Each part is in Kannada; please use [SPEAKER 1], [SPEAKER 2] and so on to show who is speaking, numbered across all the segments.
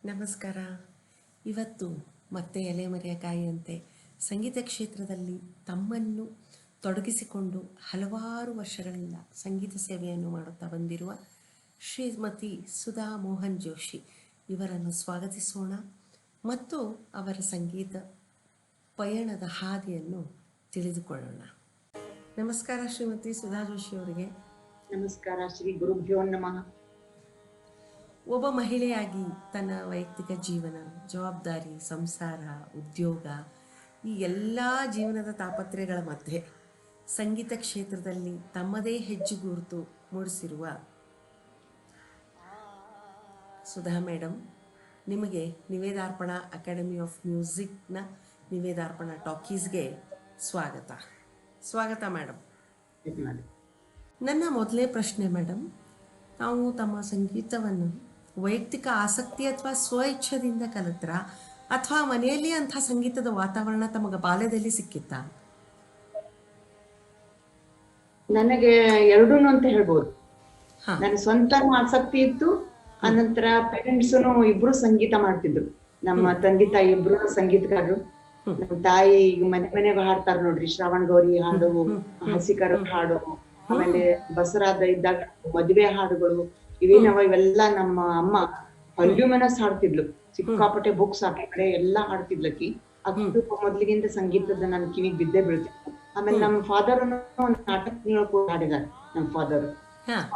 [SPEAKER 1] ನಮಸ್ಕಾರ. ಇವತ್ತು ಮತ್ತೆ ಎಲೆಮರೆಕಾಯಿಯಂತೆ ಸಂಗೀತ ಕ್ಷೇತ್ರದಲ್ಲಿ ತಮ್ಮನ್ನು ತೊಡಗಿಸಿಕೊಂಡು ಹಲವಾರು ವರ್ಷಗಳಿಂದ ಸಂಗೀತ ಸೇವೆಯನ್ನು ಮಾಡುತ್ತಾ ಬಂದಿರುವ ಶ್ರೀಮತಿ ಸುಧಾ ಮೋಹನ್ ಜೋಶಿ ಇವರನ್ನು ಸ್ವಾಗತಿಸೋಣ ಮತ್ತು ಅವರ ಸಂಗೀತ ಪಯಣದ ಹಾದಿಯನ್ನು ತಿಳಿದುಕೊಳ್ಳೋಣ. ನಮಸ್ಕಾರ ಶ್ರೀಮತಿ ಸುಧಾ ಜೋಶಿ ಅವರಿಗೆ.
[SPEAKER 2] ನಮಸ್ಕಾರ. ಶ್ರೀ ಗುರುಭ್ಯೋ ನಮಃ.
[SPEAKER 1] ಒಬ್ಬ ಮಹಿಳೆಯಾಗಿ ತನ್ನ ವೈಯಕ್ತಿಕ ಜೀವನ, ಜವಾಬ್ದಾರಿ, ಸಂಸಾರ, ಉದ್ಯೋಗ ಈ ಎಲ್ಲ ಜೀವನದ ತಾಪತ್ರೆಗಳ ಮಧ್ಯೆ ಸಂಗೀತ ಕ್ಷೇತ್ರದಲ್ಲಿ ತಮ್ಮದೇ ಹೆಜ್ಜೆಗುರುತು ಮೂಡಿಸಿರುವ ಸುಧಾ ಮೇಡಮ್, ನಿಮಗೆ ನಿವೇದಾರ್ಪಣಾ ಅಕಾಡೆಮಿ ಆಫ್ ಮ್ಯೂಸಿಕ್ನ ನಿವೇದಾರ್ಪಣಾ ಟಾಕೀಸ್ಗೆ ಸ್ವಾಗತ ಮೇಡಮ್. ನನ್ನ ಮೊದಲೇ ಪ್ರಶ್ನೆ ಮೇಡಮ್, ನಾವು ತಮ್ಮ ಸಂಗೀತವನ್ನು ವೈಯಕ್ತಿಕ ಆಸಕ್ತಿ ಅಥವಾ ಸ್ವಇಚ್ಛದಿಂದ ಕಲಿತ್ರ ಅಥವಾ ಮನೆಯಲ್ಲಿ ಅಂಥ ಸಂಗೀತದ ವಾತಾವರಣ ತಮಗೆ ಬಾಲ್ಯದಲ್ಲಿ ಸಿಕ್ಕಿತ್ತ?
[SPEAKER 2] ನನಗೆ ಎರಡೂನು ಅಂತ ಹೇಳ್ಬೋದು. ನನ್ನ ಸ್ವಂತ ಆಸಕ್ತಿ ಇತ್ತು. ಅನಂತರ ಪೇರೆಂಟ್ಸ್ ಇಬ್ರು ಸಂಗೀತ ಮಾಡ್ತಿದ್ರು. ನಮ್ಮ ತಂದೆ ತಾಯಿ ಇಬ್ರು ಸಂಗೀತಗಾರರು. ನಮ್ಮ ತಾಯಿ ಈಗ ಮನೆಗೆ ಹಾಡ್ತಾರ ನೋಡ್ರಿ, ಶ್ರಾವಣ ಗೌರಿ ಹಾಡು, ಹಸಿಕರ ಹಾಡು, ಆಮೇಲೆ ಬಸರಾದ ಇದ್ದಾಗ ಮದುವೆ ಹಾಡುಗಳು, ಇವೆಲ್ಲ ನಮ್ಮ ಅಮ್ಮ ಹೊಲ್ಯೂಮನಸ್ ಹಾಡ್ತಿದ್ಲು. ಸಿಕ್ಕಾಪಟ್ಟೆ ಬುಕ್ಸ್ ಹಾಕಿದ್ರೆ ಎಲ್ಲಾ ಹಾಡ್ತಿದ್ಲಕ್ಕಿ. ಅದು ಮೊದ್ಲಿಗಿಂತ ಸಂಗೀತದ ನನ್ ಕಿವಿಗ್ ಬಿದ್ದೇ ಬೀಳ್ತಿತ್ತು. ಆಮೇಲೆ ನಮ್ಮ ಫಾದರ್ ನಾಟಕಗಳು ಕೂಡ ಹಾಡಿದಾರೆ. ನಮ್ ಫಾದರ್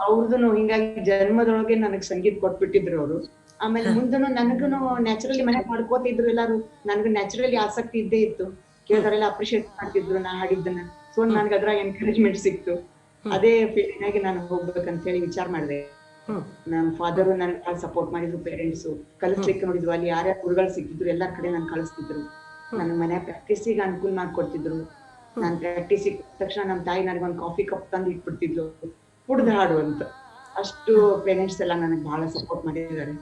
[SPEAKER 2] ಅವ್ರದ್ದು ಹಿಂಗಾಗಿ ಜನ್ಮದೊಳಗೆ ನನಗ್ ಸಂಗೀತ ಕೊಟ್ಬಿಟ್ಟಿದ್ರು ಅವರು. ಆಮೇಲೆ ಮುಂದನು ನನಗೂನು ನ್ಯಾಚುರಲಿ ಮನೆ ಮಾಡ್ಕೋತಿದ್ರು ಎಲ್ಲಾರು. ನನ್ಗ ನ್ಯಾಚುರಲಿ ಆಸಕ್ತಿ ಇದ್ದೇ ಇತ್ತು. ಕೇಳಿದವರೆಲ್ಲ ಅಪ್ರಿಶಿಯೇಟ್ ಮಾಡ್ತಿದ್ರು ನಾ ಹಾಡಿದ್ದನ್ನ. ಸೊ ನನ್ಗೆ ಅದ್ರ ಎನ್ಕರೇಜ್ಮೆಂಟ್ ಸಿಕ್ತು. ಅದೇ ಫೀಲ್ಡ್ನಾಗೆ ನಾನು ಹೋಗ್ಬೇಕಂತ ಹೇಳಿ ವಿಚಾರ ಮಾಡಿದೆ. ನಮ್ ಫಾದರ್ ನನ್ ಸಪೋರ್ಟ್ ಮಾಡಿದ್ರು. ಪೇರೆಂಟ್ಸ್ ಕಲಿಸ್ಲಿಕ್ಕೆ ನೋಡಿದ್ರು. ಅಲ್ಲಿ ಯಾರ್ಯಾರು ಗುರುಗಳು ಸಿಕ್ಕಿದ್ರು ಎಲ್ಲಾರ್ ಕಡೆ ನನ್ ಕಳಿಸ್ತಿದ್ರು. ನನ್ ಮನೆ ಪ್ರಾಕ್ಟೀಸಿಗೆ ಅನುಕೂಲ ಮಾಡ್ಕೊಡ್ತಿದ್ರು. ನಾನ್ ಪ್ರಾಕ್ಟೀಸಿಗೆ ತಕ್ಷಣ ನಮ್ ತಾಯಿ ನನಗೊಂದ್ ಕಾಫಿ ಕಪ್ ತಂದು ಇಟ್ಬಿಡ್ತಿದ್ಲು, ಕುಡ್ದು ಹಾಡು ಅಂತ. ಅಷ್ಟು ಪೇರೆಂಟ್ಸ್ ಎಲ್ಲ ನನಗ್ ಬಹಳ ಸಪೋರ್ಟ್ ಮಾಡಿದ್ದಾರೆ.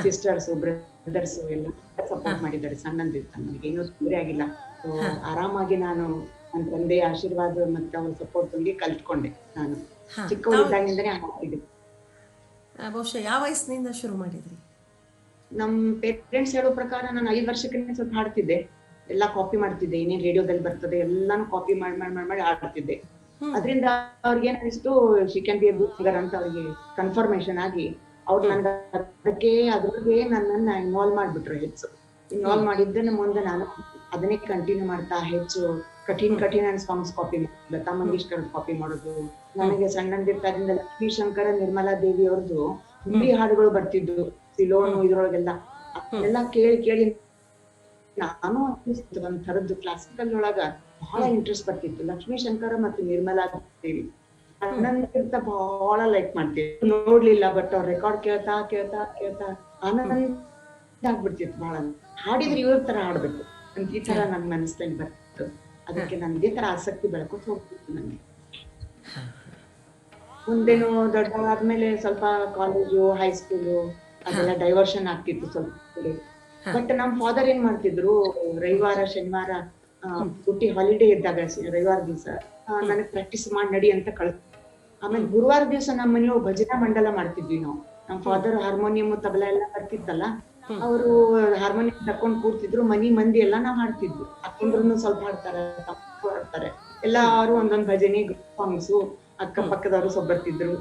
[SPEAKER 2] ಸಿಸ್ಟರ್ಸ್, ಬ್ರದರ್ಸ್ ಎಲ್ಲ ಸಪೋರ್ಟ್ ಮಾಡಿದ್ದಾರೆ. ಸಣ್ಣಂದಿರ್ತ ನನಗೆ ಏನೂ ತೊಂದರೆ ಆಗಿಲ್ಲ. ಆರಾಮಾಗಿ ನಾನು ನನ್ನ ತಂದೆ ಆಶೀರ್ವಾದ ಮತ್ತೆ ಅವ್ರ ಸಪೋರ್ಟ್ ತಂಗಿ ಕಲ್ತ್ಕೊಂಡೆ. ನಾನು ಚಿಕ್ಕವಳಿದ್ದಾಗಿಂದನೇ ಹಾಡ್ತಿದ್ದೆ.
[SPEAKER 1] ಬಹುಶಃ ಯಾವ ವಯಸ್ಸಿನಿಂದ ಶುರು ಮಾಡಿದ್ರಿ?
[SPEAKER 2] ನಮ್ ಪೇರೆಂಟ್ಸ್ ಹೇಳೋ ಪ್ರಕಾರ ನಾನು 5 ವರ್ಷಕ್ಕೆ ಸ್ವಲ್ಪ ಹಾಡ್ತಿದ್ದೆ. ಎಲ್ಲಾ ಕಾಪಿ ಮಾಡ್ತಿದ್ದೆ. ಏನೇನ್ ರೇಡಿಯೋದಲ್ಲಿ ಬರ್ತದೆ ಎಲ್ಲಾನು ಕಾಪಿ ಮಾಡಿ ಹಾಡ್ತಿದ್ದೆ. ಅದ್ರಿಂದ ಅವ್ರಿಗೆ ಏನಿಸ್ತು, she can be a good singer ಅಂತ ಅವ್ರಿಗೆ ಕನ್ಫರ್ಮೇಶನ್ ಆಗಿ ಅವ್ರು ನನ್ಗೆ ಅದ್ರಿಗೆ ನನ್ನನ್ನ ಇನ್ವಾಲ್ವ್ ಮಾಡ್ಬಿಟ್ರು. ಹೆಚ್ಚು ಇನ್ವಾಲ್ವ್ ಮಾಡಿದ್ದನ್ನ ಮುಂದೆ ನಾನು ಅದನ್ನೇ ಕಂಟಿನ್ಯೂ ಮಾಡ್ತಾ ಹೆಚ್ಚು ಕಠಿಣ ಸಾಂಗ್ಸ್ ಕಾಪಿ ಮಾಡೋದು, ಲತಾ ಮಂಗೇಶ್ಕರ್ ಕಾಪಿ ಮಾಡೋದು. ನನಗೆ ಸಣ್ಣಂದಿರ್ತಾರಿಂದ ಲಕ್ಷ್ಮೀ ಶಂಕರ, ನಿರ್ಮಲಾ ದೇವಿ ಅವ್ರದ್ದು ಹಿಂದಿ ಹಾಡುಗಳು ಬರ್ತಿದ್ವು, ಸಿಲೋನು ಇದ್ರೊಳಗೆಲ್ಲ. ಎಲ್ಲ ಕೇಳಿ ನಾನು ಒಂದ್ ಥರದ್ದು ಕ್ಲಾಸಿಕಲ್ ಒಳಗ ಬಹಳ ಇಂಟ್ರೆಸ್ಟ್ ಬರ್ತಿತ್ತು. ಲಕ್ಷ್ಮೀ ಶಂಕರ ಮತ್ತು ನಿರ್ಮಲಾ ದೇವಿ ಆನಂದ ಬಹಳ ಲೈಕ್ ಮಾಡ್ತೀವಿ. ನೋಡ್ಲಿಲ್ಲ, ಬಟ್ ಅವ್ರ ರೆಕಾರ್ಡ್ ಕೇಳ್ತಾ ಆನಂದ ಆಗ್ಬಿಡ್ತಿತ್ತು. ಬಹಳ ಹಾಡಿದ್ರೆ ಇವ್ರ ತರ ಹಾಡ್ಬೇಕು ಅಂತ ಈ ತರ ನನ್ ಮನಸ್ಸಲ್ಲಿ ಬರ್ತಿತ್ತು. ಅದಕ್ಕೆ ನನ್ ಇದೇ ತರ ಆಸಕ್ತಿ ಬೆಳ್ಕೊತ ಹೋಗ್ತಿತ್ತು ನನ್ಗೆ. ಮುಂದೇನು ದೊಡ್ಡವಾದ್ಮೇಲೆ ಸ್ವಲ್ಪ ಕಾಲೇಜು, ಹೈಸ್ಕೂಲು ಅದೆಲ್ಲ ಡೈವರ್ಷನ್ ಆಗ್ತಿತ್ತು ಸ್ವಲ್ಪ. ಬಟ್ ನಮ್ ಫಾದರ್ ಏನ್ ಮಾಡ್ತಿದ್ರು, ರವಿವಾರ ಶನಿವಾರ ಹುಟ್ಟಿ ಹಾಲಿಡೇ ಇದ್ದಾಗ ರವಿವಾರ ದಿವಸ ನನಗ್ ಪ್ರಾಕ್ಟೀಸ್ ಮಾಡಿ ನಡಿ ಅಂತ ಕಳ್ಸ. ಆಮೇಲೆ ಗುರುವಾರ ದಿವಸ ನಮ್ಮ ಮನೆಯೊಳಗೆ ಭಜನಾ ಮಂಡಲ ಮಾಡ್ತಿದ್ವಿ ನಾವು. ನಮ್ ಫಾದರ್ ಹಾರ್ಮೋನಿಯಂ ತಬಲಾ ಎಲ್ಲ ಬರ್ತಿತ್ತಲ್ಲ, ಅವರು ಹಾರ್ಮೋನಿಯಂ ತಕೊಂಡ್ ಕೂರ್ತಿದ್ರು. ಮಂದಿ ಎಲ್ಲ ನಾವ್ ಹಾಡ್ತಿದ್ವಿ. ಅಕ್ಕಂದ್ರೂ ಸ್ವಲ್ಪ ಹಾಡ್ತಾರೆ, ಹಾಡ್ತಾರೆ. ಎಲ್ಲಾರು ಒಂದೊಂದ್ ಭಜನೆ ಸಾಂಗ್ಸು, ಅಕ್ಕ ಪಕ್ಕದವರು ಸ್ವಲ್ಪ ಬರ್ತಿದ್ರು.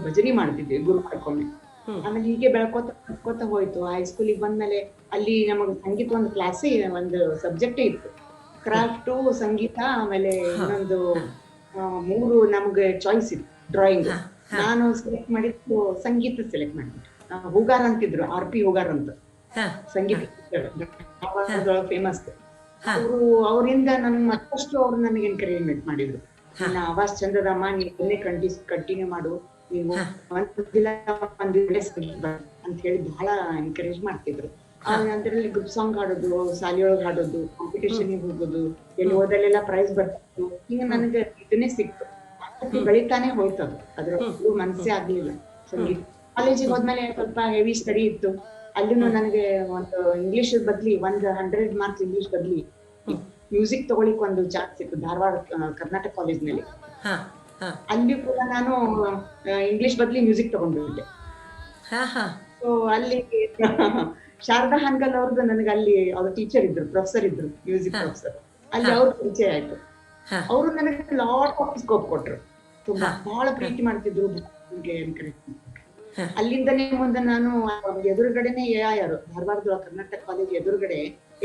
[SPEAKER 2] ಭಜನೆ ಮಾಡ್ತಿದ್ವಿ ಗುರುವಾರಕ್ಕೊಮ್ಮೆ. ಆಮೇಲೆ ಹೀಗೆ ಬೆಳ್ಕೋತ ಹೋಯ್ತು. ಹೈಸ್ಕೂಲಿಗೆ ಬಂದ್ಮೇಲೆ ಅಲ್ಲಿ ನಮಗ್ ಸಂಗೀತ ಒಂದು ಕ್ಲಾಸೇ, ಒಂದು ಸಬ್ಜೆಕ್ಟೇ ಇತ್ತು, ಕ್ರಾಫ್ಟು, ಸಂಗೀತ, ಆಮೇಲೆ ಇನ್ನೊಂದು 3 ನಮ್ಗೆ ಚಾಯ್ಸ್ ಇತ್ತು, ಡ್ರಾಯಿಂಗ್. ನಾನು ಸೆಲೆಕ್ಟ್ ಮಾಡಿದ್ದು ಸಂಗೀತ ಸೆಲೆಕ್ಟ್ ಮಾಡಿದ್ದೆ. ಹೂಗಾರ್ ಅಂತಿದ್ರು, RP ಹೂಗಾರ್ ಅಂತ ಸಂಗೀತ ಫೇಮಸ್. ಅವರಿಂದ ನನ್ ಮತ್ತಷ್ಟು ಅವ್ರು ನನಗೆ ಎನ್ಕರೇಜ್ಮೆಂಟ್ ಮಾಡಿದ್ರು. ನಿನ್ನ ಆವಾಜ್ ಚಂದದಮ್ಮ, ನೀನೇ ಕಂಟಿನ್ಯೂ ಮಾಡು, ನೀವು ಅಂತ ಹೇಳಿ ಬಹಳ ಎನ್ಕರೇಜ್ ಮಾಡ್ತಿದ್ರು. ಅದ್ರಲ್ಲಿ ಗ್ರೂಪ್ ಸಾಂಗ್ ಹಾಡೋದು, ಶಾಲೆಯೊಳಗೆ ಹಾಡೋದು, ಕಾಂಪಿಟೇಷನ್ ಹೋಗೋದು, ಎಲ್ಲಿ ಹೋದಲ್ಲೆಲ್ಲ ಪ್ರೈಸ್ ಬರ್ತಿತ್ತು. ಈಗ ನನಗೆ ಇದನ್ನೇ ಸಿಕ್ತು. ಬೆಳಿತಾನೆ ಹೋಯ್ತದು, ಅದ್ರೊಳಗೂ ಮನಸ್ಸೇ ಆಗ್ಲಿಲ್ಲ ಸಂಗೀತ. ಕಾಲೇಜಿಗೆ ಹೋದ್ಮೇಲೆ ಸ್ವಲ್ಪ ಹೆವಿ ಸ್ಟಡಿ ಇತ್ತು. ಅಲ್ಲಿನೂ ನನಗೆ ಒಂದು ಇಂಗ್ಲಿಷ್ ಬದ್ಲಿ 100 ಮಾರ್ಕ್ಸ್ ಇಂಗ್ಲಿಷ್ ಬದ್ಲಿ ಮ್ಯೂಸಿಕ್ ತಗೊಳಿಕ್ ಒಂದು ಚಾನ್ಸ್ ಸಿಕ್ತು ಧಾರವಾಡ ಕರ್ನಾಟಕ ಕಾಲೇಜ್ನಲ್ಲಿ. ಅಲ್ಲಿ ಕೂಡ ನಾನು ಇಂಗ್ಲಿಷ್ ಬದ್ಲಿ ಮ್ಯೂಸಿಕ್ ತಗೊಂಡ್ಬಿಟ್ಟೆ. ಸೊ ಅಲ್ಲಿ ಶಾರದಾ ಹಾನ್ಗಲ್ ಅವ್ರದ್ದು ನನಗೆ ಅಲ್ಲಿ ಅವ್ರ ಟೀಚರ್ ಇದ್ರು, ಪ್ರೊಫೆಸರ್ ಇದ್ರು, ಮ್ಯೂಸಿಕ್ ಪ್ರೊಫೆಸರ್. ಅಲ್ಲಿ ಅವ್ರ ಪರಿಚಯ ಆಯ್ತು. ಅವರು ನನಗೆ ಲಾಟ್ ಆಫ್ ಸ್ಕೋಪ್ ಕೊಟ್ರು. ತುಂಬಾ ಬಹಳ ಪ್ರೀತಿ ಮಾಡ್ತಿದ್ರು, ಎನ್ಕರೇಜ್. ಅಲ್ಲಿಂದನೇ ಮುಂದೆ ನಾನು ಎದುರುಗಡೆನೆ AIR, ಧಾರವಾಡದ ಕರ್ನಾಟಕ ಕಾಲೇಜ್ ಎದುರುಗಡೆ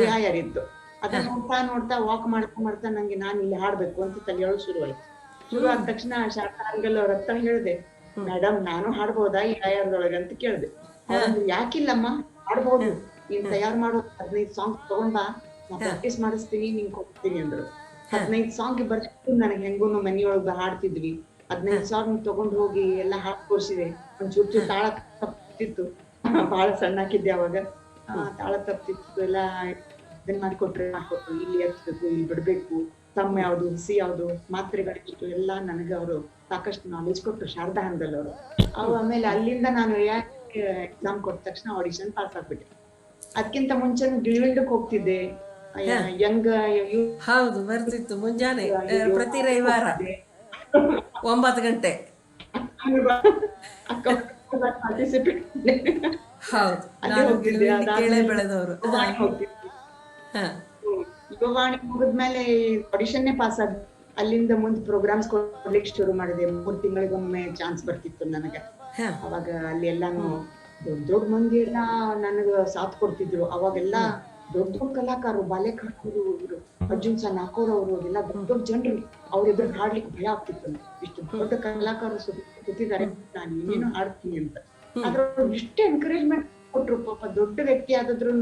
[SPEAKER 2] AIR ಇತ್ತು. ಅದನ್ನ ನೋಡ್ತಾ ನೋಡ್ತಾ ವಾಕ್ ಮಾಡ್ತಾ ಮಾಡ್ತಾ ನಂಗೆ ನಾನು ಇಲ್ಲಿ ಹಾಡ್ಬೇಕು ಅಂತ ತಲೆಯೊಳಗೆ ಶುರು ಆಯ್ತು. ಶುರು ಆದ ತಕ್ಷಣ ಶಾರದಾ ಹಾನ್ಗಲ್ ಅವ್ರ ಹತ್ರ ಹೇಳಿದೆ, ಮೇಡಮ್ ನಾನು ಹಾಡ್ಬೋದಾ AIR ಒಳಗೆ ಅಂತ ಕೇಳಿದೆ. ಅವ್ರಂದ್ರೆ ಯಾಕಿಲ್ಲಮ್ಮ, ಹಾಡ್ಬೋದು, ನೀನ್ ತಯಾರು ಮಾಡೋ 15 ಸಾಂಗ್ ತಗೊಂಡ್ ಬಾ, ನಾ ಪ್ರಾಕ್ಟೀಸ್ ಮಾಡಿಸ್ತೀನಿ, ನಿಂಗೆ ಕೊಡ್ತೀನಿ ಅಂದ್ರು. 15 ಸಾಂಗ್ ಬರ್ತಿತ್ತು ನನಗೆ, ಹೆಂಗೂನು ಮನೆಯೊಳಗ ಹಾಡ್ತಿದ್ವಿ. 15 ಸಾಂಗ್ ತಗೊಂಡ್ ಹೋಗಿ ಎಲ್ಲ ಹಾಡ್ ತೋರ್ಸಿದೆ. ಒಂದ್ ಚೂರು ತಾಳ ತಪ್ತಿತ್ತು, ಬಹಳ ಸಣ್ಣ ಹಾಕಿದ್ದೆ ಅವಾಗ. ತಾಳ ತಪ್ತಿತ್ತು, ಎಲ್ಲ ಇದನ್ ಮಾಡ್ಕೊಟ್ರು. ಇಲ್ಲಿ ಹಚ್ಬೇಕು, ಇಲ್ಲಿ ಬಿಡ್ಬೇಕು, ತಮ್ಮ ಯಾವ್ದು, ಸಿ ಯಾವ್ದು, ಮಾತ್ರೆಗಳಿತ್ತು ಎಲ್ಲ ನನಗೆ ಅವರು ಸಾಕಷ್ಟು ನಾಲೆಜ್ ಕೊಟ್ರು, ಶಾರದಾ ಹಾನ್ಗಲ್ ಅವರು. ಆಮೇಲೆ ಅಲ್ಲಿಂದ ನಾನು ಎಕ್ಸಾಮ್ ಕೊಟ್ಟ ತಕ್ಷಣ ಆಡಿಷನ್ ಪಾಸ್ ಆಗ್ಬಿಟ್ಟೆ. ಅದಕ್ಕಿಂತ ಮುಂಚೆ ಗಿಳಿವಿಂಡಕ್ಕೆ ಹೋಗ್ತಿದ್ದೆ, ಯಂಗ್
[SPEAKER 1] ಹೌದು, ಬರ್ತಿತ್ತು ಮುಂಜಾನೆ ಪ್ರತಿ ರವಿವಾರ 9 ಗಂಟೆ.
[SPEAKER 2] ಪಾರ್ಟಿಸಿಪೇಟ್
[SPEAKER 1] ಹೌದು,
[SPEAKER 2] ಅಲ್ಲಿ ಹೋಗ್ತಿದ್ದೆ.
[SPEAKER 1] ಕೇಳೇ ಬೆಳೆದವರು.
[SPEAKER 2] ಯುವವಾಣಿ ಮುಗಿದ್ಮೇಲೆ ಆಡಿಷನ್ನೇ ಪಾಸ್ ಆಗ. ಅಲ್ಲಿಂದ ಮುಂದೆ ಪ್ರೋಗ್ರಾಮ್ಸ್ ಕೊಡ್ಲಿಕ್ಕೆ ಶುರು ಮಾಡಿದೆ. 3 ತಿಂಗಳಿಗೊಮ್ಮೆ ಚಾನ್ಸ್ ಬರ್ತಿತ್ತು ನನಗೆ. ಅವಾಗ ಅಲ್ಲಿ ಎಲ್ಲಾನು ದೊಡ್ಡ ದೊಡ್ಡ ಮಂದಿ ಎಲ್ಲ ನನಗ ಸಾಥ್ ಕೊಡ್ತಿದ್ರು. ಅವಾಗೆಲ್ಲ ದೊಡ್ಡ ದೊಡ್ಡ ಕಲಾಕಾರರು, ಬಾಲ್ಯಕಾರರು, ಇವರು ಅರ್ಜುನ್ ಸರ್ ನಾಕೋರ್ ಅವರು, ಎಲ್ಲ ದೊಡ್ಡ ದೊಡ್ಡ ಜನರು. ಅವ್ರ ಎದುರು ಹಾಡ್ಲಿಕ್ಕೆ ಭಯ ಆಗ್ತಿತ್ತು. ಇಷ್ಟು ದೊಡ್ಡ ಕಲಾಕಾರರು ಕೂತಿದ್ದಾರೆ, ನಾನು ಇನ್ನೇನು ಹಾಡ್ತೀನಿ ಅಂತ. ಆದ್ರೆ ಇಷ್ಟು ಎನ್ಕರೇಜ್ಮೆಂಟ್ ಕೊಟ್ರು. ಪಾಪ ದೊಡ್ಡ ವ್ಯಕ್ತಿ ಆದ್ರೂ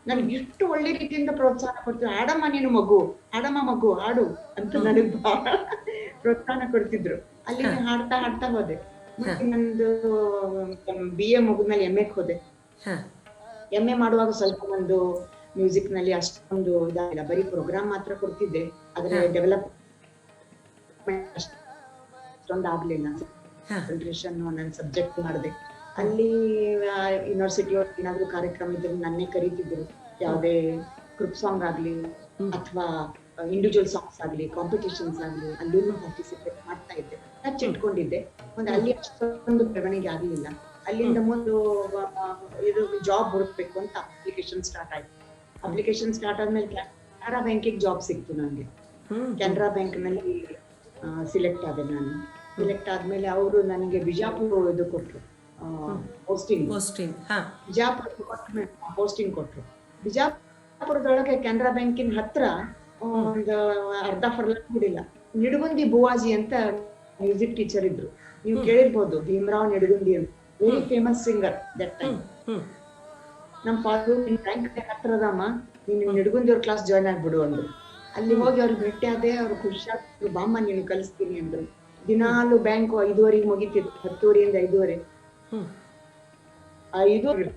[SPEAKER 2] ನನ್ಗೆ ಇಷ್ಟು ಒಳ್ಳೆ ರೀತಿಯಿಂದ ಪ್ರೋತ್ಸಾಹ ಕೊಡ್ತಿದ್ರು. ಆಡಮ್ಮ ನೀನು ಮಗು, ಆಡಮ್ಮ ಮಗು, ಆಡು ಅಂತ ನನಗ್ ಬಹಳ ಪ್ರೋತ್ಸಾಹ ಕೊಡ್ತಿದ್ರು. ಅಲ್ಲಿ ಹಾಡ್ತಾ ಹಾಡ್ತಾ ಹೋದೆ. ನಂದು BA ಮುಗಿದ್ಮೇಲೆ MA ಹೋದೆ. MA ಮಾಡುವಾಗ ಸ್ವಲ್ಪ ಒಂದು ಮ್ಯೂಸಿಕ್ ನಲ್ಲಿ ಅಷ್ಟೊಂದು ಇದಾಗಿಲ್ಲ, ಬರೀ ಪ್ರೋಗ್ರಾಮ್ ಮಾತ್ರ ಕೊಡ್ತಿದ್ದೆ. ಆದ್ರೆ ಡೆವಲಪ್ಮೆಂಟ್ ಅಷ್ಟೊಂದು ಆಗ್ಲಿಲ್ಲ. ಕಾನ್ಸಂಟ್ರೇಷನ್ ನನ್ನ ಸಬ್ಜೆಕ್ಟ್ ಮಾಡಿದೆ. ಅಲ್ಲಿ ಯೂನಿವರ್ಸಿಟಿ ಏನಾದ್ರು ಕಾರ್ಯಕ್ರಮ ಇದ್ರೆ ನನ್ನೇ ಕರೀತಿದ್ರು. ಯಾವ್ದೇ ಗ್ರೂಪ್ ಸಾಂಗ್ ಆಗ್ಲಿ ಅಥವಾ ಇಂಡಿವಿಜುವಲ್ ಸಾಂಗ್ಸ್ ಆಗ್ಲಿ, ಕಾಂಪಿಟೇಷನ್ಸ್ ಆಗ್ಲಿ, ಅಲ್ಲೂ ಪಾರ್ಟಿಸಿಪೇಟ್ ಮಾಡ್ತಾ ಇದ್ದೆ. ಇಟ್ಕೊಂಡಿದ್ದೆ. ಅಲ್ಲಿ ಅಷ್ಟೊಂದು ಬೆಳವಣಿಗೆ ಆಗ್ಲಿಲ್ಲ. ಅಲ್ಲಿಂದ ಮುಂದೆ ಇದು ಜಾಬ್ ಹುಡುಕ್ಬೇಕು ಅಂತ ಅಪ್ಲಿಕೇಶನ್ ಸ್ಟಾರ್ಟ್ ಆಯ್ತು. ಅಪ್ಲಿಕೇಶನ್ ಸ್ಟಾರ್ಟ್ ಆದ್ಮೇಲೆ ಕೆನರಾ ಬ್ಯಾಂಕಿಗೆ ಜಾಬ್ ಸಿಕ್ತು ನನಗೆ. ಕೆನರಾ ಬ್ಯಾಂಕ್ ನಲ್ಲಿ ಸಿಲೆಕ್ಟ್ ಆದೆ ನಾನು. ಸಿಲೆಕ್ಟ್ ಆದ್ಮೇಲೆ ಅವರು ನನಗೆ ಬಿಜಾಪುರ ಇದು ಕೊಟ್ರು, ಪೋಸ್ಟಿಂಗ್. ಬಿಜಾಪುರ ಪೋಸ್ಟಿಂಗ್ ಕೊಟ್ರು. ಬಿಜಾಪುರದೊಳಗೆ ಕೆನರಾ ಬ್ಯಾಂಕಿನ ಹತ್ರ ಒಂದು ಅರ್ಧ ಫರ್ಲಾಂಗ್ ಬಿಡಿಲ್ಲ, ನಿಡಗುಂದಿ ಬುವಾಜಿ ಅಂತ ಮ್ಯೂಸಿಕ್ ಟೀಚರ್ ಇದ್ರು. ನೀವು ಕೇಳಿರ್ಬೋದು, ಭೀಮರಾವ್ ನಿಡಗುಂದಿ ಅಂತ, very famous singer that time. ನಮ್ ಫಾದರ್ ಬ್ಯಾಂಕ್ ಹತ್ರದಮ್ಮ, ನೀನು ನಿಡಗುಂದಿ ಅವ್ರ ಕ್ಲಾಸ್ ಜಾಯ್ನ್ ಆಗ್ಬಿಡು ಅಂದ್ರು. ಅಲ್ಲಿ ಹೋಗಿ ಅವ್ರಿಗೆ ಭೇಟಿ ಆದೆ. ಅವ್ರು ಖುಷಿಯಾಗ್ತಿದ್ರು, ಬಾಮ್ಮ ನೀನು ಕಲಿಸ್ತೀನಿ ಅಂದ್ರು. ದಿನಾಲು ಬ್ಯಾಂಕ್ 5:30 ಮುಗಿತಿತ್ತು, 10:30 ಇಂದ 5:30. 5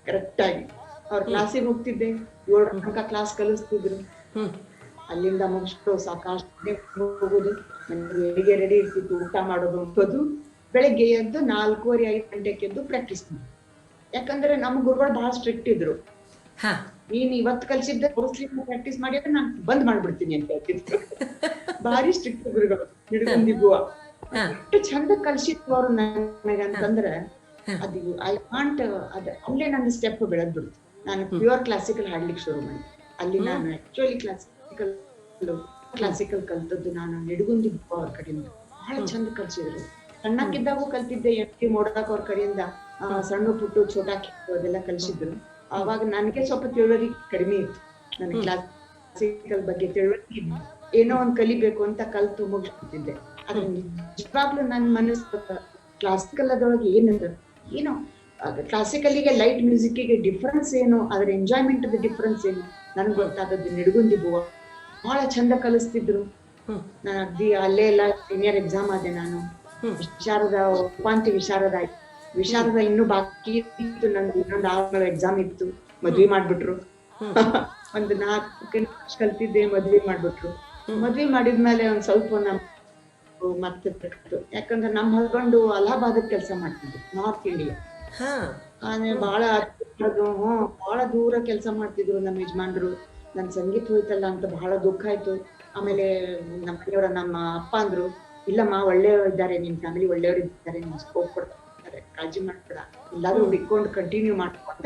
[SPEAKER 2] ಕರೆಕ್ಟ್ ಆಗಿ ಅವ್ರ ಕ್ಲಾಸಿಗೆ ಹೋಗ್ತಿದ್ದೆ. 7 ತನಕ ಕ್ಲಾಸ್ ಕಲಿಸ್ತಿದ್ರು. ಅಲ್ಲಿಂದ ಮುಗಿಸ್ತು ಸಾಕಷ್ಟು ಹೋಗುದು. ನನಗೆ ರೆಡಿ ಇರ್ತಿತ್ತು, ಊಟ ಮಾಡೋದು, ಹೋಗೋದು. ಬೆಳಗ್ಗೆ ಎದ್ದು 4:30 5 ಗಂಟೆಗೆ ಎದ್ದು ಪ್ರಾಕ್ಟೀಸ್ ಮಾಡಿ. ಯಾಕಂದ್ರೆ ನಮ್ಮ ಗುರುಗಳು ಬಹಳ ಸ್ಟ್ರಿಕ್ಟ್ ಇದ್ರು. ನೀನ್ ಇವತ್ತು ಕಲ್ಸಿದ್ದೆ ಪ್ರಾಕ್ಟೀಸ್ ಮಾಡಿ ಅಂದ್ರೆ ನಾನು ಬಂದ್ ಮಾಡ್ಬಿಡ್ತೀನಿ ಅಂತ ಹೇಳ್ತಿದ್ರು. ಭಾರಿ ಸ್ಟ್ರಿಕ್ಟ್ ಗುರುಗಳು, ನಿಡಗುಂದಿ ಬುವಾ. ಎಷ್ಟು ಚಂದ ಕಲ್ಸಿತ್ತು ಅವ್ರು ನನಗಂತಂದ್ರೆ ಅದು ಐ ಕಾಂಟ್. ಅಲ್ಲೇ ನನ್ನ ಸ್ಟೆಪ್ ಬೆಳೆದ್ಬಿಡ್ತು. ನಾನು ಪ್ಯೂರ್ ಕ್ಲಾಸಿಕಲ್ ಹಾಡ್ಲಿಕ್ಕೆ ಶುರು ಮಾಡಿ. ಅಲ್ಲಿ ನಾನು ಆಕ್ಚುಲಿ ಕ್ಲಾಸಿಕಲ್ ಕಲ್ತದ್ದು ನಾನು ನಿಡಗುಂದಿ ಬುವಾ ಅವ್ರ ಕಡೆಯಿಂದ. ಬಹಳ ಚಂದ ಕಲ್ಸಿದ್ರು. ಸಣ್ಣಕ್ಕಿದ್ದಾಗೂ ಕಲ್ತಿದ್ದೆ. MT ಮೋಡಕ್ ಅವ್ರ ಕಡೆಯಿಂದ ಸಣ್ಣ ಪುಟ್ಟು ಛೋಟಾ ಕಿಟ್ಟು ಅದೆಲ್ಲ ಕಲ್ಸಿದ್ರು. ಅವಾಗ ನನಗೆ ಸ್ವಲ್ಪ ತಿಳುವಳಿಕೆ ಕಡಿಮೆ ಇತ್ತು. ನನ್ ಕ್ಲಾಸಿಕಲ್ ಬಗ್ಗೆ ತಿಳುವಳಿಕೆ ಇದ್ದು ಏನೋ ಒಂದ್ ಕಲಿಬೇಕು ಅಂತ ಕಲ್ತು ಮುಗಿಸ್ಬಿಟ್ಟಿದ್ದೆ. ಆದ್ರೆ ನಿಜವಾಗ್ಲೂ ನನ್ನ ಮನಸ್ಸು ಕ್ಲಾಸಿಕಲ್ ಅದೊಳಗೆ ಏನೋ ಕ್ಲಾಸಿಕಲಿಗೆ ಲೈಟ್ ಮ್ಯೂಸಿಕ್ಗೆ ಡಿಫ್ರೆನ್ಸ್ ಏನು, ಅದ್ರ ಎಂಜಾಯ್ಮೆಂಟ್ ಡಿಫ್ರೆನ್ಸ್ ಏನು ನನ್ಗೆ ಗೊತ್ತಾದದ್ದು ನಿಡಗುಂದಿ ಬುವಾ. ಬಹಳ ಚಂದ ಕಲಿಸ್ತಿದ್ರು. ನಾನು ಅಗ್ದಿ ಅಲ್ಲೇ ಎಲ್ಲ ಸೀನಿಯರ್ ಎಕ್ಸಾಮ್ ಆದೆ. ನಾನು ವಿಶಾರದ ಉಪಾಂತ್ಯ ವಿಶಾರದ ಆಯ್ತು. ವಿಶಾರದ ಇನ್ನೂ ಬಾಕಿ ಇತ್ತು, ನಂದು ಇನ್ನೊಂದು 6 ಎಕ್ಸಾಮ್ ಇತ್ತು. ಮದ್ವಿ ಮಾಡ್ಬಿಟ್ರು. ಒಂದು 4 ವರ್ಷ ಕಲ್ತಿದ್ದೆ, ಮದ್ವಿ ಮಾಡ್ಬಿಟ್ರು. ಮದ್ವಿ ಮಾಡಿದ್ಮೇಲೆ ಒಂದ್ ಸ್ವಲ್ಪ ಮತ್ತೆ ಯಾಕಂದ್ರೆ ನಮ್ಮ ಹಸ್ಬೆಂಡ್ ಅಲಹಾಬಾದಕ್ ಕೆಲಸ ಮಾಡ್ತಿದ್ರು, ನಾರ್ತ್ ಇಂಡಿಯಾ. ಬಹಳ ಬಹಳ ದೂರ ಕೆಲಸ ಮಾಡ್ತಿದ್ರು ನಮ್ಮ ಯಜಮಾನ್ರು. ನನ್ ಸಂಗೀತ ಹೋಯ್ತಲ್ಲ ಅಂತ ಬಹಳ ದುಃಖ ಆಯ್ತು. ಆಮೇಲೆ ನಮ್ಮ ಅಪ್ಪ ಅಂದ್ರು, ಇಲ್ಲಮ್ಮ ಒಳ್ಳೆಯವ್ರು ಇದ್ದಾರೆ, ನಿಮ್ ಫ್ಯಾಮಿಲಿ ಒಳ್ಳೆಯವ್ರು ಇದ್ದಾರೆ, ನಿಮ್ ಸ್ಕೋಪ್ ಕೊಡ್ತಾರೆ ಹೇಳ್ತಾರೆ, ಕಾಳಜಿ ಮಾಡ್ಬೇಡ, ಎಲ್ಲಾದ್ರೂ ಹುಡ್ಕೊಂಡು ಕಂಟಿನ್ಯೂ ಮಾಡ್ಕೊಂತ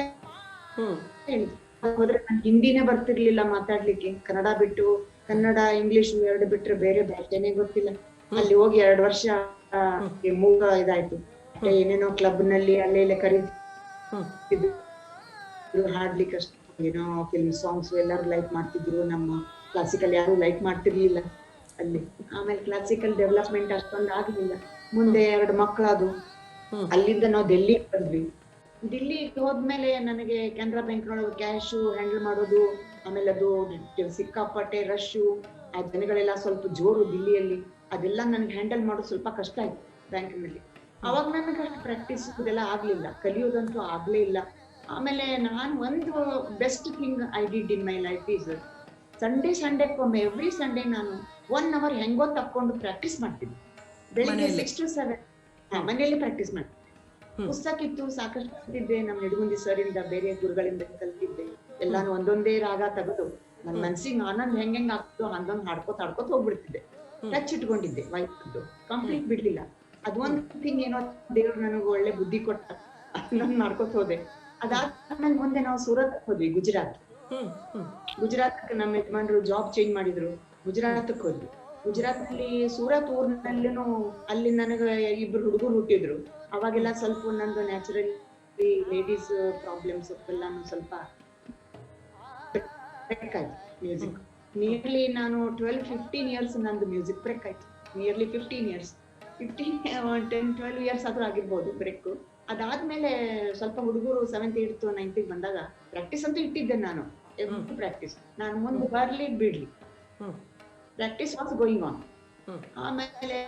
[SPEAKER 2] ಹೇಳಿದ್ರು. ಹೋದ್ರೆ ನನ್ ಹಿಂದಿನೇ ಬರ್ತಿರ್ಲಿಲ್ಲ ಮಾತಾಡ್ಲಿಕ್ಕೆ, ಕನ್ನಡ ಬಿಟ್ಟು ಕನ್ನಡ ಇಂಗ್ಲಿಷ್ ಎರಡು ಬಿಟ್ರೆ ಬೇರೆ ಭಾಷೆನೇ ಗೊತ್ತಿಲ್ಲ. ಅಲ್ಲಿ ಹೋಗಿ 2 ವರ್ಷ ಮೂಗ ಇದಾಯ್ತು. ಏನೇನೋ ಕ್ಲಬ್ ನಲ್ಲಿ ಅಲ್ಲೇ ಇಲ್ಲೇ ಕರೀತಿದ್ರು ಹಾಡ್ಲಿಕ್ಕೆ, ಅಷ್ಟು ಏನೋ ಫಿಲ್ಮ್ ಸಾಂಗ್ಸ್ ಎಲ್ಲರೂ ಲೈಕ್ ಮಾಡ್ತಿದ್ರು, ನಮ್ಮ ಕ್ಲಾಸಿಕಲ್ ಯಾರು ಲೈಕ್ ಮಾಡ್ತಿರ್ಲಿಲ್ಲ ಅಲ್ಲಿ. ಆಮೇಲೆ ಕ್ಲಾಸಿಕಲ್ ಡೆವಲಪ್ಮೆಂಟ್ ಅಷ್ಟೊಂದು ಆಗ್ಲಿಲ್ಲ. ಮುಂದೆ 2 ಮಕ್ಕಳದು. ಅಲ್ಲಿಂದ ನಾವು ಡೆಲ್ಲಿಗೆ ಬಂದ್ವಿ. ದಿಲ್ಲಿಗೆ ಹೋದ್ಮೇಲೆ ನನಗೆ ಕೆನರಾ ಬ್ಯಾಂಕ್ ನೊಳಗೆ ಕ್ಯಾಶ್ ಹ್ಯಾಂಡಲ್ ಮಾಡೋದು, ಆಮೇಲೆ ಅದು ಸಿಕ್ಕಾಪಟ್ಟೆ ರಶ್, ಆ ಜನಗಳೆಲ್ಲ ಸ್ವಲ್ಪ ಜೋರು ದಿಲ್ಲಿಯಲ್ಲಿ, ಅದೆಲ್ಲ ನನಗೆ ಹ್ಯಾಂಡಲ್ ಮಾಡೋದು ಸ್ವಲ್ಪ ಕಷ್ಟ ಆಯ್ತು ಬ್ಯಾಂಕಿನಲ್ಲಿ. ಅವಾಗ ನನಗೆ ಅಷ್ಟು ಪ್ರಾಕ್ಟೀಸ್ ಇದೆಲ್ಲ ಆಗ್ಲಿಲ್ಲ, ಕಲಿಯೋದಂತೂ ಆಗ್ಲೇ ಇಲ್ಲ. ಆಮೇಲೆ ನಾನು ಒಂದು best thing I did in my life is ಸಂಡೇಕ್ಕೊಮ್ಮೆ ಎವ್ರಿ ಸಂಡೇ ನಾನು 1 hour ಹೆಂಗೋ ತಕ್ಕೊಂಡು ಪ್ರಾಕ್ಟೀಸ್ ಮಾಡ್ತಿದ್ದೆ. ಬೆಳಿಗ್ಗೆ 6 to 7 ಮನೆಯಲ್ಲಿ ಪ್ರಾಕ್ಟೀಸ್ ಮಾಡ್ತಿದ್ದೆ. ಪುಸ್ತಕ ಇತ್ತು, ಸಾಕಷ್ಟು ಕಲ್ತಿದ್ದೆ. ನಮ್ಮ ನಿಡಗುಂದಿ ಸರ್ ಇಂದ, ಬೇರೆ ಗುರುಗಳಿಂದ ಕಲ್ತಿದ್ದೆ. ಎಲ್ಲಾನು ಒಂದೊಂದೇ ರಾಗ ತೆಗೆದು ನನ್ ಮನ್ಸಿಗೆ ಆನಂದ್ ಹೆಂಗ್ ಆಗ್ತೋ ಹಂಗಂಗ್ ಹಾಡ್ಕೋತ ಹೋಗ್ಬಿಡ್ತಿದ್ದೆ. ಟಚ್ ಇಟ್ಕೊಂಡಿದ್ದೆ ವಾಯ್ಸದ್ದು, ಕಂಪ್ಲೀಟ್ ಬಿಡ್ಲಿಲ್ಲ. ಅದೊಂದ್ ಥಿಂಗ್ ಏನೋ ದೇವ್ರು ನನಗೆ ಒಳ್ಳೆ ಬುದ್ಧಿ ಕೊಟ್ಟ, ಅದನ್ನ ಮಾಡ್ಕೋತ ಹೋದೆ. ಅದಾದ್ಮೇಲೆ ಮುಂದೆ ನಾವು ಸೂರತ್ ಹೋದ್ವಿ, ಗುಜರಾತ್ ನಮ್ಮ ಯಜಮಾನ್ರು ಜಾಬ್ ಚೇಂಜ್ ಮಾಡಿದ್ರು, ಗುಜರಾತ್ ಹೋದ್ವಿ. ಗುಜರಾತ್ ನಲ್ಲಿ ಸೂರತ್ ಊರ್ನಲ್ಲೂ ಅಲ್ಲಿ ನನಗೆ 2 ಹುಡುಗರು ಹುಟ್ಟಿದ್ರು. ಅವಾಗೆಲ್ಲ ಸ್ವಲ್ಪ ನಂದು ನ್ಯಾಚುರಲಿ ಲೇಡೀಸ್ ಪ್ರಾಬ್ಲಮ್ಸ್ ಎಲ್ಲಾನು ಸ್ವಲ್ಪ ಬ್ರೇಕ್ ಆಯ್ತು ಮ್ಯೂಸಿಕ್. ನಿಯರ್ಲಿ ನಾನು 12-15 years ನಂದು ಮ್ಯೂಸಿಕ್ ಬ್ರೇಕ್ ಆಯ್ತು. ನಿಯರ್ಲಿ 15 years, 10-12 years ಆದ್ರೂ ಆಗಿರ್ಬೋದು ಬ್ರೇಕ್. ಅದಾದ್ಮೇಲೆ ಸ್ವಲ್ಪ ಹುಡುಗರು 7th 8th 9th ಬಂದಾಗ ಪ್ರಾಕ್ಟೀಸ್ ಅಂತೂ ಇಟ್ಟಿದ್ದೆ ನಾನು, ಪ್ರಾಕ್ಟೀಸ್. ನಾನು ಮುಂದೆ ಬರ್ಲಿ ಬಿಡ್ಲಿ, ಪ್ರಾಕ್ಟೀಸ್ ವಾಸ್ ಗೋಯಿಂಗ್ ಆನ್. ಆಮೇಲೆ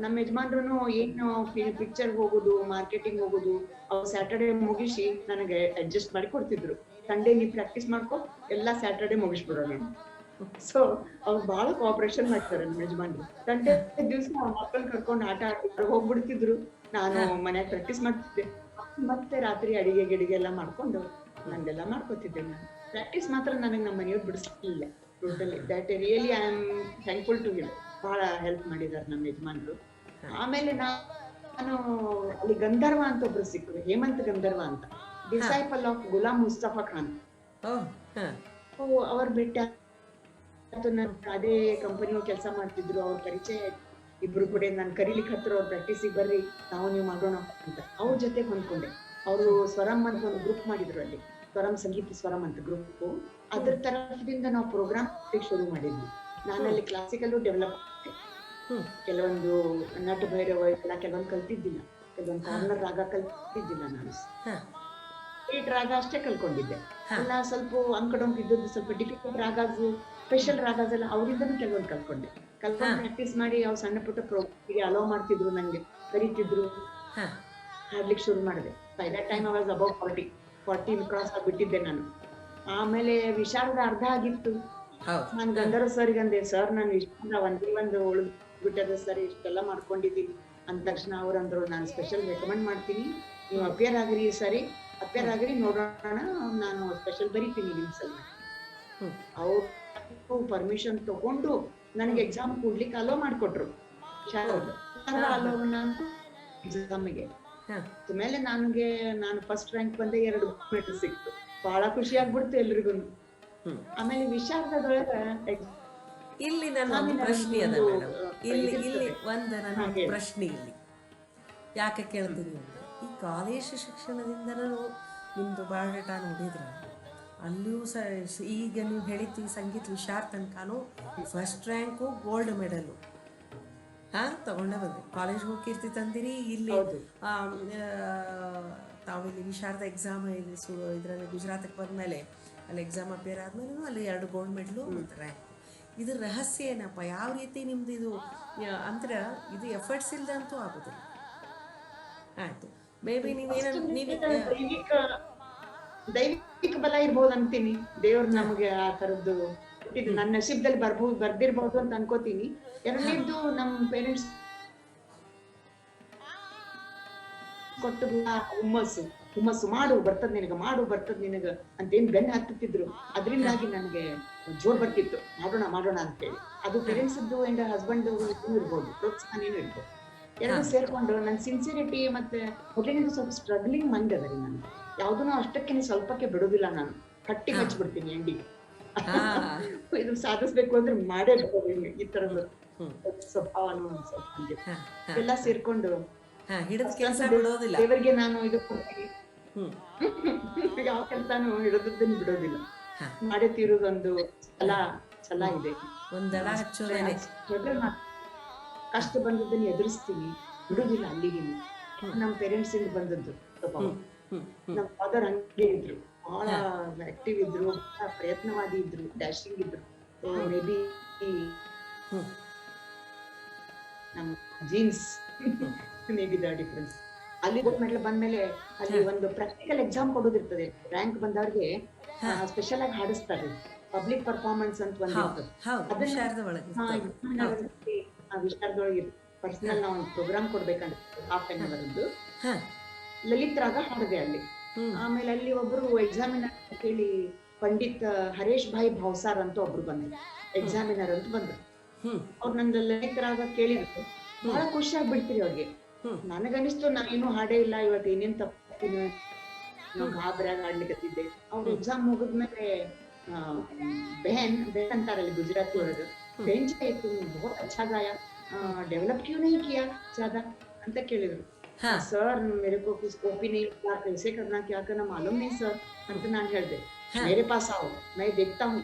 [SPEAKER 2] ನಮ್ಮ ಯಜಮಾನ್ರು ಏನು ಪಿಕ್ಚರ್ ಹೋಗುದು, ಮಾರ್ಕೆಟಿಂಗ್ ಹೋಗುದು, ಅವ್ರು ಸ್ಯಾಟರ್ಡೆ ಮುಗಿಸಿ ನನಗೆ ಅಡ್ಜಸ್ಟ್ ಮಾಡಿ ಕೊಡ್ತಿದ್ರು. ಸಂಡೇ ನೀ ಪ್ರಾಕ್ಟೀಸ್ ಮಾಡ್ಕೊ, ಎಲ್ಲಾ ಸ್ಯಾಟರ್ಡೆ ಮುಗಿಸ್ಬಿಡೋಣ. ಸೊ ಅವ್ರು ಬಹಳ ಕೋಆಪರೇಷನ್ ಮಾಡ್ತಾರೆ ನಮ್ಮ ಯಜಮಾನ್ರು. ಸಂಡೇ ದಿವ್ಸ ಮಕ್ಕಳನ್ನ ಕರ್ಕೊಂಡು ಆಟ ಆಡ್ಕೊಂಡು ಹೋಗ್ಬಿಡ್ತಿದ್ರು, ನಾನು ಮನ್ಯಾಗ ಪ್ರಾಕ್ಟೀಸ್ ಮಾಡ್ತಿದ್ದೆ. ಮತ್ತೆ ರಾತ್ರಿ ಅಡಿಗೆ ಎಲ್ಲ ಮಾಡ್ಕೊಂಡು ನಂದೆಲ್ಲ ಮಾಡ್ಕೊತಿದ್ದೆ. ನಾನು ಪ್ರಾಕ್ಟೀಸ್ ಮಾತ್ರ ನನಗೆ ನಮ್ಮ ಮನೆಯವ್ರು ಬಿಡಿಸ್ಲಿಲ್ಲ totally. That really I am thankful to him. ಬಹಳ ಹೆಲ್ಪ್ ಮಾಡಿದಾರೆ ನಮ್ಮ ಯಜಮಾನ್ರು. ಆಮೇಲೆ ನಾನು ಅಲ್ಲಿ ಗಂಧರ್ವ ಅಂತ ಒಬ್ರು ಸಿಕ್ಕರು, ಹೇಮಂತ್ ಗಂಧರ್ವ ಅಂತ, ಡಿಸೈಪಲ್ ಆಫ್ ಗುಲಾಮ್ ಮುಸ್ತಫಾ ಖಾನ್. ಅವ್ರ ಬೆಟ್ಟ ಅದೇ ಕಂಪನಿ ಕೆಲಸ ಮಾಡ್ತಿದ್ರು, ಅವ್ರ ಪರಿಚಯ ಇಬ್ರು ಕೂಡ ನಾನು ಕರೀಲಿಕ್ಕೆ ಹತ್ರ, ಅವ್ರ ಪ್ರಾಕ್ಟೀಸಿಗೆ ಬರ್ರಿ ನೀವು ಮಾಡೋಣ ಅಂತ. ಅವ್ರ ಜೊತೆ ಹೊಂದ್ಕೊಂಡೆ. ಅವರು ಸ್ವರಂ ಅಂತ ಒಂದು ಗ್ರೂಪ್ ಮಾಡಿದ್ರು ಅಲ್ಲಿ, ಸ್ವರಂ ಸಂಗೀತ ಸ್ವರಂ ಅಂತ ಗ್ರೂಪ್. ಅದ್ರ ತರಫದಿಂದ ನಾವು ಪ್ರೋಗ್ರಾಮ್ ಶುರು ಮಾಡಿದ್ವಿ. ನಾನಲ್ಲಿ ಕ್ಲಾಸಿಕಲ್ ಡೆವಲಪ್, ಕೆಲವೊಂದು ನಟ ಭೈರವ ಎಲ್ಲ ಕೆಲವೊಂದು ಕಲ್ತಿದ್ದಿಲ್ಲ, ಕೆಲವೊಂದು ಕಾರ್ನರ್ ರಾಗ ಕಲ್ತಿದ್ದಿಲ್ಲ. ನಾನು 8 ರಾಗ ಅಷ್ಟೇ ಕಲ್ಕೊಂಡಿದ್ದೆ. ಎಲ್ಲ ಸ್ವಲ್ಪ ಅಂಕಡೊಂಕ್ ಇದ್ದದ್ದು, ಸ್ವಲ್ಪ ಡಿಫಿಕಲ್ಟ್ ರಾಗಾಸು, ಸ್ಪೆಷಲ್ ರಾಗಾಸ್ ಎಲ್ಲ ಅವರಿಂದನೂ ಕೆಲವೊಂದು ಕಲ್ಕೊಂಡು ಪ್ರಾಕ್ಟೀಸ್ ಮಾಡಿ ಅವ್ರು ಸಣ್ಣ ಪುಟ್ಟ ಪ್ರೋಗ್ರಾಮ್ಗೆ ಅಲೋ ಮಾಡ್ತಿದ್ರು, ನಂಗೆ ಕರೀತಿದ್ರು, ಹಾಡ್ಲಿಕ್ಕೆ ಶುರು ಮಾಡಿದೆ. By that time I was above 40 cross ಆಗ್ಬಿಟ್ಟಿದ್ದೆ ನಾನು. ಆಮೇಲೆ ವಿಶಾರದ ಅರ್ಧ ಆಗಿತ್ತು. ನಾನು ಗಂಧರ್ವ ಸರ್ಗೆ ಅಂದೆ, ಸರ್ ನಾನು ಇಷ್ಟ ಒಂದು ಉಳಿದ್ಬಿಟ್ಟದ ಸರ್, ಇಷ್ಟೆಲ್ಲ ಮಾಡ್ಕೊಂಡಿದ್ದೀನಿ ಅಂದ ತಕ್ಷಣ ಅವ್ರಂದ್ರು, ನಾನು ಸ್ಪೆಷಲ್ ರೆಕಮೆಂಡ್ ಮಾಡ್ತೀನಿ, ನೀವು ಅಪಿಯರ್ ಆಗಿರಿ ಸರಿ, ಅಪಿಯರ್ ಆಗಿರಿ ನೋಡೋಣ, ನಾನು ಸ್ಪೆಷಲ್ ಬರೀತೀನಿ ನಿಮ್ ಸಲ. ಅವ್ರು ಪರ್ಮಿಷನ್ ತಗೊಂಡು ನನಗೆ ಎಕ್ಸಾಮ್ ಕೊಡ್ಲಿಕ್ಕೆ ಅಲೋ ಮಾಡ್ಕೊಟ್ರು. ಎಕ್ಸಾಮಿಗೆ ಮೇಲೆ ನಾನು ಫಸ್ಟ್ ರ್ಯಾಂಕ್ ಬಂದೆ, 2 ಮೆಡಲ್ ಸಿಕ್ತು. ಬಹಳ ಖುಷಿ ಆಗ್ಬಿಡ್ತು ಎಲ್ರಿಗೂ. ಆಮೇಲೆ ವಿಶಾರದೊಳಗ
[SPEAKER 1] ಇಲ್ಲಿ ನನ್ನ ಪ್ರಶ್ನೆ ಅದ ಮೇಡಮ್, ಇಲ್ಲಿ ನನ್ನ ಪ್ರಶ್ನೆ ಇಲ್ಲಿ ಯಾಕೆ ಕೇಳ್ತೀನಿ ಅಂದ್ರೆ, ಈ ಕಾಲೇಜ್ ಶಿಕ್ಷಣದಿಂದನೂ ನಿಮ್ದು ಬಯೋಡೇಟಾ ನೋಡಿದ್ರೆ ಅಲ್ಲಿಯೂ ಈಗ ನೀವು ಹೇಳಿದ್ವಿ ಸಂಗೀತ ವಿಶಾರ ತನಕನೂ ಫಸ್ಟ್ ರ್ಯಾಂಕು, ಗೋಲ್ಡ್ ಮೆಡಲು ತಗೊಂಡೇ ಬಂದ್ರಿ. ಕಾಲೇಜ್ಗೆ ಹೋಗಿ ತಂದಿರಿ. ಇಲ್ಲಿ ತಾವಿಲ್ಲಿ ವಿಶಾರದ ಎಕ್ಸಾಮ್ ಇದರಲ್ಲಿ ಗುಜರಾತಿಗೆ ಬಂದಮೇಲೆ ಅಲ್ಲಿ ಎಕ್ಸಾಮ್ ಅಪಿಯರ್ ಆದ್ಮೇಲೆ ಅಲ್ಲಿ 2 ಗೋಲ್ಡ್ ಮೆಡಲು ಮತ್ತು ರ್ಯಾಂಕ್. ಇದ್ರ ರಹಸ್ಯ ಏನಪ್ಪ? ಯಾವ ರೀತಿ ನಿಮ್ದು ಇದು ಅಂದ್ರೆ ಇದು ಎಫರ್ಟ್ಸ್ ಇಲ್ಲದೆ ಅಂತೂ ಆಗೋದಿಲ್ಲ. ಆಯ್ತು, ಮೇ ಬಿ
[SPEAKER 2] ದೈವಿಕ ಬಲ ಇರ್ಬೋದು ಅಂತೀನಿ. ದೇವ್ರು ನಮಗೆ ಆ ತರದ್ದು ನನ್ನ ನಸೀಬ್ದಲ್ಲಿ ಬರ್ದಿರ್ಬಹುದು ಅಂತ ಅನ್ಕೋತೀನಿ. ಎರಡನೇದ್ದು ನಮ್ಮ ಪೇರೆಂಟ್ಸ್ ಕೊಟ್ಟು ಹುಮ್ಮಸ್ಸು, ಮಾಡು ಬರ್ತದ ನಿನಗ ಅಂತೇನ್ ಬೆನ್ನ ಹತ್ತಿದ್ರು. ಅದರಿಂದಾಗಿ ನನಗೆ ಜೋರ್ ಬರ್ತಿತ್ತು, ಮಾಡೋಣ ಅಂತೇಳಿ. ಅದು ಪೇರೆಂಟ್ಸ್ ಅಂಡ್ ಹಸ್ಬೆಂಡ್ ಇರ್ಬೋದು, ಪ್ರೋತ್ಸಾಹನೇನು ಇರ್ಬೋದು. ಎರಡು ಸೇರ್ಕೊಂಡು ನನ್ನ ಸಿನ್ಸಿರಿಟಿ ಮತ್ತೆ ಮೊದಲಿನಿಂದ ಸ್ವಲ್ಪ ಸ್ಟ್ರಗ್ಲಿಂಗ್ ಮೈಂಡ್ ಅದ ರೀ ನಾನು. ಯಾವ್ದನ್ನೂ ಅಷ್ಟಕ್ಕೆ ಸ್ವಲ್ಪಕ್ಕೆ ಬಿಡೋದಿಲ್ಲ ನಾನು. ಕಟ್ಟಿಗೆ ಹಚ್ಬಿಡ್ತೀನಿ ಎಂಡಿಗೆ. ಇದು ಸಾಧಿಸ್ಬೇಕು ಅಂದ್ರೆ ಮಾಡೇ ಬಿಡೋದು ಈ ತರದ ಸ್ವಭಾವನು ಸ್ವಲ್ಪ ಹಂಗೆ. ಎಲ್ಲ ಸೇರ್ಕೊಂಡು ದೇವರಿಗೆ ನಾನು ಇದು ಕೊಡ್ತೀನಿ. ಯಾವ ಕೆಲ್ಸಾನು ಹಿಡಿದದ್ದನ್ನು ಬಿಡೋದಿಲ್ಲ. ಮಾಡೇ ತೀರೋದೊಂದು ಛಲ ಇದೆ. ಕಷ್ಟ ಬಂದದ್ದನ್ನು ಎದುರಿಸ್ತೀನಿ, ಬಿಡುದಿಲ್ಲ ಅಲ್ಲಿಗೆ. ನಮ್ ಪೇರೆಂಟ್ಸ್ ಇಂದ ಬಂದದ್ದು ಸ್ವಭಾವ. ನಮ್ ಫಾದರ್ ಹಂಗೆ ಇದ್ರು, ಬಹಳ ಆಕ್ಟಿವ್ ಇದ್ರು, ಬಹಳ ಪ್ರಯತ್ನವಾದಿ ಇದ್ರು, ಡ್ಯಾಶಿಂಗ್ ಇದ್ರು. ಮೇ ಬಿ ನಮ್ jeans may be the difference. ಅಲ್ಲಿ ಮೆಟ್ಲ ಬಂದ್ಮೇಲೆ ಅಲ್ಲಿ ಒಂದು ಪ್ರಾಕ್ಟಿಕಲ್ ಎಕ್ಸಾಮ್ ಕೊಡೋದಿರ್ತದೆ. ರ್ಯಾಂಕ್ ಬಂದವ್ರಿಗೆ ಸ್ಪೆಷಲ್ ಆಗಿ ಹಾಡಿಸ್ತಾರೆ, ಪಬ್ಲಿಕ್ ಪರ್ಫಾರ್ಮೆನ್ಸ್ ಅಂತ ಒಂದಿರ್ತದೆ. ವಿಚಾರದೊಳಗೆ ಪರ್ಸನಲ್ ನಾವು ಒಂದು ಪ್ರೋಗ್ರಾಮ್ ಕೊಡ್ಬೇಕಂತ ಹಾಫ್ ಎನ್ ಅವರ್ದು ಲಲಿತ್ ರಾಗ ಹಾಡಿದೆ ಅಲ್ಲಿ. ಆಮೇಲೆ ಅಲ್ಲಿ ಒಬ್ರು ಎಕ್ಸಾಮಿನರ್ ಕೇಳಿ ಪಂಡಿತ್ ಹರೇಶ್ ಭಾಯ್ ಭಾವ್ಸಾರ್ ಅಂತ ಒಬ್ರು ಬಂದ್ರು, ಎಕ್ಸಾಮಿನರ್ ಅಂತ ಬಂದ್ರು. ಅವ್ರು ನಂದು ಲಲಿತ್ ರಾಗ ಕೇಳಿದ್ರು, ಬಹಳ ಖುಷಿ ಆಗ್ಬಿಡ್ತೀರಿ ಅವ್ರಿಗೆ. ನನಗನಿಸ್ತು ನಾನೇನು ಹಾಡೇ ಇಲ್ಲ, ಇವತ್ತು ಏನೇನ್ ತಪ್ಪಿನ ಗಾಬ್ರ್ಯಾಗ ಹಾಡ್ಲಿಕ್ಕತ್ತಿದ್ದೆ. ಅವ್ರ ಎಕ್ಸಾಮ್ ಮುಗಿದ್ಮೇಲೆ ಬೆಹನ್ ಅಂತಾರಲ್ಲಿ ಗುಜರಾತಿ ಒಳಗೆ, ಬೆಹನ್ ಇತ್ತು, ಬಹುತ್ ಅಚ್ಚಾ ಗಾಯ, डेवलप क्यों नहीं किया ज्यादा ಅಂತ ಕೇಳಿದ್ರು. ಸರ್ मेरे को कुछ कॉपी नहीं, कैसे करना क्या करना मालूम नहीं सर ಅಂತ ನಾನು ಹೇಳಿದೆ. मेरे पास आओ, मैं देखता हूँ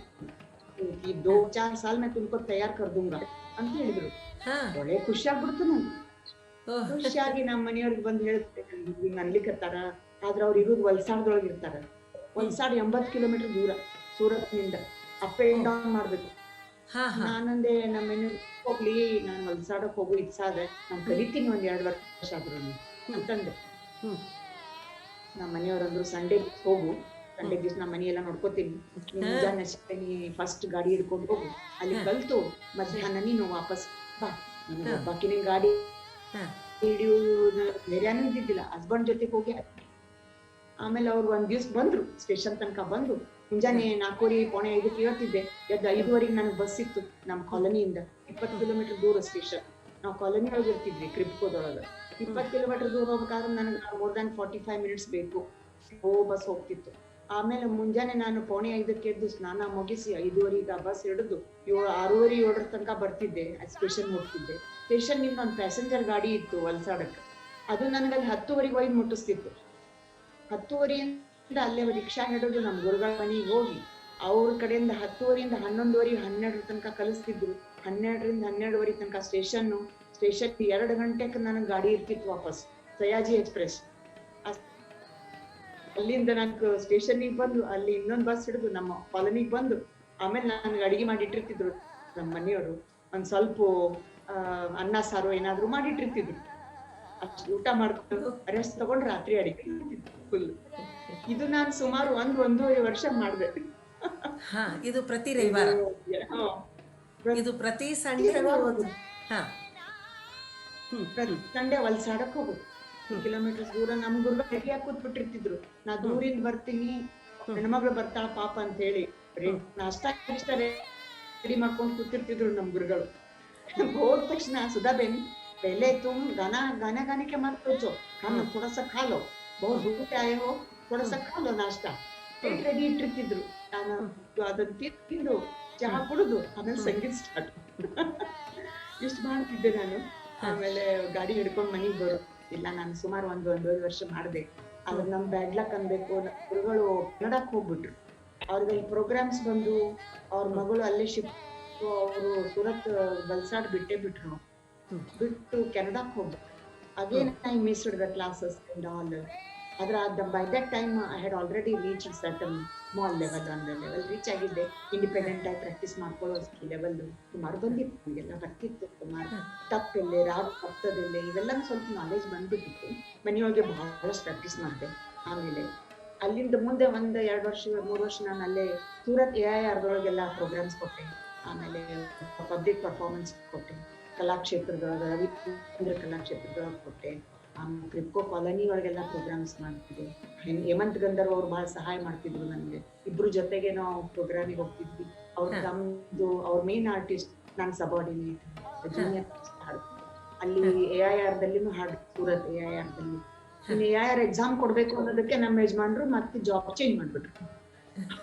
[SPEAKER 2] कि 2-4 साल में तुमको तैयार कर दूंगा ಅಂತ ಹೇಳಿದ್ರು. ಒಳ್ಳೆ ಖುಷಿ ಆಗ್ಬಿಡ್ತು ನಂಗೆ. ಖುಷಿಯಾಗಿ ನಮ್ಮ ಮನೆಯವ್ರಿಗೆ ಬಂದು ಹೇಳ್ತೆ, ಹಿಂಗ್ ಅನ್ಲಿಕ್ಕತ್ತಾರ. ಆದ್ರೆ ಅವ್ರು ಇರೋದು ವಲ್ಸಾಡ್ದೊಳಗೆ ಇರ್ತಾರ. ವಲ್ಸಾಡ್ 80 ಕಿಲೋಮೀಟರ್ ದೂರ ಸೂರತ್ ನಿಂದ, ಅಪ್ ಅಂಡ್ ಡೌನ್ ಮಾಡ್ಬೇಕು. ನಾನಂದೆ ನಮ್ಮ ಮನೆಯವ್ರಿಗೆ ಹೋಗ್ಲಿ, ನಾನು ವಲ್ಸಾಡಕ್ ಹೋಗು ಇಚ್ಛಾದೆ, ನಾನು ಕಲಿತೀನಿ 1-2 ವರ್ಷ ಆದ್ರು ಅಂತಂದೆ. ನಮ್ಮ ಮನೆಯವ್ರಂದ್ರು ಸಂಡೇ ಹೋಗು, ಸಂಡೇ ದಿವ್ಸ ನಮ್ಮ ಮನಿ ಎಲ್ಲ ನೋಡ್ಕೋತೀನಿ, ನೀ ಫಸ್ಟ್ ಗಾಡಿ ಹಿಡ್ಕೊಂಡು ಹೋಗು, ಅಲ್ಲಿ ಕಲ್ತು ಮಧ್ಯಾಹ್ನ ನೀನು ವಾಪಸ್ ಬಾ. ಬಾಕಿನ ಗಾಡಿ ಹಿಡಿಯುವುದು ಬೇರೆನೂ ಇದ್ದಿದ್ದಿಲ್ಲ, ಹಸ್ಬೆಂಡ್ ಜೊತೆಗೆ ಹೋಗಿ. ಆಮೇಲೆ ಅವ್ರು ಒಂದ್ ದಿವ್ಸ ಬಂದ್ರು, ಸ್ಟೇಷನ್ ತನಕ ಬಂದು. ಮುಂಜಾನೆ 4:45 ಹೇಳ್ತಿದ್ದೆ, ಎದ್ದು 5:15 ನನಗೆ ಬಸ್ ಇತ್ತು ನಮ್ಮ ಕಾಲೋನಿಯಿಂದ. 20 ಕಿಲೋಮೀಟರ್ ದೂರ ಸ್ಟೇಷನ್. ನಾವು ಕಾಲೋನಿ ಒಳಗೆ ಇರ್ತಿದ್ವಿ, ಕ್ರಿಪ್ಕೋದೊಳಗ. 20 ಕಿಲೋಮೀಟರ್ ದೂರ ಹೋಗ್ಬೇಕಾದ್ರೆ ನನಗೆ ಮೋರ್ ದ್ಯಾನ್ 45 ಮಿನಿಟ್ಸ್ ಬೇಕು. ಬಸ್ ಹೋಗ್ತಿತ್ತು. ಆಮೇಲೆ ಮುಂಜಾನೆ ನಾನು 4:45 ಎದ್ದು ಸ್ನಾನ ಮುಗಿಸಿ 5:15 ಬಸ್ ಹಿಡಿದು 6:30-7 ತನಕ ಬರ್ತಿದ್ದೆ. ಸ್ಟೇಷನ್ ಹೋಗ್ತಿದ್ದೆ. ಸ್ಟೇಷನ್ ನಿಂದ ಒಂದು ಪ್ಯಾಸೆಂಜರ್ ಗಾಡಿ ಇತ್ತು ವಲ್ಸಾಡಕ್ಕೆ, ಅದು ನನಗಲ್ಲಿ 10:15 ಹೋಗಿ ಮುಟ್ಟಿಸ್ತಿತ್ತು. 10:15 ಅಲ್ಲೇ ರಿಕ್ಷಾ ಹಿಡಿದು ನಮ್ಮ ಗುರುಗಳ ಮನೆಗೆ ಹೋಗಿ ಅವ್ರ ಕಡೆಯಿಂದ 10:15 11:30 12 ತನಕ ಕಲಿಸ್ತಿದ್ರು. 12ರಿಂದ 12:30 ತನಕ ಸ್ಟೇಷನ್ 2 ಗಂಟೆಗೆ ನನಗೆ ಗಾಡಿ ಇರ್ತಿತ್ತು ವಾಪಸ್, ಸಯಾಜಿ ಎಕ್ಸ್ಪ್ರೆಸ್. ಅಲ್ಲಿಂದ ನನಗೆ ಸ್ಟೇಷನ್ಗೆ ಬಂದು ಅಲ್ಲಿ ಇನ್ನೊಂದು ಬಸ್ ಹಿಡಿದು ನಮ್ಮ ಕಾಲೋನಿಗೆ ಬಂದು, ಆಮೇಲೆ ನನಗೆ ಅಡಿಗೆ ಮಾಡಿಟ್ಟಿರ್ತಿದ್ರು ನಮ್ಮ ಮನೆಯವರು. ಒಂದ್ ಸ್ವಲ್ಪ ಅನ್ನ ಸಾರು ಏನಾದ್ರು ಮಾಡಿಟ್ಟಿರ್ತಿದ್ರು. ಅಷ್ಟು ಊಟ ಮಾಡ್ಕೊಂಡು ರೆಸ್ಟ್ ತಗೊಂಡು ರಾತ್ರಿ ಅಡಿಗೆ ಫುಲ್. ಇದು ನಾನು ಸುಮಾರು 1-1.5 ವರ್ಷ ಮಾಡಿದೆ.
[SPEAKER 1] ಇದು ಪ್ರತಿ ರವಿವಾರ, ಇದು ಪ್ರತಿ ಸಂಡೇ
[SPEAKER 2] ಸಂಡೇ ವಲ್ಸಾಡಕ್ ಹೋಗುದು. ಕಿಲೋಮೀಟರ್ಸ್ ದೂರ. ನಮ್ ಗುರುಗಳು ರೆಡಿಯಾಗಿ ಕೂತ್ಬಿಟ್ಟಿರ್ತಿದ್ರು. ನಾ ದೂರಿಂದ ಬರ್ತೀನಿ, ಹೆಣ್ಮಗಳು ಬರ್ತಾಳ ಪಾಪ ಅಂತ ಹೇಳಿ ನಾಷ್ಟ ಇಷ್ಟ ರೆಡಿ ಮಾಡ್ಕೊಂಡು ಕೂತಿರ್ತಿದ್ರು ನಮ್ ಗುರುಗಳು. ಹೋದ ತಕ್ಷಣ ಸುಧಾಬೇನ್ पहले तुम गाना गाने के मत सोचो, हम थोड़ा सा खा लो, बहुत दूर से आए हो, थोड़ा सा खा लो नाश्ता ರೆಡಿ ಇಟ್ಟಿರ್ತಿದ್ರು. ನಾನು ಅದನ್ನ ತಿಂದು ಚಹಾ ಕುಡಿದು ಆಮೇಲೆ ಸಂಗೀತ ಸ್ಟಾರ್ಟ್ ಇಷ್ಟು ಮಾಡ್ತಿದ್ದೆ ನಾನು. ಆಮೇಲೆ ಗಾಡಿ ಹಿಡ್ಕೊಂಡ್ ಮನೆಗ್ ಬರೋ ಇಲ್ಲ. ನಾನು ಸುಮಾರು 1-1.5 ವರ್ಷ ಮಾಡಿದೆ. ಆದ್ರೆ ನಮ್ ಬ್ಯಾಡ್ ಲಕ್ ಅನ್ಬೇಕು, ಗುರುಗಳು ಕನ್ನಡಕ್ ಹೋಗ್ಬಿಟ್ರು. ಅವ್ರಿಗೆ ಪ್ರೋಗ್ರಾಮ್ಸ್ ಬಂದು ಅವ್ರ ಮಗಳು ಅಲ್ಲೇ ಶಿಫ್ಟ್, ಅವರು ಸೂರತ್ ವಲ್ಸಾಡ್ ಬಿಟ್ರು. ಬಿಟ್ಟು ಕೆನಡಾಕ್ ಹೋಗ್ಬೇಕು. Again I missed the classes and all. ಆದ್ರೆ by that time I had already reach certain small level. ಒಂದು ಲೆವೆಲ್ ರೀಚ್ ಆಗಿದ್ದೆ. ಇಂಡಿಪೆಂಡೆಂಟ್ ಆಗಿ ಪ್ರಾಕ್ಟೀಸ್ ಮಾಡ್ಕೊಳ್ಳೋ ಲೆವೆಲ್ ಸುಮಾರು ಬಂದಿತ್ತು. ನಮಗೆಲ್ಲ ಬರ್ತಿತ್ತು ಸುಮಾರು. ತಪ್ಪೆಲ್ಲೆ, ರಾಗ ಸಪ್ತದೆಲ್ಲೆ, ಇವೆಲ್ಲ ಸ್ವಲ್ಪ ನಾಲೆಜ್ ಬಂದ್ಬಿಟ್ಟಿತ್ತು. ಮನೆಯೊಳಗೆ ಬಹಳಷ್ಟು ಪ್ರಾಕ್ಟೀಸ್ ಮಾಡಿದೆ. ಆಮೇಲೆ ಅಲ್ಲಿಂದ ಮುಂದೆ 1-2 ವರ್ಷ 3 ವರ್ಷ ನಾನು ಅಲ್ಲೇ ಸೂರತ್ AIRದೊಳಗೆಲ್ಲ ಪ್ರೋಗ್ರಾಮ್ಸ್ ಕೊಟ್ಟೆ. ಆಮೇಲೆ ಪಬ್ಲಿಕ್ ಪರ್ಫಾರ್ಮೆನ್ಸ್ ಕೊಟ್ಟೆ. ಕಲಾಕ್ಷೇತ್ರದೊಳಗೆ ರವೀಂದ್ರ ಕಲಾಕ್ಷೇತ್ರದೊಳಗೆ ಕೊಟ್ಟೆ. ಆಮೇಲೆ ಕ್ರಿಪ್ಕೋ ಕಾಲೋನಿ ಒಳಗೆಲ್ಲ ಪ್ರೋಗ್ರಾಮ್ಸ್ ಮಾಡ್ತಿದ್ದೆ. ಹೇಮಂತ್ ಗಂಧರ್ವ್ ಅವ್ರು ಬಹಳ ಸಹಾಯ ಮಾಡ್ತಿದ್ರು ನನಗೆ. ಇಬ್ರು ಜೊತೆಗೆ ನಾವು ಪ್ರೋಗ್ರಾಮಿಗೆ ಹೋಗ್ತಿದ್ವಿ. ಅವ್ರ ನಮ್ದು ಅವ್ರ ಮೇನ್ ಆರ್ಟಿಸ್ಟ್, ನಾನು ಸಬಾರ್ಡಿನೇಟ್, ಜೂನಿಯರ್ ಅಲ್ಲಿ AIR ದಲ್ಲಿನೂ ಹಾಡಿದ್ರು, ಸೂರತ್ AIR ದಲ್ಲಿ. ಇನ್ನು AIR ಎಕ್ಸಾಮ್ ಕೊಡ್ಬೇಕು ಅನ್ನೋದಕ್ಕೆ ನಮ್ಮ ಯಜಮಾನ್ರು ಮತ್ತೆ ಜಾಬ್ ಚೇಂಜ್ ಮಾಡ್ಬಿಟ್ರು.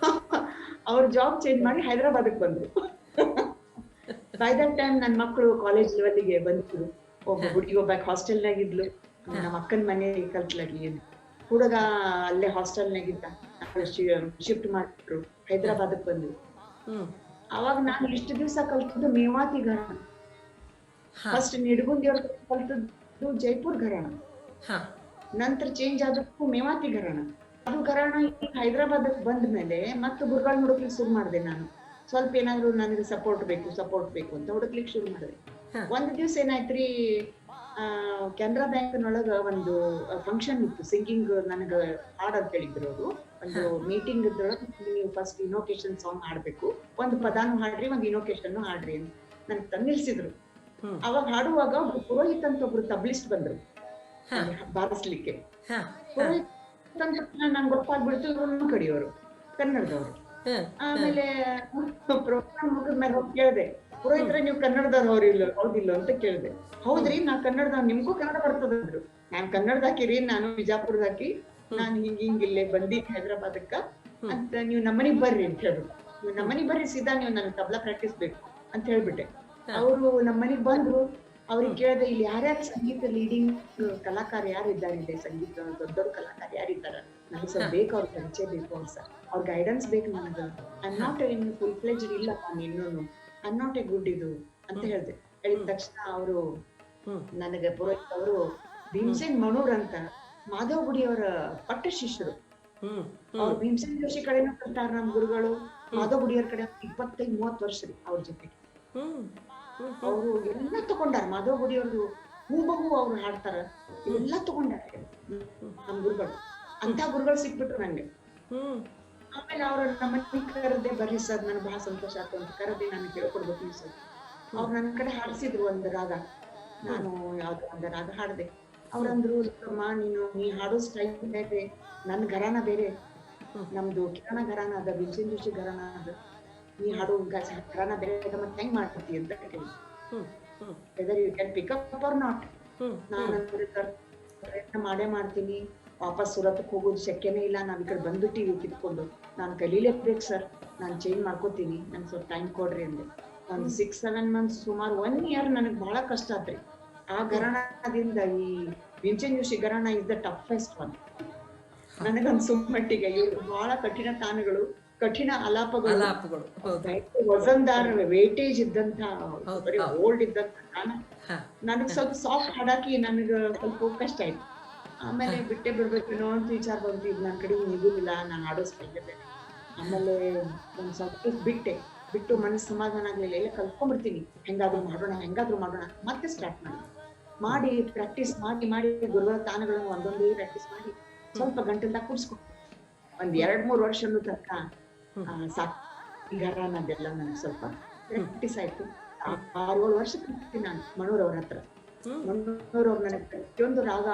[SPEAKER 2] ಅವ್ರ ಜಾಬ್ ಚೇಂಜ್ ಮಾಡಿ ಹೈದರಾಬಾದಕ್ಕೆ ಬಂದ್ರು. ಬೈ ದಟ್ ಟೈಮ್ ನನ್ನ ಮಕ್ಕಳು ಕಾಲೇಜ್ ಲೆವೆಲ್ಗೆ ಬಂದಿದ್ರು. ಒಬ್ಬ ಹುಡುಗಿ ಒಬ್ಬ ಹಾಸ್ಟೆಲ್ನಾಗ ಇದ್ಲು, ನಮ್ಮ ಅಕ್ಕನ ಮನೆ ಕಲ್ತ್ಲಾಗಿ. ಹುಡುಗ ಅಲ್ಲೇ ಹಾಸ್ಟೆಲ್ನಾಗಿದ್ದ, ಶಿಫ್ಟ್ ಮಾಡ್ಬಿಟ್ರು, ಹೈದರಾಬಾದಕ್ಕೆ ಬಂದ್ರು. ಅವಾಗ ನಾನು ಇಷ್ಟು ದಿವಸ ಕಲ್ತದ್ದು ಮೇವಾತಿ ಘರಾಣ. ಫಸ್ಟ್ ನಿಡಗುಂದಿಯವ್ರ ಕಲ್ತದ್ದು ಜೈಪುರ್ ಘರಾಣ, ನಂತರ ಚೇಂಜ್ ಆದಕ್ಕೂ ಮೇವಾತಿ ಘರಾಣ. ಅದು ಘರಾಣ ಹೈದರಾಬಾದಕ್ಕೆ ಬಂದ ಮೇಲೆ ಮತ್ತೆ ಗುರುಗಳು ಹುಡುಕ್ಲಿಕ್ಕೆ ಶುರು ಮಾಡಿದೆ. ನಾನು ಸ್ವಲ್ಪ ಏನಾದ್ರು ನನಗೆ ಸಪೋರ್ಟ್ ಬೇಕು ಅಂತ ಹುಡುಕ್ಲಿಕ್ಕೆ ಶುರು ಮಾಡಿದೆ. ಒಂದ್ ದಿವ್ಸ ಏನಾಯ್ತ್ರಿ, ಕೆನರಾ ಬ್ಯಾಂಕ್ನೊಳಗ ಒಂದು ಫಂಕ್ಷನ್ ಇತ್ತು, ಸಿಂಗಿಂಗ್ ನನಗ ಹಾಡ್ ಅಂತ ಹೇಳಿದ್ರು ಅವರು. ಒಂದು ಮೀಟಿಂಗ್ ಇದ್ರೊಳಗೆ ನೀವು ಫಸ್ಟ್ ಇನೋಕೇಶನ್ ಸಾಂಗ್ ಹಾಡ್ಬೇಕು, ಒಂದು ಪದಾನು ಹಾಡ್ರಿ, ಒಂದು ಇನೋಕೇಶನ್ ಹಾಡ್ರಿ ಅಂತ ನನ್ಗೆ ತಂದಿಲ್ಸಿದ್ರು. ಅವಾಗ ಹಾಡುವಾಗ ಒಬ್ರು ಪುರೋಹಿತ್ ಅಂತ ಒಬ್ರು ತಬ್ಲಿಸ್ಟ್ ಬಂದ್ರು ಬಾರಿಸ್ಲಿಕ್ಕೆ. ಪುರೋಹಿತ್ ಅಂತ ನಂಗೆ ಗೊತ್ತಾಗ್ಬಿಡ್ತು, ಇವ್ರನ್ನು ಕಡಿಯೋರು, ಕನ್ನಡದವರು. ಆಮೇಲೆ ಪ್ರೋಗ್ರಾಮ್ ಮುಗಿದ್ಮೇಲೆ ಹೋಗಿ ಕೇಳ್ದೆ, ಪುರೋಹಿತ್ರೆ ನೀವು ಕನ್ನಡದವ್ರು ಹೌದಿಲ್ಲ ಅಂತ ಕೇಳ್ದೆ. ಹೌದ್ರಿ, ನಾ ಕನ್ನಡದವ್ರು, ನಿಮ್ಗೂ ಕನ್ನಡ ಬರ್ತದಂದ್ರು. ನಾನ್ ಕನ್ನಡದಾಕಿರಿ, ನಾನು ಬಿಜಾಪುರದಾಕಿ, ನಾನ್ ಹಿಂಗಿಲ್ಲೇ ಬಂದಿ ಹೈದರಾಬಾದಕ್ಕ ಅಂತ, ನೀವು ನಮ್ಮನಿಗ್ ಬರ್ರಿ ಅಂತ ಹೇಳ್ಬಿಟ್ಟು. ನೀವು ನಮ್ಮನಿಗ್ ಬರ್ರಿ, ಸೀದಾ ನೀವು ನನ್ ತಬ್ಲಾ ಪ್ರಾಕ್ಟೀಸ್ ಬೇಕು ಅಂತ ಹೇಳ್ಬಿಟ್ಟೆ. ಅವರು ನಮ್ಮನಿಗ್ ಬಂದ್ರು. ಅವ್ರಿಗೆ ಕೇಳ್ದೆ, ಇಲ್ಲಿ ಯಾರ್ಯಾರು ಸಂಗೀತ ಲೀಡಿಂಗ್ ಕಲಾಕಾರ ಯಾರು ಇದ್ದಾರೆ, ಸಂಗೀತ ದೊಡ್ಡ ಕಲಾಕಾರ ಯಾರಿದ್ದಾರ, ನನಗೆ ಸ್ವಲ್ಪ ಬೇಕು, ಅವ್ರ ಪರಿಚಯ ಬೇಕು ಅವ್ರು ಸರ್, ಅವ್ರ ಗೈಡೆನ್ಸ್ ಬೇಕು ನನಗ. I am not in full fledged, ಇಲ್ಲಪ್ಪ ಇನ್ನೂನು I am not a good ಇದು ಅಂತ ಹೇಳ್ದೆ. ಹೇಳಿದ ತಕ್ಷಣ ಅವರು ನನಗೆ ಪುರೋಹಿತ್ ಅವರು ಭೀಮಸೇನ್ ಮಣೂರ್ ಅಂತ ಮಾಧವ್ ಗುಡಿಯವರ ಪಟ್ಟ ಶಿಷ್ಯರು. ಅವ್ರು ಭೀಮಸೇನ್ ಜೋಶಿ ಕಡೆನೂ ಕಲ್ತಾರ ನಮ್ ಗುರುಗಳು, ಮಾಧವ್ ಗುಡಿಯವ್ರ ಕಡೆ 25-30 ವರ್ಷ ರೀ ಅವ್ರ ಜೊತೆಗೆ. ಅವರು ಎಲ್ಲ ತಗೊಂಡಾರ, ಮಾಧವ್ ಗುಡಿಯವ್ರದು ಹೂಬಹು ಅವ್ರು ಹಾಡ್ತಾರ, ಎಲ್ಲ ತಗೊಂಡಾರ ನಮ್ ಗುರುಗಳು. ಅಂತ ಗುರುಗಳು ಸಿಕ್ಬಿಟ್ರು ನಂಗೆ. ಆಮೇಲೆ ಅವ್ರ ನಮ್ಮನೆ ಕರೆದೆ, ಬರ್ರಿ ಸರ್ ನನಗೆ ಬಹಳ ಸಂತೋಷ ಆಯ್ತು ಅಂತ ಕರೆದಿ, ನಾನು ಕೇಳ್ಕೊಡ್ಬೇಕು ಸರ್. ಅವ್ರು ನನ್ನ ಕಡೆ ಹಾಡ್ಸಿದ್ರು ಒಂದು ರಾಗ, ನಾನು ಯಾವ್ದೋ ಒಂದು ರಾಗ ಹಾಡ್ದೆ. ಅವ್ರಂದ್ರು, ನೀ ಹಾಡೋ ಸ್ಟೈಲ್ ಬೇರೆ, ನನ್ನ ಘರಾನ ಬೇರೆ, ನಮ್ದು ಕಿರಣ ಘರಾನ ಅದ, ಭೀಮಸೇನ್ ಜೋಶಿ ಘರಾನ ಅದ, ನೀ ಹಾಡೋ ಘರಾನ ಬೇರೆ, ಮತ್ತೆ ಹೆಂಗ್ ಮಾಡ್ತಿ ಅಂತ ಕೇಳಿ. Whether you can pick up or not. ನಾನು ಪ್ರಯತ್ನ ಮಾಡೇ ಮಾಡ್ತೀನಿ, ವಾಪಸ್ ಸೂರತ್ಗೆ ಹೋಗೋದು ಶಕ್ಯನೇ ಇಲ್ಲ, ನಾವ್ ಈ ಕಡೆ ಬಂದ್ಬಿಟ್ಟಿವಿ ಕಿತ್ಕೊಂಡು, ನಾನು ಕಲೀಲೇಬೇಕು ಸರ್, ನಾನು ಚೇಂಜ್ ಮಾಡ್ಕೋತೀನಿ, ನಂಗೆ ಸ್ವಲ್ಪ ಟೈಮ್ ಕೊಡ್ರಿ ಅಂದೆ. ಒಂದು 6-7 ಮಂತ್ಸ್, ಸುಮಾರು 1 ಇಯರ್ ನನಗೆ ಬಹಳ ಕಷ್ಟ ಆತ್ರಿ. ಆ ಘರಾಣದಿಂದ ಈ Bhimsen Joshi gharana is the toughest one ನನಗನ್ಸುಮಟ್ಟಿಗೆ. ಇವ್ರು ಬಹಳ ಕಠಿಣ ತಾನಗಳು, ಕಠಿಣ ಅಲಾಪಗಳು, ವಜನ್ದಾರ್ ವೇಟೇಜ್ ಇದ್ದಂತ, ಓಲ್ಡ್ ಇದ್ದಂತ ತಾನ. ನನಗ್ ಸ್ವಲ್ಪ ಸಾಫ್ಟ್ ಹಾಡಾಕಿ ನನಗ ಸ್ವಲ್ಪ ಕಷ್ಟ ಆಯ್ತು. ಆಮೇಲೆ ಬಿಟ್ಟೆ ಬಿಡ್ಬೇಕೇನೋ ಅಂತ ವಿಚಾರ ಬಂತು, ಇದು ನನ್ನ ಕಡೆ ನಿಗುದಿಲ್ಲ, ನಾನು ಹಾಡೋ ಸ್ಟೈಲ್ ಬೇರೆ. ಆಮೇಲೆ ಒಂದ್ ಸ್ವಲ್ಪ ಬಿಟ್ಟು ಮನಸ್ಸು ಸಮಾಧಾನ ಆಗ್ಲಿಲ್ಲ, ಎಲ್ಲ ಕಲ್ತ್ಕೊಂಡ್ಬಿಡ್ತೀನಿ, ಹೆಂಗಾದ್ರೂ ಮಾಡೋಣ ಮತ್ತೆ ಸ್ಟಾರ್ಟ್ ಮಾಡಿ ಪ್ರಾಕ್ಟೀಸ್ ಮಾಡಿ ಗುರುಗಳ ತಾನಗಳನ್ನು ಒಂದೊಂದೇ ಪ್ರಾಕ್ಟೀಸ್ ಮಾಡಿ ಸ್ವಲ್ಪ ಗಂಟೆಲ್ಲ ಕೂಡ್ಸ್ಕೊಂಡು ಒಂದ್ 2-3 ವರ್ಷನೂ ತನಕ ಸಾಕಾರನದೆಲ್ಲ ನನಗೆ ಸ್ವಲ್ಪ ಪ್ರಾಕ್ಟೀಸ್ ಆಯ್ತು. 6-7 ವರ್ಷ ಕಲ್ತೀನಿ ನಾನು ಮಣೂರ್ ಅವ್ರ ಹತ್ರ. ಮಣೂರ್ ಅವ್ರು ನನಗೆ ಪ್ರತಿಯೊಂದು ರಾಗ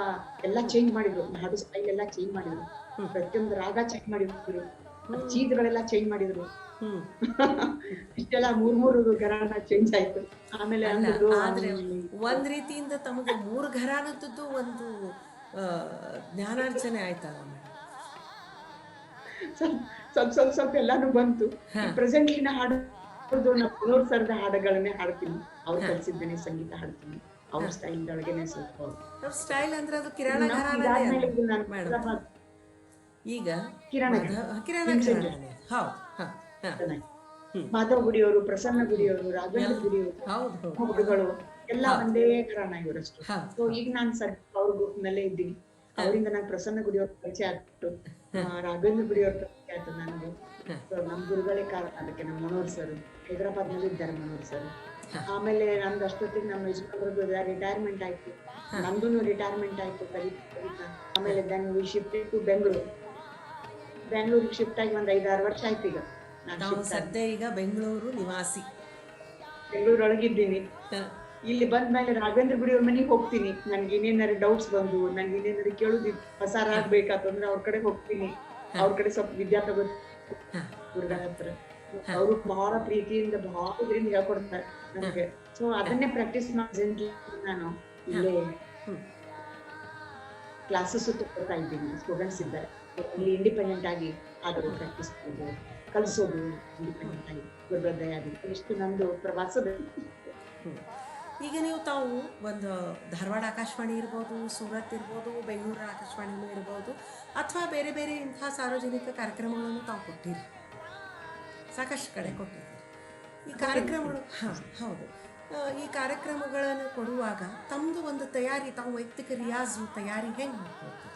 [SPEAKER 2] ಎಲ್ಲ ಚೇಂಜ್ ಮಾಡಿದ್ರು, ಹಾಡು ಸ್ಟೈಲ್ ಎಲ್ಲ ಚೇಂಜ್ ಮಾಡಿದ್ರು, ಪ್ರತಿಯೊಂದು ರಾಗ ಚೇಂಜ್ ಮಾಡಿದ್ರು, ಚೀಜ್ಗಳೆಲ್ಲ ಚೇಂಜ್ ಮಾಡಿದ್ರು. ಇಷ್ಟೆಲ್ಲ 3 ಘರಾಣ ಚೇಂಜ್ ಆಯ್ತು. ಆಮೇಲೆ
[SPEAKER 1] ಒಂದ್ ರೀತಿಯಿಂದ ತಮಗೆ 3 ಘರಾಣದ್ದು ಒಂದು ಜ್ಞಾನಾರ್ಜನೆ ಆಯ್ತಲ್ಲ.
[SPEAKER 2] ಸ್ವಲ್ಪ ಎಲ್ಲಾನು ಬಂತು. ಪ್ರೆಸೆಂಟ್ಲಿ ನಾ ಹಾಡೋದು ಮನೋಹರ್ ಸರ್ದ ಹಾಡುಗಳನ್ನೇ ಹಾಡ್ತೀನಿ, ಅವ್ರು ಕಲಿಸಿದ್ದೇನೆ ಸಂಗೀತ ಹಾಡ್ತೀನಿ, ಅವ್ರ ಸ್ಟೈಲ್ ಒಳಗೇನೆ ಸ್ವಲ್ಪ
[SPEAKER 1] ಸ್ಟೈಲ್ ಅಂದ್ರೆ ಅದು ಕಿರಣ ಘರಾಣ. ಈಗ ಕಿರಣ
[SPEAKER 2] ಮಾಧವ್ ಗುಡಿಯವರು, ಪ್ರಸನ್ನ ಗುಡಿಯವರು, ರಾಘವೇಂದ್ರ ಗುಡಿಯವರು ಹುಡುಗಗಳು ಎಲ್ಲ ಒಂದೇ ಘರಾಣ ಇವರಷ್ಟು. ಸೊ ಈಗ ನಾನ್ ಅವ್ರ ಗ್ರೂಪ್ ನಲ್ಲೇ ಇದ್ದೀನಿ. ಅವರಿಂದ ನಾನು ಪ್ರಸನ್ನ ಗುಡಿಯವ್ರ ಪರಿಚಯ ಆಗ್ಬಿಟ್ಟು, ರಾಘವೇಂದ್ರ ಗುಡಿಯವ್ರ ಪರಿಚಯ ಆಯ್ತು ನನಗೆ. ಸೊ ನಮ್ ಗುರುಗಳೇ ಕಾರಣ ಅದಕ್ಕೆ. ನಮ್ಮ ಮನೋಹರ್ ಸರ್ ಹೈದರಾಬಾದ್ ನಲ್ಲಿ ಇದ್ದಾರೆ, ಮನೋಹರ್ ಸರ್. ಆಮೇಲೆ ನಮ್ದು ಅಷ್ಟೊತ್ತಿಗೆ ನಮ್ಮ ಯಜಮಾನ್ರದ್ದು ರಿಟೈರ್ಮೆಂಟ್ ಆಯ್ತು, ನಮ್ದು ರಿಟೈರ್ಮೆಂಟ್ ಆಯ್ತು ಕಲಿತಾ. ಆಮೇಲೆ ದೆನ್ ವಿ ಶಿಫ್ಟೆಡ್ ಟು ಬೆಂಗಳೂರಿಗೆ ಶಿಫ್ಟ್ ಆಗಿ 1-5-6 ವರ್ಷ ಆಯ್ತು. ಈಗ
[SPEAKER 1] ನಾವು ಸದ್ಯ ಈಗ ಬೆಂಗಳೂರು ನಿವಾಸಿ,
[SPEAKER 2] ಬೆಂಗಳೂರೊಳಗಿದ್ದೀನಿ. ಇಲ್ಲಿ ಬಂದ್ಮೇಲೆ ರಾಘವೇಂದ್ರ ಗುಡಿಯವ್ರ ಮನೆಗೆ ಹೋಗ್ತೀನಿ, ನನ್ಗೆ ಇನ್ನೇನಾರು ಡೌಟ್ಸ್ ಬಂದು, ನನ್ಗೆ ಇನ್ನೇನಾರು ಕೇಳುದು ಹೊಸ ರಾಗ ಬೇಕಾತಂದ್ರೆ ಅವ್ರ ಕಡೆ ಹೋಗ್ತೀನಿ, ಅವ್ರ ಕಡೆ ಸ್ವಲ್ಪ ವಿದ್ಯಾ ತಗೋ ಗುರುಗಳ ಹತ್ರ. ಅವರು ಬಹಳ ಪ್ರೀತಿಯಿಂದ ಬಹಳ ಇದರಿಂದ ಹೇಳ್ಕೊಡ್ತಾರೆ ನನಗೆ. ಸೊ ಅದನ್ನೇ ಪ್ರಾಕ್ಟೀಸ್ ಮಾಡಿ ನಾನು ಇಲ್ಲೇ ಕ್ಲಾಸಸ್ ತಗೊಳ್ತಾ ಇದ್ದೀನಿ. ಸ್ಟೂಡೆಂಟ್ಸ್ ಇದ್ದಾರೆ, ಇಲ್ಲಿ ಇಂಡಿಪೆಂಡೆಂಟ್ ಆಗಿ ಹಾಡೋದು ಪ್ರಾಕ್ಟೀಸ್ ಮಾಡೋದು, ಕಲಿಸೋದು ಇಂಡಿಪೆಂಡೆಂಟ್ ಆಗಿ ಗುರುಗಳ ದಯಾದಿ ಇಷ್ಟು ನಂದು ಪ್ರವಾಸದ.
[SPEAKER 1] ಈಗ ನೀವು ತಾವು ಒಂದು ಧಾರವಾಡ ಆಕಾಶವಾಣಿ ಇರ್ಬೋದು, ಸೂರತ್ ಇರ್ಬೋದು, ಬೆಂಗಳೂರು ಆಕಾಶವಾಣಿನೂ ಇರ್ಬೋದು, ಅಥವಾ ಬೇರೆ ಬೇರೆ ಇಂಥ ಸಾರ್ವಜನಿಕ ಕಾರ್ಯಕ್ರಮಗಳನ್ನು ತಾವು ಕೊಟ್ಟಿರಿ, ಸಾಕಷ್ಟು ಕಡೆ ಕೊಟ್ಟಿದ್ದೀರಿ. ಈ ಕಾರ್ಯಕ್ರಮಗಳು ಹೌದು, ಈ ಕಾರ್ಯಕ್ರಮಗಳನ್ನು ಕೊಡುವಾಗ ತಮ್ಮದು ಒಂದು ತಯಾರಿ, ತಾವು ವೈಯಕ್ತಿಕ ರಿಯಾಜು ತಯಾರಿ ಹೆಂಗೆ ಮಾಡ್ಕೊಳ್ತೀರಿ?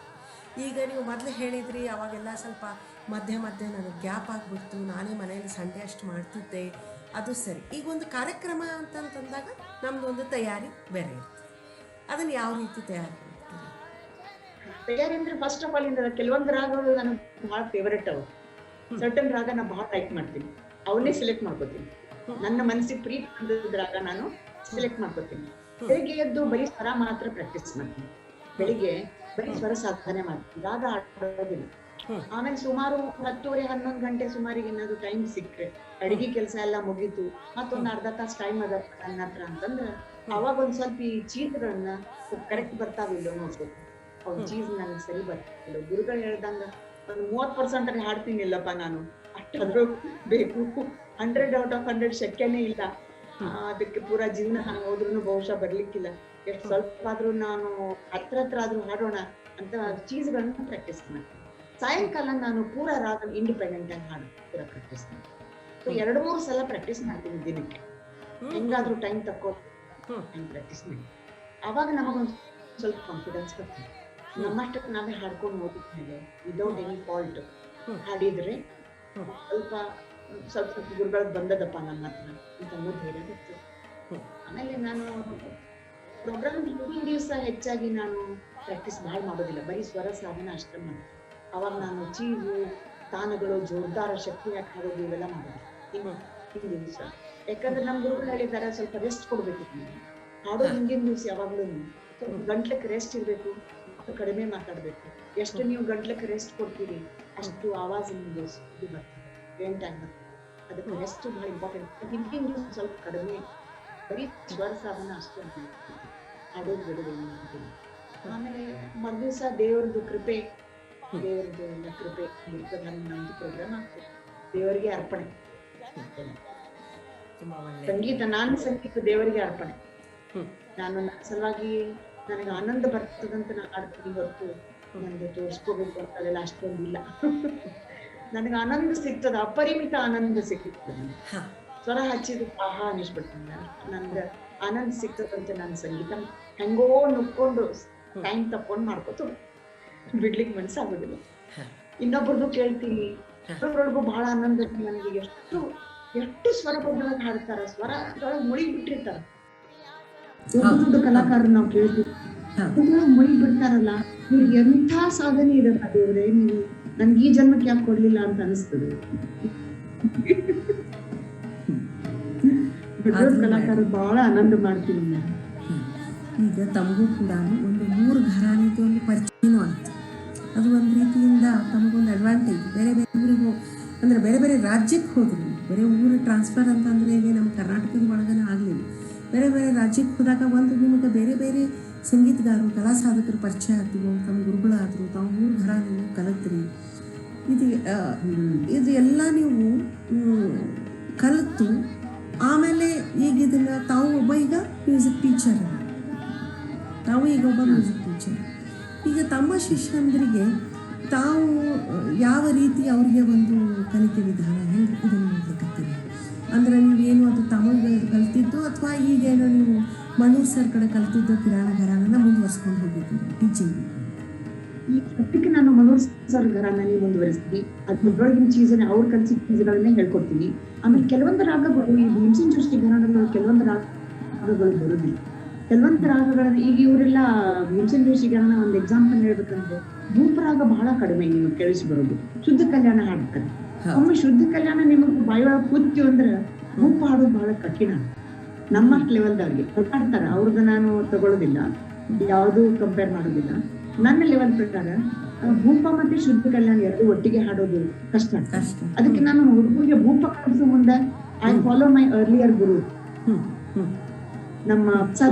[SPEAKER 1] ಈಗ ನೀವು ಮೊದಲು ಹೇಳಿದ್ರಿ ಅವಾಗೆಲ್ಲ ಸ್ವಲ್ಪ ಮಧ್ಯೆ ನನಗೆ ಗ್ಯಾಪ್ ಆಗಿಬಿಡ್ತು, ನಾನೇ ಮನೆಯಲ್ಲಿ ಸಂಡೇ ಅಷ್ಟು ಮಾಡ್ತಿದ್ದೆ, ಅದು ಸರಿ. ಈಗ ಒಂದು ಕಾರ್ಯಕ್ರಮ ಅಂತಂದಾಗ ನಮ್ಮದೊಂದು ತಯಾರಿ ಬೇರೆ ಇರ್ತದೆ, ಅದನ್ನು ಯಾವ ರೀತಿ ತಯಾರಿ ಮಾಡ್ತೀರಿ?
[SPEAKER 2] ತಯಾರಿ ಅಂದ್ರೆ ಫಸ್ಟ್ ಆಫ್ ಆಲ್ ಇಂದ ಕೆಲವೊಂದು ರಾಗಗಳು ನನಗೆ ಬಹಳ ಫೇವರೇಟ್. ಅವು ಸರ್ಟನ್ ರಾಗ ನಾನು ಬಹಳ ಲೈಕ್ ಮಾಡ್ತೀನಿ, ಅವನ್ನೇ ಸೆಲೆಕ್ಟ್ ಮಾಡ್ಕೋತೀನಿ. ನನ್ನ ಮನಸ್ಸಿಗೆ ಪ್ರೀತಿ ಬಂದ ರಾಗ ನಾನು ಸೆಲೆಕ್ಟ್ ಮಾಡ್ಕೋತೀನಿ. ಬೆಳಿಗ್ಗೆ ಎದ್ದು ಬರೀ ಸ್ವರ ಮಾತ್ರ ಪ್ರಾಕ್ಟೀಸ್ ಮಾಡ್ತೀನಿ. ಬೆಳಿಗ್ಗೆ ಬರೀ ಸ್ವರ ಸಾಧನೆ ಮಾಡ್ತೀನಿ, ರಾಗ ಆಡೋದಿಲ್ಲ. ಆಮೇಲೆ ಸುಮಾರು 10:30-11 ಗಂಟೆ ಸುಮಾರಿಗೆ ಏನಾದ್ರು ಟೈಮ್ ಸಿಕ್ಕ್ರೆ, ಅಡಿಗೆ ಕೆಲಸ ಎಲ್ಲ ಮುಗೀತು, ಮತ್ತೊಂದು ಅರ್ಧ ತಾಸು ಟೈಮ್ ಅದ ನನ್ನ ಹತ್ರ ಅಂತಂದ್ರೆ ಅವಾಗ ಒಂದ್ ಸ್ವಲ್ಪ ಈ ಚೀಸ್ಗಳನ್ನ ಕರೆಕ್ಟ್ ಬರ್ತಾವಿಲ್ಲ ನೋಡ್ಬೇಕು. ಅವ್ನ ಚೀಸ್ ನನಗೆ ಸರಿ ಬರ್ತಿಲ್ಲ. ಗುರುಗಳು ಹೇಳ್ದಂಗ ಒಂದು 30% ಹಾಡ್ತೀನಿ ಇಲ್ಲಪ್ಪ ನಾನು, ಅಷ್ಟಾದ್ರೂ ಬೇಕು. 100/100 ಶಕ್ಯನೇ ಇಲ್ಲ. ಅದಕ್ಕೆ ಪೂರಾ ಜೀವನ ಹೋದ್ರೂ ಬಹುಶಃ ಬರ್ಲಿಕ್ಕಿಲ್ಲ. ಎಷ್ಟು ಸ್ವಲ್ಪ ಆದ್ರೂ ನಾನು ಹತ್ರ ಆದ್ರೂ ಹಾಡೋಣ ಅಂತ ಚೀಸ್ಗಳನ್ನ ಪ್ರಾಕ್ಟೀಸ್ ಮಾಡ್ತೀನಿ. ಸಾಯಂಕಾಲ ನಾನು ಪೂರಾ ರಾಗ ಇಂಡಿಪೆಂಡೆಂಟ್ ಆಗಿ ಹಾಡು ಪೂರಾ ಪ್ರಾಕ್ಟೀಸ್ ಮಾಡ್ತೀನಿ. 2-3 ಸಲ ಪ್ರಾಕ್ಟೀಸ್ ಮಾಡ್ತೀನಿ ದಿನಕ್ಕೆ, ಹೆಂಗಾದ್ರೂ ಟೈಮ್ ಟೈಮ್ ಪ್ರಾಕ್ಟೀಸ್ ಮಾಡಿ. ಅವಾಗ ನಮಗೊಂದು ಸ್ವಲ್ಪ ಕಾನ್ಫಿಡೆನ್ಸ್ ಬರ್ತದೆ. ನಮ್ಮಷ್ಟಕ್ಕೆ ನಾವೇ ಹಾಡ್ಕೊಂಡು ಹೋಗಿದ್ಮೇಲೆ ವಿದೌಟ್ ಎನಿ ಫಾಲ್ಟ್ ಹಾಡಿದ್ರೆ ಸ್ವಲ್ಪ ಗುರುಗಳಿಗೆ ಬಂದದಪ್ಪ ನನ್ನ ಹತ್ರ ಅಂತ ಅನ್ನೋದು ಧೈರ್ಯ ಬರ್ತದೆ. ಆಮೇಲೆ ನಾನು ಪ್ರೋಗ್ರಾಮ್ ಹಿಂದಿನ ದಿವಸ ಹೆಚ್ಚಾಗಿ ನಾನು ಪ್ರಾಕ್ಟೀಸ್ ಭಾಳ ಮಾಡೋದಿಲ್ಲ, ಬರೀ ಸ್ವರ ಸಾಧನ ಅಷ್ಟೇ ಮಾಡ್ತೀನಿ. ಅವಾಗ ನಾನು ಚೀಸು, ತಾನಗಳು, ಜೋರ್ದಾರ ಶಕ್ತಿ ಯಾಕೆ ಹಾಡೋದು ಇವೆಲ್ಲ ಮಾಡೋದು ಹಿಂದಿನ ದಿವಸ. ಯಾಕಂದ್ರೆ ನಮ್ಮ ಗುರುಗಳು ಹೇಳಿದ್ದಾರೆ ಸ್ವಲ್ಪ ರೆಸ್ಟ್ ಕೊಡ್ಬೇಕು. ಹಾಡೋ ಹಿಂದಿನ ದಿವಸ ಯಾವಾಗ್ಲೂ ಸ್ವಲ್ಪ ಗಂಟ್ಲಕ್ಕೆ ರೆಸ್ಟ್ ಇರ್ಬೇಕು, ಕಡಿಮೆ ಮಾತಾಡ್ಬೇಕು. ಎಷ್ಟು ನೀವು ಗಂಟ್ಲಕ್ಕೆ ರೆಸ್ಟ್ ಕೊಡ್ತೀರಿ ಅಷ್ಟು ಆವಾಜ್ ನಿಮ್ಗೆ ಇದು ಬರ್ತದೆ, ಏನ್ ಟೈಮ್ ಬರ್ತದೆ. ಅದಕ್ಕೆ ರೆಸ್ಟ್ ಬಹಳ ಇಂಪಾರ್ಟೆಂಟ್. ಹಿಂದಿನ ದಿವಸ ಸ್ವಲ್ಪ ಕಡಿಮೆ, ಬರೀ ಸ್ವರ ಸಾಧನ ಅಷ್ಟೇ ಹಾಡೋದು ಬಿಡೋದು. ಆಮೇಲೆ ಮರುದಿವಸ ದೇವ್ರದ್ದು ಕೃಪೆ, ದೇವ್ರದ್ದು ಎಲ್ಲ ಕೃಪೆ ನಮ್ದು ಪ್ರೋಗ್ರಾಮ್ ಆಗ್ತದೆ. ದೇವರಿಗೆ ಅರ್ಪಣೆ ಸಂಗೀತ, ನಾನು ಸಂಗೀತ ದೇವರಿಗೆ ಅರ್ಪಣೆ. ನಾನು ನನ್ನ ಸಲುವಾಗಿ ನನಗೆ ಆನಂದ ಬರ್ತದಂತ ನಾನು ಆಡ್ತೀನಿ ಹೊರತು ನಂದು ತೋರಿಸ್ಕೋಬೇಕು ಅಂತ ಅದೆಲ್ಲ ಅಷ್ಟೊಂದಿಲ್ಲ. ನನಗೆ ಆನಂದ ಸಿಗ್ತದ, ಅಪರಿಮಿತ ಆನಂದ ಸಿಗ್ತದೆ. ಸ್ವರ ಹಚ್ಚಿದ ಆಹಾ ಅನಿಸ್ಬಿಡ್ತೀನಿ. ನನ್ಗೆ ಆನಂದ ಸಿಗ್ತದಂತೆ ನಾನು ಸಂಗೀತ ಹೆಂಗೋ ನುಕ್ಕೊಂಡು ಟೈಮ್ ತಕ್ಕೊಂಡು ಮಾಡ್ಕೋತ ಬಿಡ್ಲಿಕ್ಕೆ ಮನಸ್ಸಾಗೋದಿಲ್ಲ. ಇನ್ನೊಬ್ರದ್ದು ಕೇಳ್ತೀನಿ, ಇನ್ನೊಬ್ರೊಳಗೂ ಬಹಳ ಆನಂದ. ನನಗೆ ಎಷ್ಟು ಸ್ವರ ಬದಲಾಗಿ ಹಾಡ್ತಾರ, ಸ್ವರ ಅದ್ರೊಳಗೆ ಮುಳುಗಿ ಬಿಟ್ಟಿರ್ತಾರ. ದೊಡ್ಡ ಕಲಾಕಾರರು ನಾವು ಕೇಳ್ತೀವಿ, ಮುಳುಗಿ ಬಿಡ್ತಾರಲ್ಲ, ಇವ್ರಿಗೆ ಎಂಥ ಸಾಧನೆ ಇದಪ್ಪ ದೇವ್ರೆ, ನೀವು ನನ್ಗೆ ಈ ಜನ್ಮಕ್ಕೆ ಯಾಕೆ ಕೊಡ್ಲಿಲ್ಲ ಅಂತ ಅನಿಸ್ತದೆ. ದೊಡ್ಡ ಕಲಾಕಾರರು ಬಹಳ ಆನಂದ ಮಾಡ್ತೀನಿ ನಾನು.
[SPEAKER 1] ಈಗ ತಮಗೂ ಕೂಡ ಒಂದು 3 ಘರಾಣಿಗೆ ಒಂದು ಪರಿಚಯನೂ ಆಯ್ತು. ಅದು ಒಂದು ರೀತಿಯಿಂದ ತಮಗೊಂದು ಅಡ್ವಾಂಟೇಜ್. ಬೇರೆ ಊರಿಗೆ ಅಂದರೆ ಬೇರೆ ರಾಜ್ಯಕ್ಕೆ ಹೋದ್ರಿ, ಬೇರೆ ಊರು ಟ್ರಾನ್ಸ್ಫರ್ ಅಂತಂದರೆ ಈಗ ನಮ್ಮ ಕರ್ನಾಟಕದ ಒಳಗನೆ ಆಗಲಿಲ್ಲ. ಬೇರೆ ರಾಜ್ಯಕ್ಕೆ ಹೋದಾಗ ಒಂದು ನಿಮಗೆ ಬೇರೆ ಸಂಗೀತಗಾರರು, ಕಲಾ ಸಾಧಕರು ಪರಿಚಯ ಆದ್ರು, ತಮ್ಮ ಗುರುಗಳಾದರು, ತಾವು 3 ಘರಾಣಿನ ಕಲಿತ್ರಿ. ಇದು ಎಲ್ಲ ನೀವು ಕಲಿತು ಆಮೇಲೆ ಈಗ ಇದನ್ನು ತಾವು ಒಬ್ಬ ಈಗ ಮ್ಯೂಸಿಕ್ ಟೀಚರ್, ಈಗ ತಮ್ಮ ಶಿಷ್ಯಂದರಿಗೆ ತಾವು ಯಾವ ರೀತಿ ಅವರಿಗೆ ಒಂದು ಕಲಿಕೆ ವಿಧಾನ ಹೆಂಗೆ ಇದನ್ನು ಮಾಡ್ಲಿಕ್ಕತ್ತೀರಿ? ಅಂದರೆ ನೀವೇನು ಅದು ತಮಗೆ ಕಲ್ತಿದ್ದು ಅಥವಾ ಈಗೇನೋ ನೀವು ಮನೂರ್ ಸರ್ ಕಡೆ ಕಲ್ತಿದ್ದು ಘರಾನ ಮುಂದುವರ್ಸ್ಕೊಂಡು ಹೋಗಿದ್ದೀರಿ ಟೀಚಿಂಗ್?
[SPEAKER 2] ಈ ಸದ್ಯಕ್ಕೆ ನಾನು ಮನೋರ್ ಸರ್ ಘರಾನೇ ಮುಂದುವರಿಸ್ತೀನಿ. ಅದ್ರೊಳಗಿನ ಚೀಸನ್ನ ಅವ್ರು ಕಲಿಸಿದ ಚೀಸ್ಗಳನ್ನೇ ಹೇಳ್ಕೊಡ್ತೀನಿ. ಆಮೇಲೆ ಕೆಲವೊಂದು ರಾಗಗಳು ಈ ಭೀಮಸೇನ್ ಜೋಶಿ ಘರಾಣಗಳು ಕೆಲವೊಂದು ರಾಗಗಳು ಬರೋದಿಲ್ಲ. ಕೆಲವೊಂದು ರಾಗಗಳನ್ನ ಈಗ ಇವರೆಲ್ಲ ಭೀಮಸೇನ್ ಜೋಶಿ ಘರಾಣ ಒಂದು ಎಕ್ಸಾಂಪಲ್ ಹೇಳ್ಬೇಕಂದ್ರೆ ಭೂಪರಾಗ ಬಹಳ ಕಡಿಮೆ ನಿಮಗೆ ಕೇಳಿಸಿ ಬರೋದು. ಶುದ್ಧ ಕಲ್ಯಾಣ ಹಾಡ್ತಾರೆ. ಒಮ್ಮೆ ಶುದ್ಧ ಕಲ್ಯಾಣ ನಿಮಗೆ ಬಾಯಿಯೊಳಗೆ ಕೂತ್ತೀವಿ ಅಂದ್ರೆ ಭೂಪ ಹಾಡೋದು ಬಹಳ ಕಠಿಣ. ನಮ್ಮಷ್ಟು ಲೆವೆಲ್ದವ್ರಿಗೆ ಹಾಡ್ತಾರ, ಅವ್ರದ್ದು ನಾನು ತಗೊಳ್ಳೋದಿಲ್ಲ, ಯಾವುದು ಕಂಪೇರ್ ಮಾಡೋದಿಲ್ಲ. ನನ್ನ ಲೆವೆಲ್ ಪ್ರಕಾರ ಭೂಪ ಮತ್ತೆ ಶುದ್ಧ ಕಲ್ಯಾಣ ಎರಡು ಒಟ್ಟಿಗೆ ಹಾಡೋದು ಕಷ್ಟ. ಅದಕ್ಕೆ ನಾನು ಹುಡುಗರಿಗೆ ಭೂಪ ಕಲಿಸೋ ಮುಂದೆ ಐ ಫಾಲೋ ಮೈ ಅರ್ಲಿಯರ್ ಗುರು. ನಮ್ಮ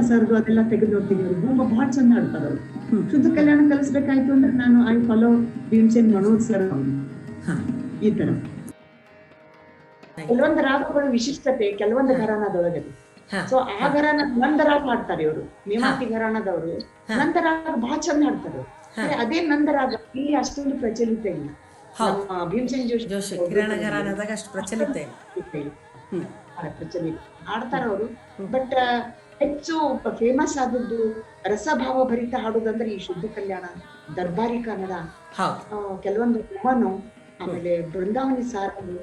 [SPEAKER 2] ಸರ್ದು ಅದೆಲ್ಲ ತೆಗೆದು ನೋಡ್ತೀನಿ. ಅವ್ರು ಭೂಪ ಬಹಳ ಚಂದ ಹಾಡ್ತಾರೆ ಅವ್ರು. ಶುದ್ಧ ಕಲ್ಯಾಣ ಕಲಿಸ್ಬೇಕಾಯ್ತು ಅಂದ್ರೆ ನಾನು I follow Bhimsen Manoj sir ಈ ತರ. ಕೆಲವೊಂದು ರಾಗಗಳು ವಿಶಿಷ್ಟತೆ ಕೆಲವೊಂದು ಘರಾನದೊಳಗೆ. ಸೊ ಆ ಘರಾನ ನಂದರಾಗ ಹಾಡ್ತಾರೆ ಇವರು, ನೇಮಾತಿ ಘರಾನದವರು ನಂದರಾಗ ಬಹಳ ಚಂದ ಹಾಡ್ತಾರೆ. ಅದೇ ನಂದರಾಗ ಇಲ್ಲಿ ಅಷ್ಟೊಂದು ಪ್ರಚಲಿತ ಇಲ್ಲ. ಭೀಮಸೇನ್ ಜೋಶಿ
[SPEAKER 1] ಘರಾನದಾಗ ಅಷ್ಟು ಪ್ರಚಲಿತ
[SPEAKER 2] ಪ್ರಚಲಿತ ಹಾಡ್ತಾರ ಅವರು. ಬಟ್ ಹೆಚ್ಚು ಫೇಮಸ್ ಆದದ್ದು ರಸಭಾವ ಭರಿತ ಹಾಡುದಂದ್ರೆ ಈ ಶುದ್ಧ ಕಲ್ಯಾಣ, ದರ್ಬಾರಿ ಕನ್ನಡ, ಕೆಲವೊಂದು ಹುಮ್ಮನು, ಆಮೇಲೆ ಬೃಂದಾವನಿ ಸಾರಗಳು,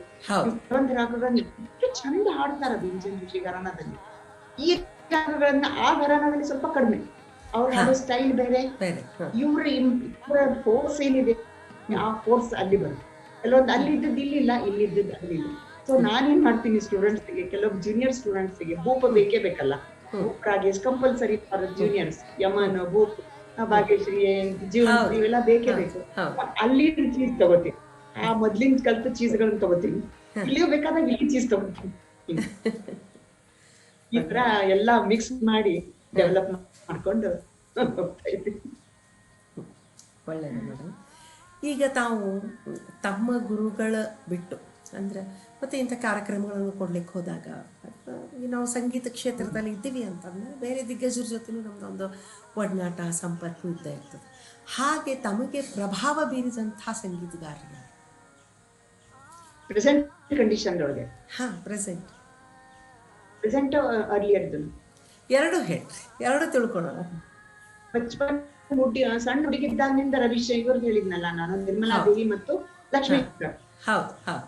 [SPEAKER 2] ಕೆಲವೊಂದು ರಾಗಗಳನ್ನ ಎಷ್ಟು ಚಂದ ಹಾಡ್ತಾರ ಭೀಮಸೇನ್ ಜೋಶಿ ಘರಾನದಲ್ಲಿ. ಈ ರಾಗಗಳನ್ನ ಆ ಘರಾನದಲ್ಲಿ ಸ್ವಲ್ಪ ಕಡಿಮೆ, ಅವ್ರ ಹಾಡೋ ಸ್ಟೈಲ್ ಬೇರೆ, ಇವ್ರ ಫೋರ್ಸ್ ಏನಿದೆ ಆ ಫೋರ್ಸ್ ಅಲ್ಲಿ ಬರುತ್ತೆ. ಕೆಲವೊಂದು ಅಲ್ಲಿ ಇದ್ದದ್ದು ಇಲ್ಲಿಲ್ಲ, ಇಲ್ಲಿ ಇದ್ದದ್ದು ಅಲ್ಲಿ ಇಲ್ಲ. ಸೊ ನಾನೇನ್ ಮಾಡ್ತೀನಿ ಸ್ಟೂಡೆಂಟ್ಸ್ಗೆ, ಕೆಲವೊಬ್ಬ ಜೂನಿಯರ್ ಸ್ಟೂಡೆಂಟ್ಸ್ಗೆ ಭೂಪ ಬೇಕೇ ಬೇಕಲ್ಲ, Bhoop Ragesh compulsory for juniors, Yaman, Bhoop, Bhagyashree, ಜೀವನ್ ಇವೆಲ್ಲ ಬೇಕೇ ಬೇಕು. ಅಲ್ಲಿ ಚೀಸ್ ತಗೋತೀನಿ, ಆ ಮೊದ್ಲಿನ ಕಲ್ತ ಚೀಸ್ಗಳನ್ನ ತಗೋತೀನಿ, ಇಲ್ಲಿ ಬೇಕಾದಾಗ ಇಲ್ಲಿ ಚೀಸ್ ತಗೋತೀನಿ. ಈ ತರ ಎಲ್ಲಾ ಮಿಕ್ಸ್ ಮಾಡಿ ಡೆವಲಪ್ ಮಾಡ್ಕೊಂಡು ಹೋಗ್ತಾ ಇದ್ದೀನಿ.
[SPEAKER 1] ಒಳ್ಳೆಯದು ಮೇಡಮ್. ಈಗ ತಾವು ತಮ್ಮ ಗುರುಗಳ ಬಿಟ್ಟು ಅಂದ್ರೆ ಮತ್ತೆ ಇಂಥ ಕಾರ್ಯಕ್ರಮಗಳನ್ನು ಕೊಡ್ಲಿಕ್ಕೆ ಹೋದಾಗ ನಾವು ಸಂಗೀತ ಕ್ಷೇತ್ರದಲ್ಲಿ ಇದ್ದೀವಿ ಅಂತಂದ್ರೆ ಬೇರೆ ದಿಗ್ಗಜರ ಜೊತೆನೂ ನಮ್ದೊಂದು ಒಡನಾಟ ಸಂಪರ್ಕ ಇದ್ದೇ ಇರ್ತದೆ. ಹಾಗೆ ತಮಗೆ ಪ್ರಭಾವ ಬೀರಿದಂಥ ಸಂಗೀತಗಾರರು
[SPEAKER 2] ಪ್ರೆಸೆಂಟ್ ಕಂಡೀಷನ್ ಒಳಗೆ?
[SPEAKER 1] ಪ್ರೆಸೆಂಟ್
[SPEAKER 2] ಅರ್ಲಿಯರ್ದು
[SPEAKER 1] ಎರಡು ಹೇಳ್ರಿ, ಎರಡು ತಿಳ್ಕೊಳ್ಳೋಣ.
[SPEAKER 2] ಬಚ್ಪನ್ ಸಣ್ಣ ಹುಡುಗಿದ್ದಾಗಿನಿಂದ ರವಿಶಂಕರ್ ಹೇಳಿದ್ನಲ್ಲ ನಾನು, ನಿರ್ಮಲಾ ದೇವಿ ಮತ್ತು ಲಕ್ಷ್ಮೀ.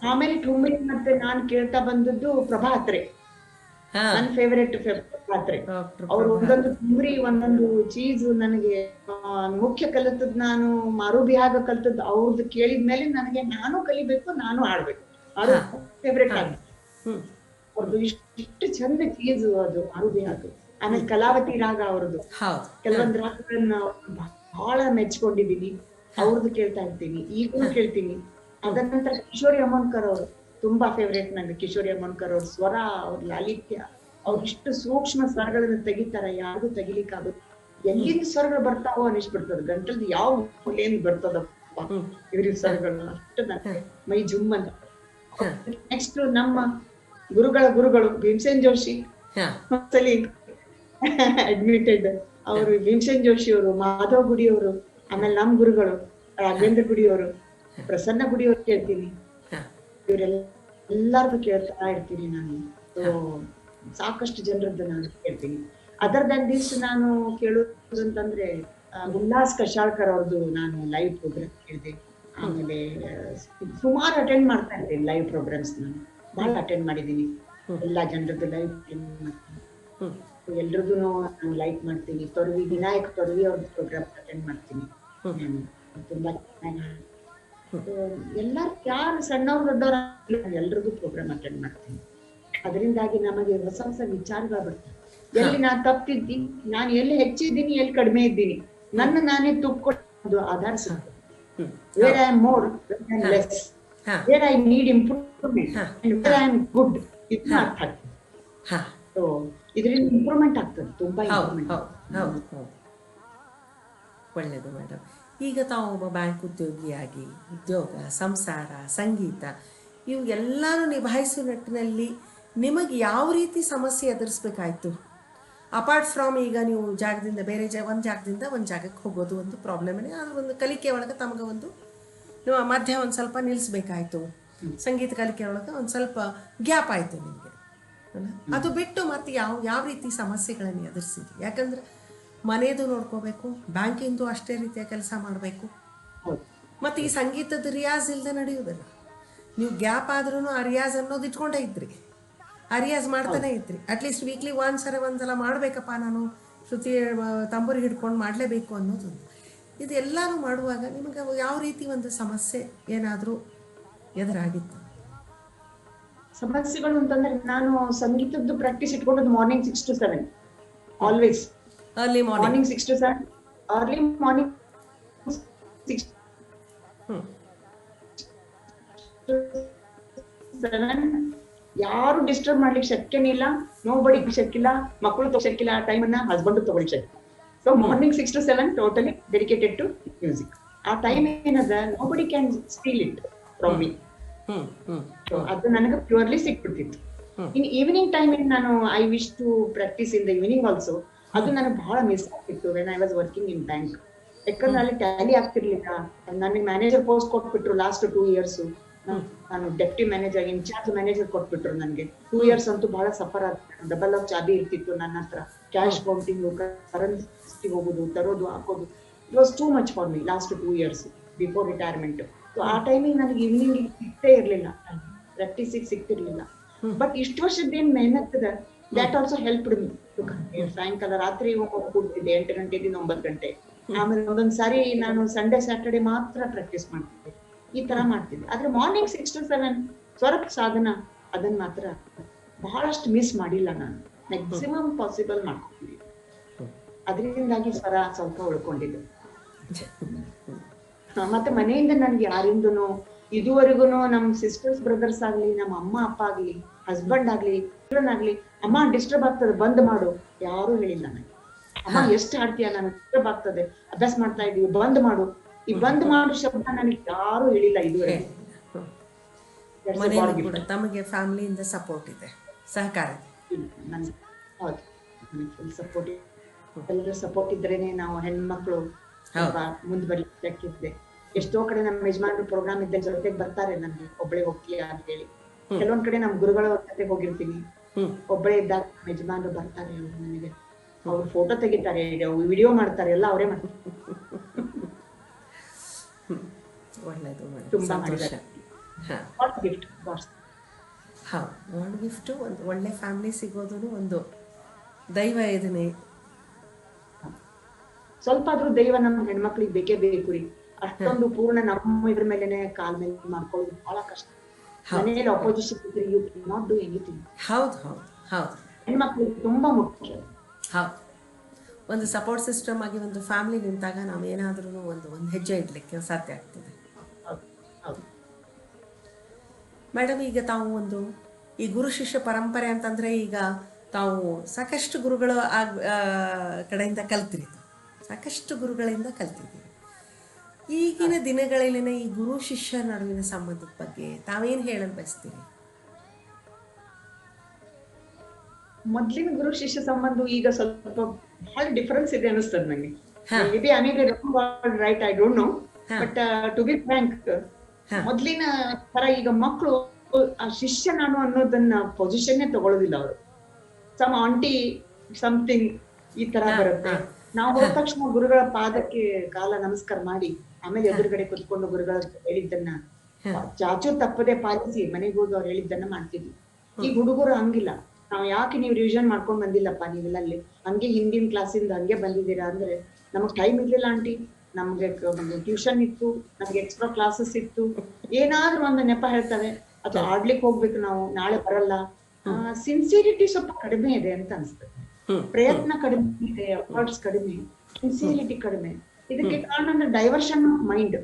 [SPEAKER 2] ಆಮೇಲೆ ठुमरी ಮತ್ತೆ ನಾನು ಕೇಳ್ತಾ ಬಂದದ್ದು ಪ್ರಭಾತ್ರೆ, ನನ್ನ ಫೇವರೇಟ್ ಪ್ರಭಾತ್ರೆ. ಅವ್ರು ಒಂದೊಂದು ठुमरी ಒಂದೊಂದು ಚೀಸ್ ನನಗೆ ಮುಖ್ಯ ಕಲಿತದ್, ನಾನು ಮಾರು ಬಿಹಾಗ ಕಲಿತದ್ ಅವ್ರದ್ದು ಕೇಳಿದ್ಮೇಲೆ ನನಗೆ ನಾನು ಕಲಿಬೇಕು, ನಾನು ಹಾಡ್ಬೇಕು, ಅದು ಫೇವರೇಟ್ ಆಗ. ಅವ್ರದ್ದು ಇಷ್ಟು ಚಂದ ಚೀಸ್ ಅದು ಮಾರು ಬಿಹಾಗ. ಆಮೇಲೆ ಕಲಾವತಿ ರಾಗ ಅವ್ರದ್ದು ಕೆಲವೊಂದು ರಾಗಗಳನ್ನ ಬಹಳ ಮೆಚ್ಕೊಂಡಿದ್ದೀನಿ, ಅವ್ರದ್ದು ಕೇಳ್ತಾ ಇರ್ತೀನಿ, ಈಗಲೂ ಕೇಳ್ತೀನಿ. ಅದ ನಂತರ ಕಿಶೋರಿ ಅಮೋನ್ಕರ್ ಅವರು ತುಂಬಾ ಫೇವ್ರೇಟ್ ನನಗೆ. ಕಿಶೋರಿ ಅಮೋನ್ಕರ್ ಅವ್ರ ಸ್ವರ, ಅವ್ರ ಲಾಲಿತ್ಯ, ಅವ್ರ ಇಷ್ಟು ಸೂಕ್ಷ್ಮ ಸ್ವರಗಳನ್ನ ತೆಗಿತಾರ, ಯಾರಿಗೂ ತೆಗಿಲಿಕ್ಕಾಗುತ್ತೆ. ಎಲ್ಲಿಂದ ಸ್ವರಗಳು ಬರ್ತಾವೋ ಅನಿಸ್ಬಿಡ್ತದ, ಗಂಟಲ್ದು ಯಾವ ಮೂಲೆಯಿಂದ ಬರ್ತದಪ್ಪ ಇವ್ರ ಸ್ವರಗಳು, ಅಷ್ಟು ನನಗೆ ಮೈ ಜುಮ್ ಅಂತ. ನೆಕ್ಸ್ಟ್ ನಮ್ಮ ಗುರುಗಳು ಭೀಮಸೇನ್ ಜೋಶಿ ಒಂದ್ಸಲಿ ಅಡ್ಮಿಟೆಡ್. ಅವರು ಭೀಮಸೇನ್ ಜೋಶಿ ಅವರು, ಮಾಧವ್ ಗುಡಿ ಅವರು, ಆಮೇಲೆ ನಮ್ ಗುರುಗಳು ರಾಘವೇಂದ್ರ ಗುಡಿ ಅವರು, ಪ್ರಸನ್ನ ಗುಡಿ ಅವ್ರು ಕೇಳ್ತೀನಿ, ಇವರೆಲ್ಲಾರ್ದು ಕೇಳ್ತಾ ಇರ್ತೀನಿ ನಾನು. ಸಾಕಷ್ಟು ಜನರದ್ದು ನಾನು ಕೇಳ್ತೀನಿ. ಅದರ್ ದನ್ ದಿಸ್ ನಾನು ಕೇಳೋದು ಅಂತಂದ್ರೆ ಉಲ್ಲಾಸ್ ಕಶಾಳ್ಕರ್ ಅವ್ರದ್ದು ನಾನು ಲೈವ್ ಪ್ರೋಗ್ರಾಮ್ ಕೇಳಿದೆ. ಆಮೇಲೆ ಸುಮಾರು ಅಟೆಂಡ್ ಮಾಡ್ತಾ ಇರ್ತೀನಿ ಲೈವ್ ಪ್ರೋಗ್ರಾಮ್ಸ್. ನಾನು ಬಹಳ ಅಟೆಂಡ್ ಮಾಡಿದ್ದೀನಿ, ಎಲ್ಲಾ ಜನರದ್ದು ಲೈವ್ ಅಟೆಂಡ್ ಮಾಡ್ತೀನಿ, ಎಲ್ರದ್ದು ನಾನು ಲೈಕ್ ಮಾಡ್ತೀನಿ. ವಿನಾಯಕ್ ತೊರವಿ ಅವ್ರದ್ದು ಪ್ರೋಗ್ರಾಮ್ ಅಟೆಂಡ್ ಮಾಡ್ತೀನಿ. ತುಂಬಾ ಚೆನ್ನಾಗಿ ಎಲ್ಲಾರು ಯಾರು ಸಣ್ಣವ್ರು ದೊಡ್ಡವ್ರ ಎಲ್ರದ್ದು ಪ್ರೋಗ್ರಾಮ್ ಅಟೆಂಡ್ ಮಾಡ್ತೀನಿ. ಅದರಿಂದಾಗಿ ನಮಗೆ ಹೊಸ ಹೊಸ ವಿಚಾರಗಳು ಬರ್ತವೆ. ಎಲ್ಲಿ ನಾನು ತಪ್ಪಿದ್ದೀನಿ, ನಾನು ಎಲ್ಲಿ ಹೆಚ್ಚಿದ್ದೀನಿ, ಎಲ್ಲಿ ಕಡಿಮೆ ಇದ್ದೀನಿ, ನನ್ನ ನಾನೇ ತುಪ್ಕೊಂಡು ಆಧಾರ ಸಿಗ್ತದೆ. Where I am more, less, where I need improvement, where I am good, ಇದನ್ನ ಅರ್ಥ ಆಗ್ತದೆ. ಸೊ ಇದರಿಂದ ಇಂಪ್ರೂವ್ಮೆಂಟ್ ಆಗ್ತದೆ, ತುಂಬಾ ಇಂಪ್ರೂವ್ಮೆಂಟ್.
[SPEAKER 1] ಒಳ್ಳೇದು ಮೇಡಮ್. ಈಗ ತಾವು ಒಬ್ಬ ಬ್ಯಾಂಕ್ ಉದ್ಯೋಗಿಯಾಗಿ ಉದ್ಯೋಗ, ಸಂಸಾರ, ಸಂಗೀತ ಇವು ಎಲ್ಲರೂ ನಿಭಾಯಿಸುವ ನಿಟ್ಟಿನಲ್ಲಿ ನಿಮಗೆ ಯಾವ ರೀತಿ ಸಮಸ್ಯೆ ಎದುರಿಸ್ಬೇಕಾಯ್ತು? ಅಪಾರ್ಟ್ ಫ್ರಮ್ ಈಗ ನೀವು ಜಾಗದಿಂದ ಬೇರೆ ಒಂದು ಜಾಗದಿಂದ ಒಂದು ಜಾಗಕ್ಕೆ ಹೋಗೋದು ಒಂದು ಪ್ರಾಬ್ಲಮೇ. ಅದು ಒಂದು ಕಲಿಕೆ ಒಳಗೆ ತಮಗೆ ಒಂದು ನೀವು ಮಧ್ಯ ಒಂದು ಸ್ವಲ್ಪ ನಿಲ್ಲಿಸ್ಬೇಕಾಯ್ತು. ಸಂಗೀತ ಕಲಿಕೆ ಒಳಗೆ ಒಂದು ಸ್ವಲ್ಪ ಗ್ಯಾಪ್ ಆಯಿತು ನಿಮಗೆ. ಅದು ಬಿಟ್ಟು ಮತ್ತೆ ಯಾವ ರೀತಿ ಸಮಸ್ಯೆಗಳನ್ನು ಎದುರಿಸಿದ್ರಿ? ಯಾಕಂದ್ರೆ ಮನೆಯದು ನೋಡ್ಕೋಬೇಕು, ಬ್ಯಾಂಕಿಂದು ಅಷ್ಟೇ ರೀತಿಯ ಕೆಲಸ ಮಾಡಬೇಕು, ಮತ್ತು ಈ ಸಂಗೀತದ ರಿಯಾಜ್ ಇಲ್ಲದೆ ನಡೆಯುವುದಿಲ್ಲ. ನೀವು ಗ್ಯಾಪ್ ಆದ್ರೂ ಆ ರಿಯಾಜ್ ಅನ್ನೋದು ಇಟ್ಕೊಂಡೇ ಇದ್ರಿ, ಆ ರಿಯಾಜ್ ಮಾಡ್ತಾನೆ ಇದ್ರಿ. ಅಟ್ಲೀಸ್ಟ್ ವೀಕ್ಲಿ ಒಂದ್ಸಲ ಮಾಡಬೇಕಪ್ಪ, ನಾನು ಶ್ರುತಿ ತಂಬೂರಿ ಹಿಡ್ಕೊಂಡು ಮಾಡಲೇಬೇಕು ಅನ್ನೋದು. ಇದೆಲ್ಲನೂ ಮಾಡುವಾಗ ನಿಮಗೆ ಯಾವ ರೀತಿ ಒಂದು ಸಮಸ್ಯೆ ಏನಾದರೂ ಎದುರಾಗಿತ್ತು?
[SPEAKER 2] ಸಮಸ್ಯೆಗಳು ಅಂತಂದ್ರೆ, ನಾನು ಸಂಗೀತದ್ದು ಪ್ರಾಕ್ಟೀಸ್ ಇಟ್ಕೊಂಡದ್ದು morning 6 to 7 always.
[SPEAKER 1] early morning
[SPEAKER 2] 6 to 7, early morning 6 to 7, ಯಾರು ಡಿಸ್ಟರ್ಬ್ ಮಾಡ್ಲಿಕ್ಕೆ ಶಕ್ಯನೇ ಇಲ್ಲ, ನೋ ಬಡಿಗೆ ಶಕ್ಕಿಲ್ಲ, ಮಕ್ಕಳು ತಗೋಶಕ್ಕಿಲ್ಲ ಆ ಟೈಮನ್ನ, ಹಸ್ಬೆಂಡ್ ತಗೊಳ್ಳಿ ಶಕ್ಯ. So morning 6 to 7 totally dedicated to music. ಆ ಟೈಮ್ ಏನದ, nobody can steal it from me. So ಅದು ನನಗೆ ಪ್ಯೂರ್ಲಿ ಸಿಕ್ಬಿಡ್ತಿತ್ತು. ಇನ್ ಈವ್ನಿಂಗ್ ಟೈಮ್ ನಾನು I wish to practice in the evening also. ಅದು ನನಗೆ ಬಹಳ ಮಿಸ್ ಆಗ್ತಿತ್ತು when I was working in bank. ಯಾಕಂದ್ರೆ ಅಲ್ಲಿ ಟ್ಯಾಲಿ ಆಗ್ತಿರ್ಲಿಲ್ಲ. ನನಗೆ ಮ್ಯಾನೇಜರ್ ಪೋಸ್ಟ್ ಕೊಟ್ಬಿಟ್ರು ಲಾಸ್ಟ್ 2 years. ನಾನು ಡೆಪ್ಟಿ ಮ್ಯಾನೇಜರ್, ಇನ್ಚಾರ್ಜ್ ಮ್ಯಾನೇಜರ್ ಕೊಟ್ಬಿಟ್ರು ನನಗೆ. 2 years ಅಂತೂ ಬಹಳ ಸಫರ್ ಆದ. ಡಬಲ್ ಆಫ್ ಚಾಬಿ ಇರ್ತಿತ್ತು ನನ್ನ ಹತ್ರ. ಕ್ಯಾಶ್ ಕೌಂಟಿಂಗ್, ಕರೆನ್ಸಿ ಹೋಗೋದು, ತರೋದು, ಹಾಕೋದು. It was too much for me last 2 years before retirement. So ಆ ಟೈಮಿಗೆ ನನಗೆ ಈವ್ನಿಂಗ್ ಸಿಗ್ತೇ ಇರ್ಲಿಲ್ಲ, ಪ್ರಾಕ್ಟೀಸಿಗೆ ಸಿಗ್ತಿರ್ಲಿಲ್ಲ. ಬಟ್ ಇಷ್ಟು ವರ್ಷದ್ದೇನ್ ಮೆಹನತ್ ಇದೆ, ದ್ಯಾಟ್ ಆಲ್ಸೋ ಹೆಲ್ಪ್ಡ್ ಮೀ. ಸಾಯಂಕಾಲ ರಾತ್ರಿ ಕೂಡ್ತಿದ್ದೆ 8 ಗಂಟೆದಿಂದ 9 ಗಂಟೆ. ಆಮೇಲೆ ಒಂದೊಂದ್ ಸಾರಿ ನಾನು ಸಂಡೇ ಸ್ಯಾಟರ್ಡೆ ಮಾತ್ರ ಪ್ರಾಕ್ಟೀಸ್ ಮಾಡ್ತಿದ್ದೆ. ಈ ತರ ಮಾಡ್ತಿದ್ದೆ. ಆದ್ರೆ ಮಾರ್ನಿಂಗ್ 6 to 7 ಸ್ವರಪ್ ಸಾಧನ, ಅದನ್ನ ಮಾತ್ರ ಬಹಳಷ್ಟು ಮಿಸ್ ಮಾಡಿಲ್ಲ ನಾನು. ಮ್ಯಾಕ್ಸಿಮಮ್ ಪಾಸಿಬಲ್ ಮಾಡ್ಕೊಂಡಿದ್ದೆ. ಅದರಿಂದಾಗಿ ಸ್ವರ ಸ್ವಲ್ಪ ಉಳ್ಕೊಂಡಿದ್ದೆ. ಮತ್ತೆ ಮನೆಯಿಂದ ನನ್ಗೆ ಯಾರಿಂದನೂ ಇದುವರೆಗೂ ನಮ್ ಸಿಸ್ಟರ್ಸ್ ಬ್ರದರ್ಸ್ ಆಗ್ಲಿ, ನಮ್ಮ ಅಮ್ಮ ಅಪ್ಪ ಆಗ್ಲಿ, ಹಸ್ಬೆಂಡ್ ಆಗ್ಲಿ, ಆಗ್ಲಿ, ಅಮ್ಮ ಡಿಸ್ಟರ್ಬ್ ಆಗ್ತದೆ ಬಂದ್ ಮಾಡು, ಯಾರು ಹೇಳಿಲ್ಲ ನನಗೆ. ಅಮ್ಮ ಎಷ್ಟು ಹಾಡ್ತೀಯ, ನಾನು ಡಿಸ್ಟರ್ಬ್ ಆಗ್ತದೆ, ಅಭ್ಯಾಸ ಮಾಡ್ತಾ ಇದೀವಿ, ಬಂದ್ ಮಾಡು. ಈ ಬಂದ್ ಮಾಡು ಶಬ್ದ ನನಗೆ ಯಾರು ಹೇಳಿಲ್ಲ ಇದುವರೆಗೆ.
[SPEAKER 1] ಮನೆಯಲ್ಲಿ ಕೂಡ ತಮಗೆ ಫ್ಯಾಮಿಲಿಯಿಂದ ಸಪೋರ್ಟ್ ಇದೆ, ಸಹಕಾರ
[SPEAKER 2] ಹೌದು, ಫುಲ್ ಸಪೋರ್ಟ್. ಎಲ್ಲರೂ ಸಪೋರ್ಟ್ ಇದ್ರೇನೆ ನಾವು ಹೆಣ್ಮಕ್ಳು ಮುಂದ್ ಬರ್ಲಿಕ್ಕೆ. ಎಷ್ಟೋ ಕಡೆ ನಮ್ಮ ಯಜಮಾನ್ರು ಪ್ರೋಗ್ರಾಮ್ ಇದ್ದ ಜೊತೆಗೆ ಬರ್ತಾರೆ, ನನ್ಗೆ ಒಬ್ಬಳೆ ಹೋಗ್ತೀಯ ಅಂತ ಹೇಳಿ. ಕೆಲವೊಂದ್ ಕಡೆ ನಮ್ ಗುರುಗಳ ಜೊತೆಗೆ ಹೋಗಿರ್ತೀನಿ, ಒಬ್ಬಳೆ ಇದ್ದಾಗ ನಮ್ಮ ಯಜಮಾನ್ರು ಬರ್ತಾರೆ. ಅವ್ರು ನನಗೆ ಅವ್ರು ಫೋಟೋ ತೆಗಿತಾರೆ, ವಿಡಿಯೋ ಮಾಡ್ತಾರೆ, ಎಲ್ಲ ಅವರೇ ಮಾಡ್ತಾರೆ. ತುಂಬಾ ಮಾಡಿದ್ದಾರೆ.
[SPEAKER 1] ಒಂದು ಗಿಫ್ಟ್, ಒಂದು ಒಳ್ಳೆ ಫ್ಯಾಮಿಲಿ ಸಿಗೋದು ಒಂದು ದೈವ ಇದನ್ನೇ.
[SPEAKER 2] ಸ್ವಲ್ಪ ಆದ್ರೂ ದೈವ ನಮ್ಮ ಹೆಣ್ಮಕ್ಳಿಗೆ ಬೇಕೇ ಬೇಕು ರೀ. ಅಷ್ಟೊಂದು ಪೂರ್ಣ ನಮ್ಮ ಇದ್ರ ಮೇಲೆನೆ ಕಾಲ್ ಮೇಲೆ ಮಾಡ್ಕೊಳ್ಳೋದು ಬಹಳ ಕಷ್ಟ. ಮನೆಯಲ್ಲಿ ಅಪೋಸಿಷನ್ ಇದ್ರೆ you can not do anything.
[SPEAKER 1] ಹೌದು ಹೌದು ಹೌದು,
[SPEAKER 2] ಹೆಣ್ಮಕ್ಳಿಗೆ ತುಂಬಾ ಮುಖ್ಯ.
[SPEAKER 1] ಹೌದು, ಒಂದು ಸಪೋರ್ಟ್ ಸಿಸ್ಟಮ್ ಆಗಿ ಒಂದು ಫ್ಯಾಮಿಲಿ ನಿಂತಾಗ ನಾವೇನಾದ್ರೂ ಒಂದು ಹೆಜ್ಜೆ ಇಡ್ಲಿಕ್ಕೆ ಸಾಧ್ಯ ಆಗ್ತದೆ. ಮೇಡಮ್, ಈಗ ತಾವು ಒಂದು ಈ ಗುರು ಶಿಷ್ಯ ಪರಂಪರೆ ಅಂತಂದರೆ, ಈಗ ತಾವು ಸಾಕಷ್ಟು ಗುರುಗಳ ಕಡೆಯಿಂದ ಕಲ್ತಿರಿ, ಸಾಕಷ್ಟು ಗುರುಗಳಿಂದ ಕಲ್ತಿದ್ದೀರಿ. ಈಗಿನ ದಿನಗಳಲ್ಲಿನ ಈ ಗುರು ಶಿಷ್ಯ ನಡುವಿನ ಸಂಬಂಧದ ಬಗ್ಗೆ ತಾವೇನು ಹೇಳಲು ಬಯಸ್ತೀರಿ?
[SPEAKER 2] ಮೊದ್ಲಿನ ಗುರು ಶಿಷ್ಯ ಸಂಬಂಧ ಈಗ ಸ್ವಲ್ಪ ಬಹಳ ಡಿಫರೆನ್ಸ್ ಇದೆ ಅನಿಸ್ತದೆ ನಂಗೆ. Maybe I may be right, I don't know. But to be frank, ಮೊದ್ಲಿನ ತರ ಈಗ ಮಕ್ಕಳು ಆ ಶಿಷ್ಯ ನಾನು ಅನ್ನೋದನ್ನ ಪೊಸಿಷನ್ನೇ ತಗೊಳ್ಳೋದಿಲ್ಲ ಅವರು. ಸಮ್ ಆಂಟಿ ಸಮಥಿಂಗ್ ಈ ತರ ಬರುತ್ತೆ. ನಾವು ಹೋದ ತಕ್ಷಣ ಗುರುಗಳ ಪಾದಕ್ಕೆ ಕಾಲ ನಮಸ್ಕಾರ ಮಾಡಿ ಆಮೇಲೆ ಎದುರುಗಡೆ ಕುತ್ಕೊಂಡು ಗುರುಗಳ ಹೇಳಿದ್ದನ್ನ ಚಾಚು ತಪ್ಪದೆ ಪಾಲಿಸಿ ಮನೆಗೆ ಹೋಗಿ ಅವ್ರು ಹೇಳಿದ್ದನ್ನ ಮಾಡ್ತಿದ್ವಿ. ಈ ಹುಡುಗರು ಹಂಗಿಲ್ಲ. ನಾವ್ ಯಾಕೆ ನೀವು ರಿವಿಷನ್ ಮಾಡ್ಕೊಂಡ್ ಬಂದಿಲ್ಲಪ್ಪ, ನೀವೆಲ್ಲ ಅಲ್ಲಿ ಹಂಗೆ ಹಿಂದಿನ ಕ್ಲಾಸಿಂದ ಹಂಗೆ ಬಂದಿದ್ದೀರಾ ಅಂದ್ರೆ, ನಮಗ್ ಟೈಮ್ ಇರ್ಲಿಲ್ಲ ಆಂಟಿ, ನಮ್ಗೆ ಟ್ಯೂಷನ್ ಇತ್ತು, ನಮ್ಗೆ ಎಕ್ಸ್ಟ್ರಾ ಕ್ಲಾಸಸ್ ಇತ್ತು, ಏನಾದ್ರೂ ಒಂದು ನೆಪ ಹೇಳ್ತಾರೆ. ಅಥವಾ ಆಡ್ಲಿಕ್ಕೆ ಹೋಗ್ಬೇಕು ನಾವು, ನಾಳೆ ಬರಲ್ಲ. ಸಿನ್ಸಿರಿಟಿ ಸ್ವಲ್ಪ ಕಡಿಮೆ ಇದೆ ಅಂತ ಅನ್ಸ್ತದೆ. ಪ್ರಯತ್ನ ಕಡಿಮೆ ಇದೆ, ಎಫರ್ಟ್ಸ್ ಕಡಿಮೆ, ಸಿನ್ಸಿರಿಟಿ ಕಡಿಮೆ. ಇದಕ್ಕೆ ಕಾರಣ ಅಂದ್ರೆ diversion of mind.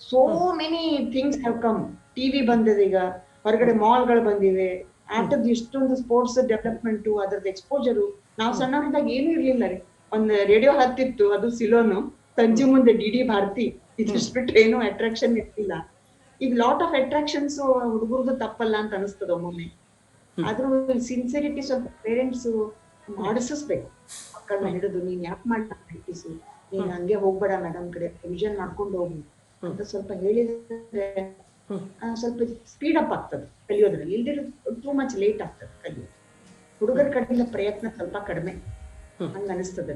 [SPEAKER 2] So many things have come. TV ಬಂದಿದೆ, ಈಗ ಹೊರಗಡೆ ಮಾಲ್ಗಳು ಬಂದಿವೆ, ಆಟದ ಇಷ್ಟೊಂದು ಸ್ಪೋರ್ಟ್ಸ್ ಡೆವಲಪ್ಮೆಂಟ್, ಅದ್ರದ್ದು ಎಕ್ಸ್ಪೋಜರು. ನಾವು ಸಣ್ಣವರಿದ್ದಾಗ ಏನು ಇರ್ಲಿಲ್ಲ ರೀ. ಒಂದು ರೇಡಿಯೋ ಹತ್ತಿತ್ತು, ಅದು ಸಿಲೋನು, ಸಂಜೆ ಮುಂದೆ ಡಿ ಭಾರತಿ, ಇದಿಷ್ಟು ಬಿಟ್ರೆ ಏನು ಅಟ್ರಾಕ್ಷನ್ ಇರ್ಲಿಲ್ಲ. ಈಗ ಲಾಟ್ ಆಫ್ ಅಟ್ರಾಕ್ಷನ್ಸ್ ಹುಡುಗರದು ತಪ್ಪಲ್ಲ ಅಂತ ಅನಿಸ್ತದ ಒಮ್ಮೊಮ್ಮೆ. ಆದ್ರೂ ಸಿನ್ಸಿರಿಟಿ ಸ್ವಲ್ಪ ಪೇರೆಂಟ್ಸ್ ಮಾಡಿಸ್ಬೇಕು. ಮಕ್ಕಳನ್ನ ಹಿಡಿದು ನೀನ್ ಯಾಕೆ ಮಾಡ್ತಾ ಪ್ರಾಕ್ಟೀಸು, ನೀನ್ ಹಂಗೆ ಹೋಗ್ಬೇಡ ಮೇಡಮ್ ಕಡೆ, ರಿವಿಷನ್ ಮಾಡ್ಕೊಂಡು ಹೋಗು ಅಂತ ಸ್ವಲ್ಪ ಹೇಳಿದ್ರೆ ಸ್ವಲ್ಪ ಸ್ಪೀಡ್ ಅಪ್ ಆಗ್ತದೆ ಕಲಿಯೋದ್ರಲ್ಲಿ. ಇಲ್ದಿರ ಟೂ ಮಚ್ ಲೇಟ್ ಆಗ್ತದೆ ಕಲಿಯೋದು. ಹುಡುಗರ ಕಡೆಯಿಂದ ಪ್ರಯತ್ನ ಸ್ವಲ್ಪ ಕಡಿಮೆ ಹಂಗ ಅನಿಸ್ತದೆ.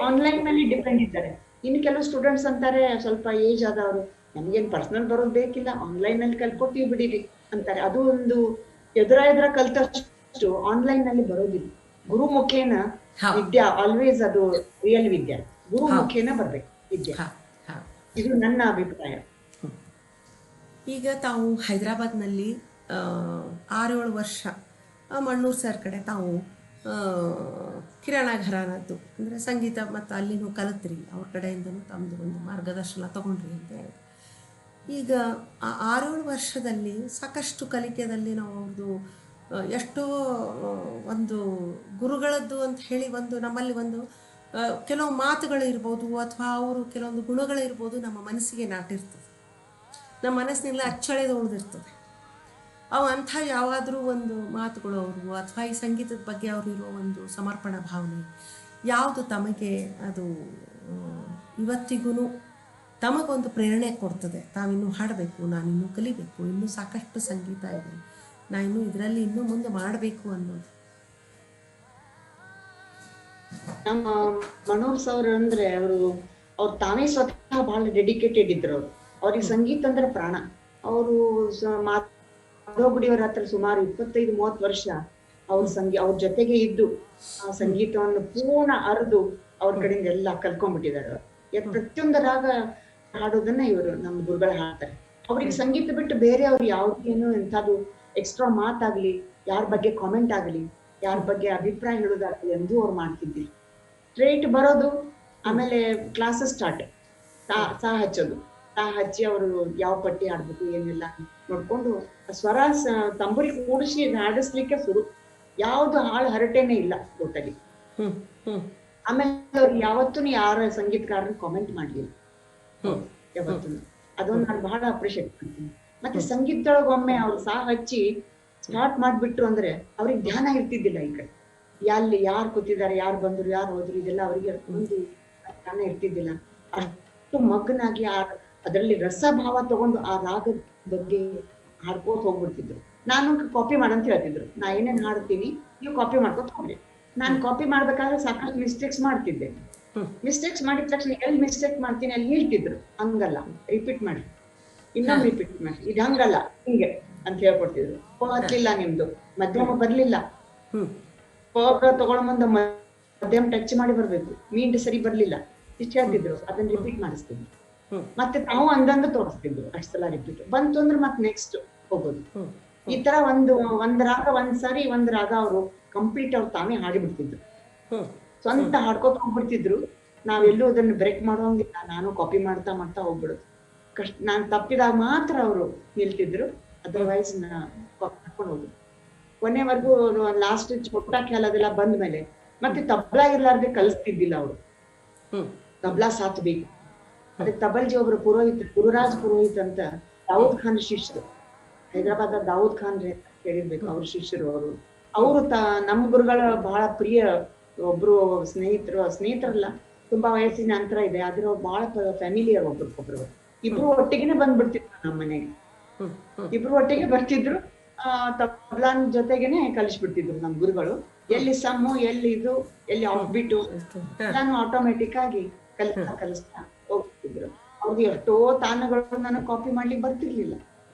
[SPEAKER 2] ಆನ್ಲೈನ್ ಮೇಲೆ ಡಿಪೆಂಡ್ ಇದ್ದಾರೆ. ಇನ್ನು ಕೆಲವು ಸ್ಟೂಡೆಂಟ್ಸ್ ಅಂತಾರೆ, ಸ್ವಲ್ಪ ಏಜ್ ಆದವರು, ನಮ್ಗೇನ್ ಪರ್ಸನಲ್ ಬರೋದು ಬೇಕಿಲ್ಲ, ಆನ್ಲೈನ್ ನಲ್ಲಿ ಕಲ್ಕೊಡ್ತೀವಿ ಬಿಡಿರಿ ಅಂತಾರೆ. ಅದು ಒಂದು ಎದುರ ಕಲ್ತಷ್ಟು ಆನ್ಲೈನ್ ನಲ್ಲಿ ಬರೋದಿಲ್ಲ. ಗುರು ಮುಖೇನ ವಿದ್ಯಾ ಆಲ್ವೇಸ್ ಅದು ರಿಯಲ್ ವಿದ್ಯಾ. ಗುರು ಮುಖೇನ ಬರ್ಬೇಕು ವಿದ್ಯೆ. ಇದು ನನ್ನ ಅಭಿಪ್ರಾಯ.
[SPEAKER 1] ಈಗ ತಾವು ಹೈದರಾಬಾದ್ನಲ್ಲಿ 6-7 ವರ್ಷ ಮಣ್ಣೂರು ಸರ್ ಕಡೆ ತಾವು ಕಿರಣ ಘರಾನದ್ದು ಅಂದರೆ ಸಂಗೀತ ಮತ್ತು ಅಲ್ಲಿನೂ ಕಲಿತ್ರಿ, ಅವ್ರ ಕಡೆಯಿಂದನೂ ತಮ್ಮದು ಒಂದು ಮಾರ್ಗದರ್ಶನ ತಗೊಂಡ್ರಿ ಅಂತ ಹೇಳಿ. ಈಗ ಆ 6-7 ವರ್ಷದಲ್ಲಿ ಸಾಕಷ್ಟು ಕಲಿಕೆಯಲ್ಲಿ ನಾವು ಅವ್ರದ್ದು ಎಷ್ಟೋ ಒಂದು ಗುರುಗಳದ್ದು ಅಂತ ಹೇಳಿ ಒಂದು ನಮ್ಮಲ್ಲಿ ಒಂದು ಕೆಲವು ಮಾತುಗಳಿರ್ಬೋದು ಅಥವಾ ಅವರು ಕೆಲವೊಂದು ಗುಣಗಳಿರ್ಬೋದು ನಮ್ಮ ಮನಸ್ಸಿಗೆ ನಾಟಿರ್ತದೆ, ನಮ್ಮ ಮನಸ್ಸಿನೆಲ್ಲ ಅಚ್ಚಳಿದು ಉಳಿದಿರ್ತದೆ. ಅವು ಅಂಥ ಯಾವಾದರೂ ಒಂದು ಮಾತುಗಳು ಅವರು ಅಥವಾ ಈ ಸಂಗೀತದ ಬಗ್ಗೆ ಅವರಿರೋ ಒಂದು ಸಮರ್ಪಣಾ ಭಾವನೆ ಯಾವುದು ತಮಗೆ ಅದು ಇವತ್ತಿಗೂ ತಮಗೊಂದು ಪ್ರೇರಣೆ ಕೊಡ್ತದೆ, ತಾವಿನ್ನೂ ಹಾಡಬೇಕು, ನಾನಿನ್ನೂ ಕಲಿಬೇಕು, ಇನ್ನೂ ಸಾಕಷ್ಟು ಸಂಗೀತ ಇದೆ, ನಾನು ಇನ್ನೂ ಇದರಲ್ಲಿ ಇನ್ನೂ ಮುಂದೆ ಮಾಡಬೇಕು ಅನ್ನೋದು?
[SPEAKER 2] ನಮ್ಮ ಮನೋಹರ್ ಸರ್ ಅಂದ್ರೆ ಅವ್ರು ತಾವೇ ಸ್ವತಃ ಬಹಳ ಡೆಡಿಕೇಟೆಡ್ ಇದ್ರು. ಅವ್ರಿಗೆ ಸಂಗೀತ ಅಂದ್ರೆ ಪ್ರಾಣ. ಅವರು ಮಾಧವಗುಡಿಯವರ ಹತ್ರ ಸುಮಾರು 25-30 ವರ್ಷ ಅವ್ರ ಜೊತೆಗೆ ಇದ್ದು ಆ ಸಂಗೀತವನ್ನು ಪೂರ್ಣ ಅರಿದು ಅವ್ರ ಕಡೆಯಿಂದ ಎಲ್ಲ ಕಲ್ಕೊಂಡ್ಬಿಟ್ಟಿದ್ದಾರೆ. ಪ್ರತಿಯೊಂದು ರಾಗ ಹಾಡೋದನ್ನ ಇವರು ನಮ್ಮ ಗುರುಗಳು ಹಾಡ್ತಾರೆ. ಅವ್ರಿಗೆ ಸಂಗೀತ ಬಿಟ್ಟು ಬೇರೆ ಅವ್ರು ಯಾವ್ದೇನು ಎಂಥದ್ದು ಎಕ್ಸ್ಟ್ರಾ ಮಾತಾಗ್ಲಿ, ಯಾರ ಬಗ್ಗೆ ಕಾಮೆಂಟ್ ಆಗ್ಲಿ, ಯಾರ ಬಗ್ಗೆ ಅಭಿಪ್ರಾಯ ಹೇಳೋದಾಗ್ಲಿ ಎಂದೂ ಅವ್ರು ಮಾಡ್ತಿದ್ದಿಲ್ಲ. ಸ್ಟ್ರೇಟ್ ಬರೋದು, ಆಮೇಲೆ ಕ್ಲಾಸಸ್ ಸ್ಟಾರ್ಟ್, ಸಾ ಹಚ್ಚೋದು, ಸಾ ಹಚ್ಚಿ ಅವರು ಯಾವ ಪಟ್ಟಿ ಹಾಡ್ಬೇಕು ಏನೆಲ್ಲ ನೋಡ್ಕೊಂಡು ಸ್ವರ ತಂಬುರಿ ಕೂಡಿಸಿ ಹಾಡಿಸ್ಲಿಕ್ಕೆ ಶುರು. ಯಾವ್ದು ಹಾಳು ಹರಟೆನೇ ಇಲ್ಲ ಟೋಟಲಿ. ಆಮೇಲೆ ಅವ್ರು ಯಾವತ್ತೂ ಯಾರ ಸಂಗೀತಗಾರನ ಕಾಮೆಂಟ್ ಮಾಡ್ಲಿಲ್ಲ ಯಾವತ್ತೂ. ಅದೊಂದು ನಾನು ಬಹಳ ಅಪ್ರಿಶಿಯೇಟ್ ಮಾಡ್ತೀನಿ. ಮತ್ತೆ ಸಂಗೀತದೊಳಗೊಮ್ಮೆ ಅವ್ರು ಸಾ ಹಚ್ಚಿ ಸ್ಟಾರ್ಟ್ ಮಾಡ್ಬಿಟ್ರು ಅಂದ್ರೆ ಅವ್ರಿಗೆ ಧ್ಯಾನ ಇರ್ತಿದ್ದಿಲ್ಲ. ಈ ಕಡೆ ಎಲ್ಲಿ ಯಾರು ಕೂತಿದ್ದಾರೆ, ಯಾರು ಬಂದ್ರು, ಯಾರು ಹೋದ್ರು, ಇದೆಲ್ಲ ಅವರಿಗೆ ಒಂದು ಧ್ಯಾನ ಇರ್ತಿದ್ದಿಲ್ಲ. ಅಷ್ಟು ಮಗ್ನಾಗಿ ಅದರಲ್ಲಿ ರಸಭಾವ ತಗೊಂಡು ಆ ರಾಗದ ಬಗ್ಗೆ ಹಾಡ್ಕೋತ ಹೋಗ್ಬಿಡ್ತಿದ್ರು. ನಾನು ಕಾಪಿ ಮಾಡಂತ ಹೇಳ್ತಿದ್ರು. ನಾ ಏನೇನ್ ಹಾಡ್ತೀನಿ ನೀವು ಕಾಪಿ ಮಾಡ್ಕೊತ ಹೋಗ್ರಿ. ನಾನು ಕಾಪಿ ಮಾಡ್ಬೇಕಾದ್ರೆ ಸಾಕಷ್ಟು ಮಿಸ್ಟೇಕ್ಸ್ ಮಾಡ್ತಿದ್ದೆ. ಮಿಸ್ಟೇಕ್ಸ್ ಮಾಡಿದ ತಕ್ಷಣ ಎಲ್ಲಿ ಮಿಸ್ಟೇಕ್ ಮಾಡ್ತೀನಿ ಅಲ್ಲಿ ಹೇಳ್ತಿದ್ರು, ಹಂಗಲ್ಲ ರಿಪೀಟ್ ಮಾಡಿ, ಇನ್ನೊಂದು ರಿಪೀಟ್ ಮಾಡಿ, ಇದು ಹಂಗಲ್ಲ ಹಿಂಗೆ ಅಂತ ಹೇಳ್ಕೊಡ್ತಿದ್ರು. ಹತ್ಲಿಲ್ಲ ನಿಮ್ದು, ಮಧ್ಯಮ ಬರ್ಲಿಲ್ಲ, ತಗೊಳ ಮುಂದೆ ಮಧ್ಯಮ ಟಚ್ ಮಾಡಿ ಬರ್ಬೇಕು, ಮೀಂಡ್ ಸರಿ ಬರ್ಲಿಲ್ಲ, ಇಷ್ಟ ಹೇಳ್ತಿದ್ರು. ಅದನ್ನ ರಿಪೀಟ್ ಮಾಡಿಸ್ತಿದ್ರು. ಮತ್ತೆ ತಾವು ಅಂದಂಗ ತೋರಿಸ್ತಿದ್ರು. ಅಷ್ಟ್ ಸಲ ರಿಪೀಟ್ ಬಂತು ಅಂದ್ರೆ ಮತ್ತೆ ನೆಕ್ಸ್ಟ್ ಹೋಗೋದು. ಈ ತರ ಒಂದ್ ರಾಗ ಒಂದ್ ರಾಗ ಅವರು ಕಂಪ್ಲೀಟ್ ಅವ್ರು ತಾವೇ ಹಾಡಿಬಿಡ್ತಿದ್ರು. ಸ್ವಂತ ಹಾಡ್ಕೋತ ಹೋಗ್ಬಿಡ್ತಿದ್ರು. ನಾವೆಲ್ಲೂ ಅದನ್ನ ಬ್ರೇಕ್ ಮಾಡೋಂಗಿಲ್ಲ. ನಾನು ಕಾಪಿ ಮಾಡ್ತಾ ಹೋಗ್ಬಿಡುದು. ನಾನ್ ತಪ್ಪಿದಾಗ ಮಾತ್ರ ಅವರು ನಿಲ್ತಿದ್ರು, ಅದರ್ವೈಸ್ ಕಾಪಿ ಮಾಡ್ಕೊಂಡು ಹೋಗುದು. ಕೊನೆವರೆಗೂ ಲಾಸ್ಟ್ ಚೊಟ್ಟ ಕೇಳೋದೆಲ್ಲ ಬಂದ್ಮೇಲೆ ಮತ್ತೆ ತಬ್ಲಾ ಇರ್ಲಾರ್ದೆ ಕಲಿಸ್ತಿದ್ದಿಲ್ಲ ಅವರು. ತಬ್ಲಾ ಸಾಥ್ ಬೇಕು. ಅದಕ್ಕೆ ತಬಲ್ಜಿ ಒಬ್ರು ಪುರೋಹಿತ್, ಗುರುರಾಜ್ ಪುರೋಹಿತ್ ಅಂತ, ದಾವೂದ್ ಖಾನ್ ಶಿಷ್ಯರು, ಹೈದರಾಬಾದ್ ದಾವೂದ್ ಖಾನ್ ಕೇಳಿರ್ಬೇಕು, ಅವ್ರ ಶಿಷ್ಯರು ಅವರು. ಅವರು ನಮ್ಮ ಗುರುಗಳ ಬಹಳ ಪ್ರಿಯ ಒಬ್ರು ಸ್ನೇಹಿತರಲ್ಲ, ತುಂಬಾ ವಯಸ್ಸಿನ ಅಂತರ ಇದೆ, ಆದ್ರೆ ಅವ್ರು ಬಹಳ ಫ್ಯಾಮಿಲಿಯರ್ ಒಬ್ರು. ಇಬ್ರು ಒಟ್ಟಿಗೆನೆ ಬಂದ್ಬಿಡ್ತಿದ್ರು ನಮ್ಮ ಮನೆಗೆ. ಇಬ್ರು ಒಟ್ಟಿಗೆ ಬರ್ತಿದ್ರು. ತಬ್ಲಾನ್ ಜೊತೆಗೇನೆ ಕಲಿಸ್ಬಿಡ್ತಿದ್ರು ನಮ್ ಗುರುಗಳು. ಎಲ್ಲಿ ಸಮ್ಮು, ಎಲ್ಲಿ ಇದು, ಎಲ್ಲಿ ಆಫ್ ಬಿಟ್ಟು ನಾನು ಆಟೋಮೆಟಿಕ್ ಆಗಿ ಕಲಿಸ್ತಾ ಹೋಗ್ತಿದ್ರು. ಅವ್ರಿಗೆ ಎಷ್ಟೋ ತಾಣಗಳು ನನಗೆ ಕಾಪಿ ಮಾಡ್ಲಿಕ್ಕೆ ಬರ್ತಿರ್ಲಿಲ್ಲ.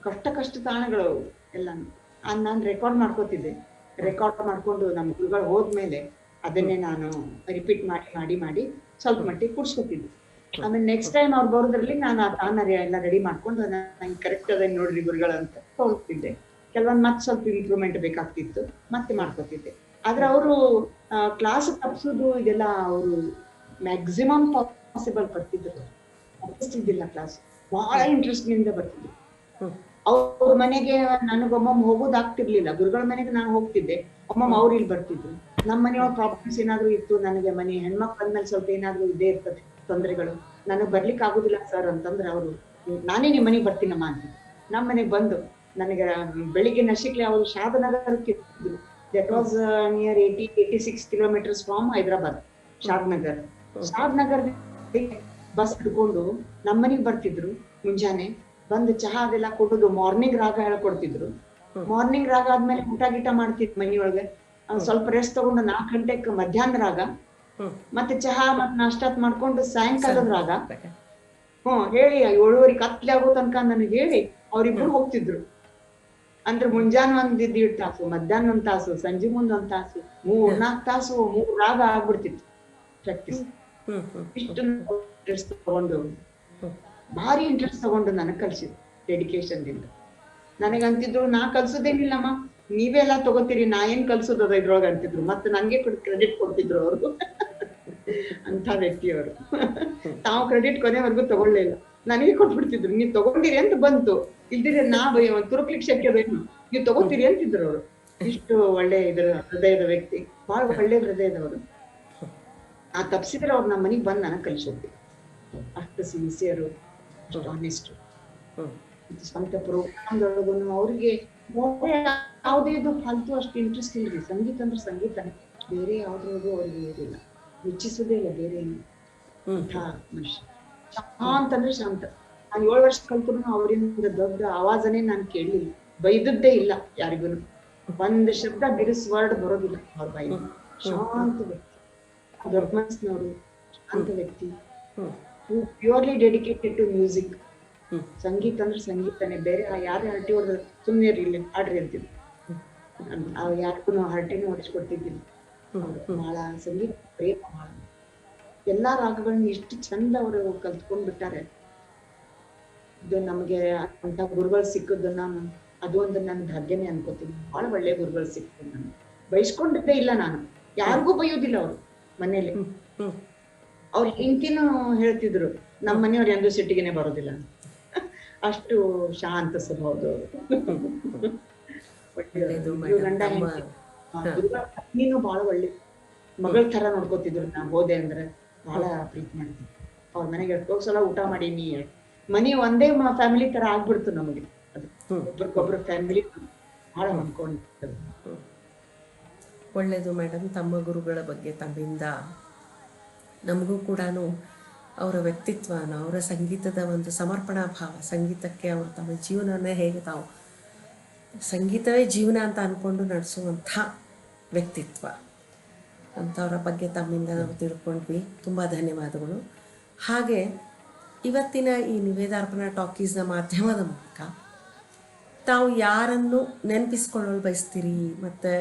[SPEAKER 2] ಕಷ್ಟ ತಾಣಗಳು ಎಲ್ಲಾನು ನಾನು ರೆಕಾರ್ಡ್ ಮಾಡ್ಕೋತಿದ್ದೆ. ರೆಕಾರ್ಡ್ ಮಾಡ್ಕೊಂಡು ನಮ್ಮ ಗುರುಗಳು ಹೋದ್ಮೇಲೆ ಅದನ್ನೇ ನಾನು ರಿಪೀಟ್ ಮಾಡಿ ಸ್ವಲ್ಪ ಮಟ್ಟಿಗೆ ಕೂಡ್ಸ್ಕೊತಿದ್ದೆ. ಆಮೇಲೆ ನೆಕ್ಸ್ಟ್ ಟೈಮ್ ಅವ್ರು ಬರೋದ್ರಲ್ಲಿ ನಾನು ಆ ತಾಣ ಎಲ್ಲ ರೆಡಿ ಮಾಡ್ಕೊಂಡು ನಂಗೆ ಕರೆಕ್ಟ್ ಅದ ನೋಡ್ರಿ ಗುರುಗಳು ಅಂತ ಹೋಗ್ತಿದ್ದೆ. ಕೆಲವೊಂದು ಮತ್ತೆ ಸ್ವಲ್ಪ ಇಂಪ್ರೂವ್ಮೆಂಟ್ ಬೇಕಾಗ್ತಿತ್ತು, ಮತ್ತೆ ಮಾಡ್ಕೋತಿದ್ದೆ. ಆದ್ರೆ ಅವರು ಕ್ಲಾಸ್ ತಪ್ಸೋದು ಇದೆಲ್ಲ ಅವರು ಮ್ಯಾಕ್ಸಿಮಮ್ ಪಾಸಿಬಲ್ ಬರ್ತಿದ್ರು. ತಪ್ಪಿಸ್ತಿದ್ದಿಲ್ಲ ಕ್ಲಾಸ್, ಬಹಳ ಇಂಟ್ರೆಸ್ಟ್ ನಿಂದ ಬರ್ತಿದ್ರು. ಅವ್ರ ಮನೆಗೆ ನನಗೊಮ್ಮೊಮ್ಮೆ ಹೋಗೋದಾಗ್ತಿರ್ಲಿಲ್ಲ. ಗುರುಗಳ ಮನೆಗೆ ನಾನು ಹೋಗ್ತಿದ್ದೆ, ಒಮ್ಮೊಮ್ಮೆ ಅವ್ರು ಇಲ್ಲಿ ಬರ್ತಿದ್ರು. ನಮ್ಮ ಮನೆಯೊಳಗೆ ಪ್ರಾಬ್ಲಮ್ಸ್ ಏನಾದ್ರು ಇತ್ತು, ನನಗೆ ಮನೆ ಹೆಣ್ಮಕ್ಳು ಅಂದ್ಮೇಲೆ ಸ್ವಲ್ಪ ಏನಾದ್ರು ಇದೇ ಇರ್ತದೆ ತೊಂದರೆಗಳು, ನನಗ್ ಬರ್ಲಿಕ್ಕೆ ಆಗುದಿಲ್ಲ ಸರ್ ಅಂತಂದ್ರೆ ಅವರು ನಾನೇ ನಿಮ್ ಮನೆಗೆ ಬರ್ತೀನಮ್ಮ ಅಂತಿದ್ರು. ನಮ್ಮ ಮನೆಗೆ ಬಂದು ನನಗೆ ಬೆಳಿಗ್ಗೆ ನಶಿಕ್ಲೆ ಅವರು ಶಾದನಗರಕ್ಕೆ ಇದ್ರು. That was near 86 kilometres from Hyderabad. Shadnagar bus ಹಿಡ್ಕೊಂಡು ನಮ್ಮನಿಗೆ ಬರ್ತಿದ್ರು. ಮುಂಜಾನೆ ಬಂದು ಚಹಾ ಅದೆಲ್ಲ ಕೊಡೋದು, ಮಾರ್ನಿಂಗ್ ರಾಗ ಹೇಳ್ಕೊಡ್ತಿದ್ರು. ಮಾರ್ನಿಂಗ್ ರಾಗ ಆದ್ಮೇಲೆ ಊಟ ಗೀಟ ಮಾಡ್ತಿದ್ರು ಮನಿಯೊಳಗೆ. ಸ್ವಲ್ಪ ರೆಸ್ಟ್ ತಗೊಂಡು 4 ಗಂಟೆಗೆ ಮಧ್ಯಾಹ್ನ ರಾಗ, ಮತ್ತೆ ಚಹಾ ಮತ್ತೆ ನಾಷ್ಟಾತ್ ಮಾಡ್ಕೊಂಡು ಸಾಯಂಕಾಲದ ರಾಗ ಹೇಳಿ 7:30 ಕತ್ಲೆ ಆಗೋ ತನಕ ನನಗೆ ಹೇಳಿ ಅವ್ರಿಬ್ರು ಹೋಗ್ತಿದ್ರು. ಅಂದ್ರೆ ಮುಂಜಾನೆ 1.5 ತಾಸು, ಮಧ್ಯಾಹ್ನ 1 ತಾಸು, ಸಂಜೆ ಮುಂದ್ 1 ತಾಸು, 3-4 ತಾಸು 3 ರಾಗ ಆಗ್ಬಿಡ್ತಿತ್ತು ಪ್ರಾಕ್ಟೀಸ್. ಇಷ್ಟು ಇಂಟ್ರೆಸ್ಟ್ ತಗೊಂಡು, ಭಾರಿ ಇಂಟ್ರೆಸ್ಟ್ ತಗೊಂಡು ನನಗ್ ಕಲ್ಸಿದ್ರು ಡೆಡಿಕೇಶನ್ ದಿಂದ. ನನಗಂತಿದ್ರು ನಾ ಕಲ್ಸೋದೇನಿಲ್ಲಮ್ಮ, ನೀವೆಲ್ಲ ತಗೋತೀರಿ, ನಾ ಏನ್ ಕಲ್ಸೋದದ ಇದ್ರೊಳಗ ಅಂತಿದ್ರು. ಮತ್ತೆ ನಂಗೆ ಕ್ರೆಡಿಟ್ ಕೊಡ್ತಿದ್ರು ಅವರು. ಅಂತ ವ್ಯಕ್ತಿ ಅವರು. ತಾವು ಕ್ರೆಡಿಟ್ ಕೊನೆವರೆಗೂ ತಗೊಳ್ಳಿಲ್ಲ. ನನಗೆ ಕೊಟ್ಬಿಡ್ತಿದ್ರು, ನೀವ್ ತಗೊಂಡಿರಿ ಅಂತ ಬಂತು, ಇಲ್ದಿರ ನಾ ತುರುಕ್ಲಿಕ್ಕೆ ಶಕ್ಯದೇನು, ನೀವ್ ತಗೋತೀರಿ ಅಂತಿದ್ರು ಅವರು. ಇಷ್ಟು ಒಳ್ಳೆ ಇದ್ರ ಹೃದಯದ ವ್ಯಕ್ತಿ, ಬಹಳ ಒಳ್ಳೆ ಹೃದಯದವರು. ಆ ತಪ್ಸಿದ್ರೆ ಅವ್ರು ನಮ್ಮ ಮನೆಗ್ ಬಂದ್ ನನಗ್ ಕಲಿಸೋದು. ಅಷ್ಟು ಸಿನ್ಸಿಯರು, ಅಷ್ಟು ಆನೆಸ್ಟ್. ಸ್ವಂತ ಪ್ರೋಗ್ರಾಮ್ದೊಳಗು ಅವ್ರಿಗೆ ಯಾವುದೇ ಇದು ಫಾಲ್ತು ಅಷ್ಟು ಇಂಟ್ರೆಸ್ಟ್ ಇಲ್ರಿ. ಸಂಗೀತ ಅಂದ್ರೆ ಸಂಗೀತನೇ, ಬೇರೆ ಯಾವ್ದ್ರೊಳಗೂ ಅವ್ರಿಗೆ ಇದಿಲ್ಲ, ಮೆಚ್ಚಿಸೋದೇ ಇಲ್ಲ ಬೇರೆ ಏನು. ಮನುಷ್ಯ ಶಾಂತ ಅಂದ್ರೆ ಶಾಂತ. ನಾನು 7 ವರ್ಷ ಕಲ್ತರು ಅವರಿಂದ ದೊಡ್ಡ ಆವಾಜನೇ ನಾನು ಕೇಳಲಿಲ್ಲ, ಬೈದದ್ದೇ ಇಲ್ಲ ಯಾರಿಗೂ. ಒಂದ್ ಶಬ್ದ ಬಿರುಸ್ ವರ್ಡ್ ಬರೋದಿಲ್ಲ ಅವ್ರ ಬಾಯಿ. ಶಾಂತ ವ್ಯಕ್ತಿ, ದೊಡ್ಡ ಮನಸ್ಸಿನವರು, ಶಾಂತ ವ್ಯಕ್ತಿ, ಪ್ಯೂರ್ಲಿ ಡೆಡಿಕೇಟೆಡ್ ಟು ಮ್ಯೂಸಿಕ್. ಸಂಗೀತ ಅಂದ್ರೆ ಸಂಗೀತನೇ, ಬೇರೆ ಯಾರೇ ಹರಟಿ ಹೊಡೆದ ಸುಮ್ಮನೆ ಇರ್ಲಿ ಆಡ್ರಿ ಅಂತಿದ್ರು. ಯಾರಿಗೂ ಹರಟಿನೂ ಹೊಡಿಸ್ಕೊಡ್ತಿದ್ದಿಲ್ಲ. ಬಹಳ ಸಂಗೀತ ಪ್ರೇಮ, ಬಹಳ ಎಲ್ಲಾ ರಾಗಗಳನ್ನ ಎಷ್ಟು ಚಂದ ಅವರು ಕಲ್ತ್ಕೊಂಡ್ ಬಿಟ್ಟಾರೆ. ಇದು ನಮ್ಗೆ ಅಂತ ಗುರುಗಳು ಸಿಕ್ಕದ್ದು ನಾನು ಅದು ಒಂದು ನನ್ನ ಭಾಗ್ಯನೇ ಅನ್ಕೋತೀನಿ. ಬಹಳ ಒಳ್ಳೆ ಗುರುಗಳು ಸಿಕ್ಕಿದ್ರು. ನಾನು ಬಯಸ್ಕೊಂಡಿದ್ದೇ ಇಲ್ಲ, ನಾನು ಯಾರಿಗೂ ಬೈಯೋದಿಲ್ಲ. ಅವ್ರು ಮನೇಲಿ ಅವ್ರ ಹೆಂಡತಿನೂ ಹೇಳ್ತಿದ್ರು, ನಮ್ಮ ಮನೆಯವ್ರು ಎಂದೂ ಸಿಟ್ಟಿಗೆನೆ ಬರೋದಿಲ್ಲ, ಅಷ್ಟು ಶಾಂತ ಸ್ವಭಾವದವರು. ಗಂಡ ನೀನು ಬಹಳ ಒಳ್ಳೆ ಮಗಳ ತರ ನೋಡ್ಕೋತಿದ್ರು. ನಾ ಹೋದೆ ಅಂದ್ರೆ ಬಹಳ ಪ್ರೀತಿ ಮಾಡ್ತೀನಿ. ಅವ್ರ ಮನೆಗೆ ಎಷ್ಟೋಸಲ ಊಟ ಮಾಡೀನಿ. ಮನಿ ಒಂದೇ ಫ್ಯಾಮಿಲಿ ತರ ಆಗ್ಬಿಡ್ತು ನಮಗೆ. ಅದು ಒಬ್ರಿಗೊಬ್ರು ಫ್ಯಾಮಿಲಿ ಬಹಳ ಹೊಂದ್ಕೊಂಡು.
[SPEAKER 1] ಒಳ್ಳೆಯದು ಮೇಡಮ್. ತಮ್ಮ ಗುರುಗಳ ಬಗ್ಗೆ ತಮ್ಮಿಂದ ನಮಗೂ ಕೂಡ ಅವರ ವ್ಯಕ್ತಿತ್ವನ, ಅವರ ಸಂಗೀತದ ಒಂದು ಸಮರ್ಪಣಾ ಭಾವ, ಸಂಗೀತಕ್ಕೆ ಅವರು ತಮ್ಮ ಜೀವನವನ್ನೇ ಹೇಗೆ ತಾವು ಸಂಗೀತವೇ ಜೀವನ ಅಂತ ಅಂದ್ಕೊಂಡು ನಡೆಸುವಂಥ ವ್ಯಕ್ತಿತ್ವ ಅಂಥವ್ರ ಬಗ್ಗೆ ತಮ್ಮಿಂದ ನಾವು ತಿಳ್ಕೊಂಡ್ವಿ. ತುಂಬ ಧನ್ಯವಾದಗಳು. ಹಾಗೆ ಇವತ್ತಿನ ಈ ನಿವೇದಾರ್ಪಣಾ ಟಾಕೀಸ್ನ ಮಾಧ್ಯಮದ ಮೂಲಕ ತಾವು ಯಾರನ್ನು ನೆನಪಿಸ್ಕೊಳ್ಳಲು ಬಯಸ್ತೀರಿ, ಮತ್ತು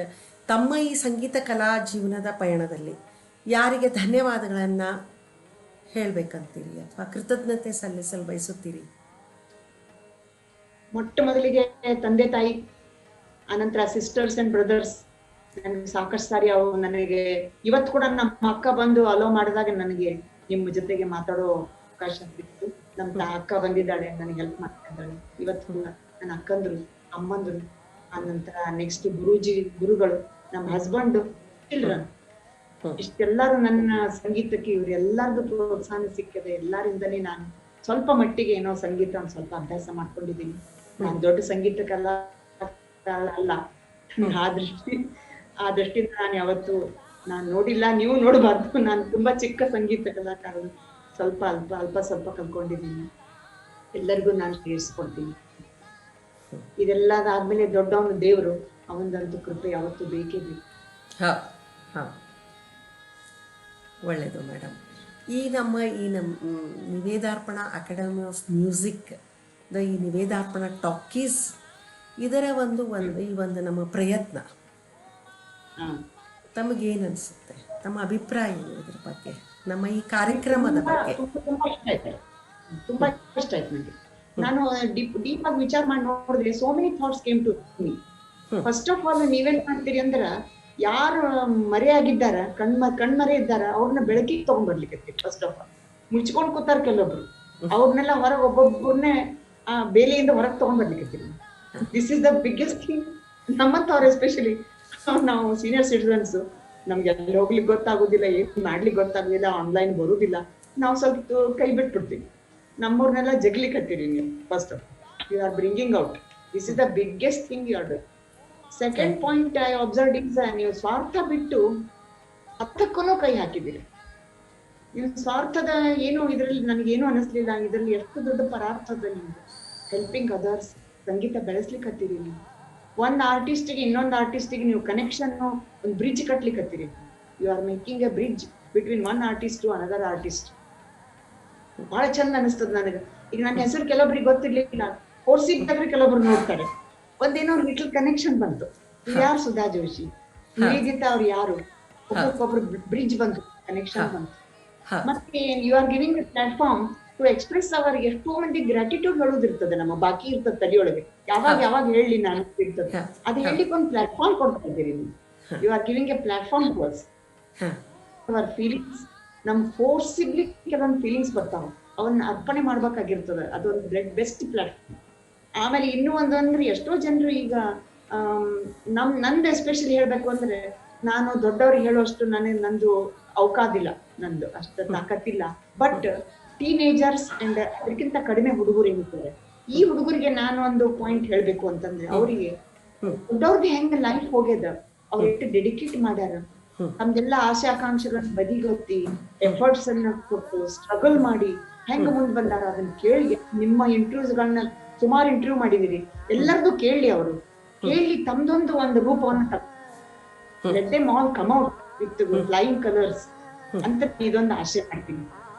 [SPEAKER 1] ತಮ್ಮ ಈ ಸಂಗೀತ ಕಲಾ ಜೀವನದ ಪಯಣದಲ್ಲಿ ಯಾರಿಗೆ ಧನ್ಯವಾದಗಳನ್ನು ಹೇಳಬೇಕಂತೀರಿ ಅಥವಾ ಕೃತಜ್ಞತೆ ಸಲ್ಲಿಸಲು ಬಯಸುತ್ತೀರಿ?
[SPEAKER 2] ಮೊಟ್ಟ ಮೊದಲಿಗೆ ತಂದೆ ತಾಯಿ, ಅನಂತರ ಸಿಸ್ಟರ್ಸ್ ಅಂಡ್ ಬ್ರದರ್ಸ್. ನನಗೆ ಸಾಕಷ್ಟು ಸಾರಿ ಅವು ನನಗೆ ಇವತ್ತು ಕೂಡ ನಮ್ಮ ಅಕ್ಕ ಬಂದು ಅಲೋ ಮಾಡಿದಾಗ ನನಗೆ ನಿಮ್ಮ ಜೊತೆಗೆ ಮಾತಾಡೋ ಅವಕಾಶ ಸಿಕ್ತು. ನಮ್ಮ ಅಕ್ಕ ಬಂದಿದ್ದಾಳೆ, ನನಗೆ ಹೆಲ್ಪ್ ಮಾಡ್ತಾ ಇದ್ದಾಳೆ. ಇವತ್ತು ಕೂಡ ನನ್ನ ಅಕ್ಕಂದ್ರು, ಅಮ್ಮಂದ್ರು, ಆನಂತರ ನೆಕ್ಸ್ಟ್ ಗುರುಗಳು, ನಮ್ಮ ಹಸ್ಬೆಂಡ್, ಚಿಲ್ಡ್ರನ್, ಇಷ್ಟೆಲ್ಲರೂ ನನ್ನ ಸಂಗೀತಕ್ಕೆ ಇವರೆಲ್ಲರದು ಪ್ರೋತ್ಸಾಹ ಸಿಕ್ಕಿದೆ. ಎಲ್ಲರಿಂದನೇ ನಾನು ಸ್ವಲ್ಪ ಮಟ್ಟಿಗೆ ಏನೋ ಸಂಗೀತ ಒಂದ್ ಸ್ವಲ್ಪ ಅಭ್ಯಾಸ ಮಾಡ್ಕೊಂಡಿದ್ದೀನಿ. ನಾನು ದೊಡ್ಡ ಸಂಗೀತಕ್ಕಲ್ಲ ಅಲ್ಲ, ಆ ದೃಷ್ಟಿಯಿಂದ ನಾನು ಯಾವತ್ತು ನಾನು ನೋಡಿಲ್ಲ, ನೀವು ನೋಡಬಾರ್ದು. ನಾನು ತುಂಬಾ ಚಿಕ್ಕ ಸಂಗೀತ ಕಲಾಕಾರರು, ಅಲ್ಪ ಸ್ವಲ್ಪ ಕಲ್ಕೊಂಡಿದ್ದೀನಿ. ಎಲ್ಲರಿಗೂ ನಾನು ಸೇರಿಸ್ಕೊಡ್ತೀನಿ. ಇದೆಲ್ಲದಾದ್ಮೇಲೆ ದೊಡ್ಡವನು ದೇವರು, ಅವನದಂತೂ ಕೃಪೆ ಯಾವತ್ತೂ ಬೇಕೇ ಬೇಕು.
[SPEAKER 1] ಒಳ್ಳೆಯದು ಮೇಡಮ್. ಈ ನಮ್ಮ ನಿವೇದಾರ್ಪಣಾ ಅಕಾಡೆಮಿ ಆಫ್ ಮ್ಯೂಸಿಕ್ ಈ ನಿವೇದಾರ್ಪಣಾ ಟಾಕೀಸ್ ಇದರ ಈ ಒಂದು ನಮ್ಮ ಪ್ರಯತ್ನ ತಮಗೇನು ಅನಿಸುತ್ತೆ? ತಮ್ಮ ಅಭಿಪ್ರಾಯ ಏನು ಇದ್ರ ಬಗ್ಗೆ, ನಮ್ಮ ಈ ಕಾರ್ಯಕ್ರಮದ ಬಗ್ಗೆ?
[SPEAKER 2] ತುಂಬಾ ಇಷ್ಟ ಆಯ್ತು ನನಗೆ. ನಾನು ಡೀಪ್ ಆಗಿ ವಿಚಾರ ಮಾಡಿ ನೋಡಿದ್ರೆ so many thoughts came to me. First of all ನೀವೇನ್ ಮಾಡ್ತೀರಿ ಅಂದ್ರ, ಯಾರು ಮರೆಯಾಗಿದ್ದಾರ, ಕಣ್ಮರೆ ಇದ್ದಾರ, ಅವ್ರನ್ನ ಬೆಳಕಿಗೆ ತಗೊಂಡ್ಬರ್ಲಿಕ್ಕೆ ಫಸ್ಟ್ ಆಫ್ ಆಲ್. ಮುಚ್ಕೊಂಡ್ ಕೂತಾರ ಕೆಲವೊಬ್ರು, ಅವ್ರನ್ನೆಲ್ಲ ಹೊರಗೆ ಒಬ್ಬೊಬ್ಬರನ್ನೇ ಆ ಬೇಲಿಯಿಂದ ಹೊರಗೆ ತಗೊಂಡ್ಬರ್ಲಿಕ್ಕೆ. This is the biggest thing. ನಮ್ಮಂತವ್ರು ಎಸ್ಪೆಷಲಿ ನಾವು ಸೀನಿಯರ್ ಸಿಟಿಸನ್ಸ್, ನಮ್ಗೆ ಅಲ್ಲಿ ಹೋಗ್ಲಿಕ್ಕೆ ಗೊತ್ತಾಗೋದಿಲ್ಲ, ಏನ್ ಮಾಡ್ಲಿಕ್ಕೆ ಗೊತ್ತಾಗೋದಿಲ್ಲ, ಆನ್ಲೈನ್ ಬರುದಿಲ್ಲ, ನಾವು ಸ್ವಲ್ಪ ಕೈ ಬಿಟ್ಬಿಡ್ತೀವಿ. ನಮ್ಮೂರ್ನೆಲ್ಲ ಜಗ್ಲಿಕ್ಕತ್ತೀರಿ ನೀವು. First you are bringing out, this is the biggest thing you are doing. Second point I observe is, ನೀವು ಸ್ವಾರ್ಥ ಬಿಟ್ಟು ಹತ್ತಕ್ಕೂ ಕೈ ಹಾಕಿದ್ದೀರಿ. ನೀವು ಸ್ವಾರ್ಥದ ಏನು ಇದ್ರಲ್ಲಿ ನನಗೇನು ಅನಿಸ್ಲಿಲ್ಲ. ಇದರಲ್ಲಿ ಎಷ್ಟು ದೊಡ್ಡ ಪರಾರ್ಥದ ನಿಮ್ದು ಹೆಲ್ಪಿಂಗ್ ಅದರ್ಸ್, ಸಂಗೀತ ಬೆಳೆಸ್ಲಿಕ್ಕತ್ತೀರಿ ನೀವು. ಒಂದ್ ಆರ್ಟಿಸ್ಟ್ಗೆ ಇನ್ನೊಂದು ಆರ್ಟಿಸ್ಟ್ಗೆ ನೀವು ಕನೆಕ್ಷನ್, ಒಂದು ಬ್ರಿಡ್ಜ್ ಕಟ್ಲಿಕ್ಕತ್ತೀರಿ. You are making a bridge between one artist to another artist. ಬಹಳ ಚಂದ ಅನಿಸ್ತದ ನನಗೆ. ಈಗ ನನ್ನ ಹೆಸರು ಕೆಲವೊಬ್ರಿಗೆ ಗೊತ್ತಿರ್ಲಿಲ್ಲ, ಕೋರ್ಸಿದ್ದಾದ್ರೆ ಕೆಲವೊಬ್ರು ನೋಡ್ತಾರೆ, ಒಂದೇನೋ ಲಿಟಲ್ ಕನೆಕ್ಷನ್ ಬಂತು. ಯಾರು ಸುಧಾ ಜೋಶಿ, ನಿವೇದಿತ ಅವ್ರು ಯಾರು, ಒಬ್ಬೊಬ್ರು ಬ್ರಿಡ್ಜ್ ಬಂತು, ಕನೆಕ್ಷನ್ ಬಂತು. ಮತ್ತೆ you are giving a platform to express our. ಎಷ್ಟೋ ಮಂದಿ ಗ್ರಾಟಿಟ್ಯೂಡ್ ಹೇಳೋದಿರ್ತದೆ, ನಮ್ಮ ಬಾಕಿ ಇರ್ತದೆ ತಲೆಯೊಳಗೆ, ಯಾವಾಗ ಹೇಳಿ ನಾನು ಇರ್ತದೆ, ಅದು ಹೇಳಿಕ್ ಒಂದು ಪ್ಲಾಟ್ಫಾರ್ಮ್ ಕೊಡ್ತಾ ಇದ್ದೀರಿ ನೀವು. You are giving a platform to us. Our feelings, ನಮ್ ಫೋರ್ಸಿಬ್ಲಿ ಕೆಲವೊಂದು ಫೀಲಿಂಗ್ಸ್ ಬರ್ತಾವ, ಅವನ್ನ ಅರ್ಪಣೆ ಮಾಡ್ಬೇಕಾಗಿರ್ತದ. ಅದೊಂದು ಬೆಸ್ಟ್ ಪ್ಲಾಟ್ಫಾರ್ಮ್. ಆಮೇಲೆ ಇನ್ನೂ ಒಂದು ಅಂದ್ರೆ ಎಷ್ಟೋ ಜನರು ಈಗ ನಂದು ಎಸ್ಪೆಷಲಿ ಹೇಳ್ಬೇಕು ಅಂದ್ರೆ, ನಾನು ದೊಡ್ಡವ್ರಿಗೆ ಹೇಳುವಷ್ಟು ನಂದು ಅವಕಾದಿಲ್ಲ, ನಂದು ಅಷ್ಟ ತಾಕತ್ತಿಲ್ಲ. ಬಟ್ ಟೀನೇಜರ್ಸ್ ಅಂಡ್ ಅದಕ್ಕಿಂತ ಕಡಿಮೆ ಹುಡುಗರು ಏನಿರ್ತಾರೆ, ಈ ಹುಡುಗರಿಗೆ ನಾನು ಒಂದು ಪಾಯಿಂಟ್ ಹೇಳ್ಬೇಕು ಅಂತಂದ್ರೆ, ಅವರಿಗೆ ದೊಡ್ಡವ್ರಿಗೆ ಹೆಂಗ ಲೈಫ್ ಹೋಗ್ಯದ, ಅವ್ರು ಎಷ್ಟು ಡೆಡಿಕೇಟ್ ಮಾಡ್ಯಾರ, ನಮ್ದೆಲ್ಲ ಆಸೆ ಆಕಾಂಕ್ಷೆಗಳನ್ನ ಬದಿಗೊತ್ತಿ ಎಫರ್ಟ್ಸ್ ಅನ್ನ ಕೊಟ್ಟು ಸ್ಟ್ರಗಲ್ ಮಾಡಿ ಹೆಂಗ ಮುಂದ್ ಬಂದಾರ ಅದನ್ನ ಕೇಳಿ. ನಿಮ್ಮ ಇಂಟರ್ವ್ಯೂಸ್ಗಳನ್ನ ಸುಮಾರು ಇಂಟರ್ವ್ಯೂ ಮಾಡಿದಿರಿ, ಎಲ್ಲರದು ಕೇಳಿ, ಅವರು ಕೇಳಿ ತಮ್ದೊಂದು ಒಂದು ರೂಪವನ್ನು let them all come out with flying colours ಅಂತ ಇದೊಂದು ಆಶೆ ಮಾಡ್ತೀನಿ.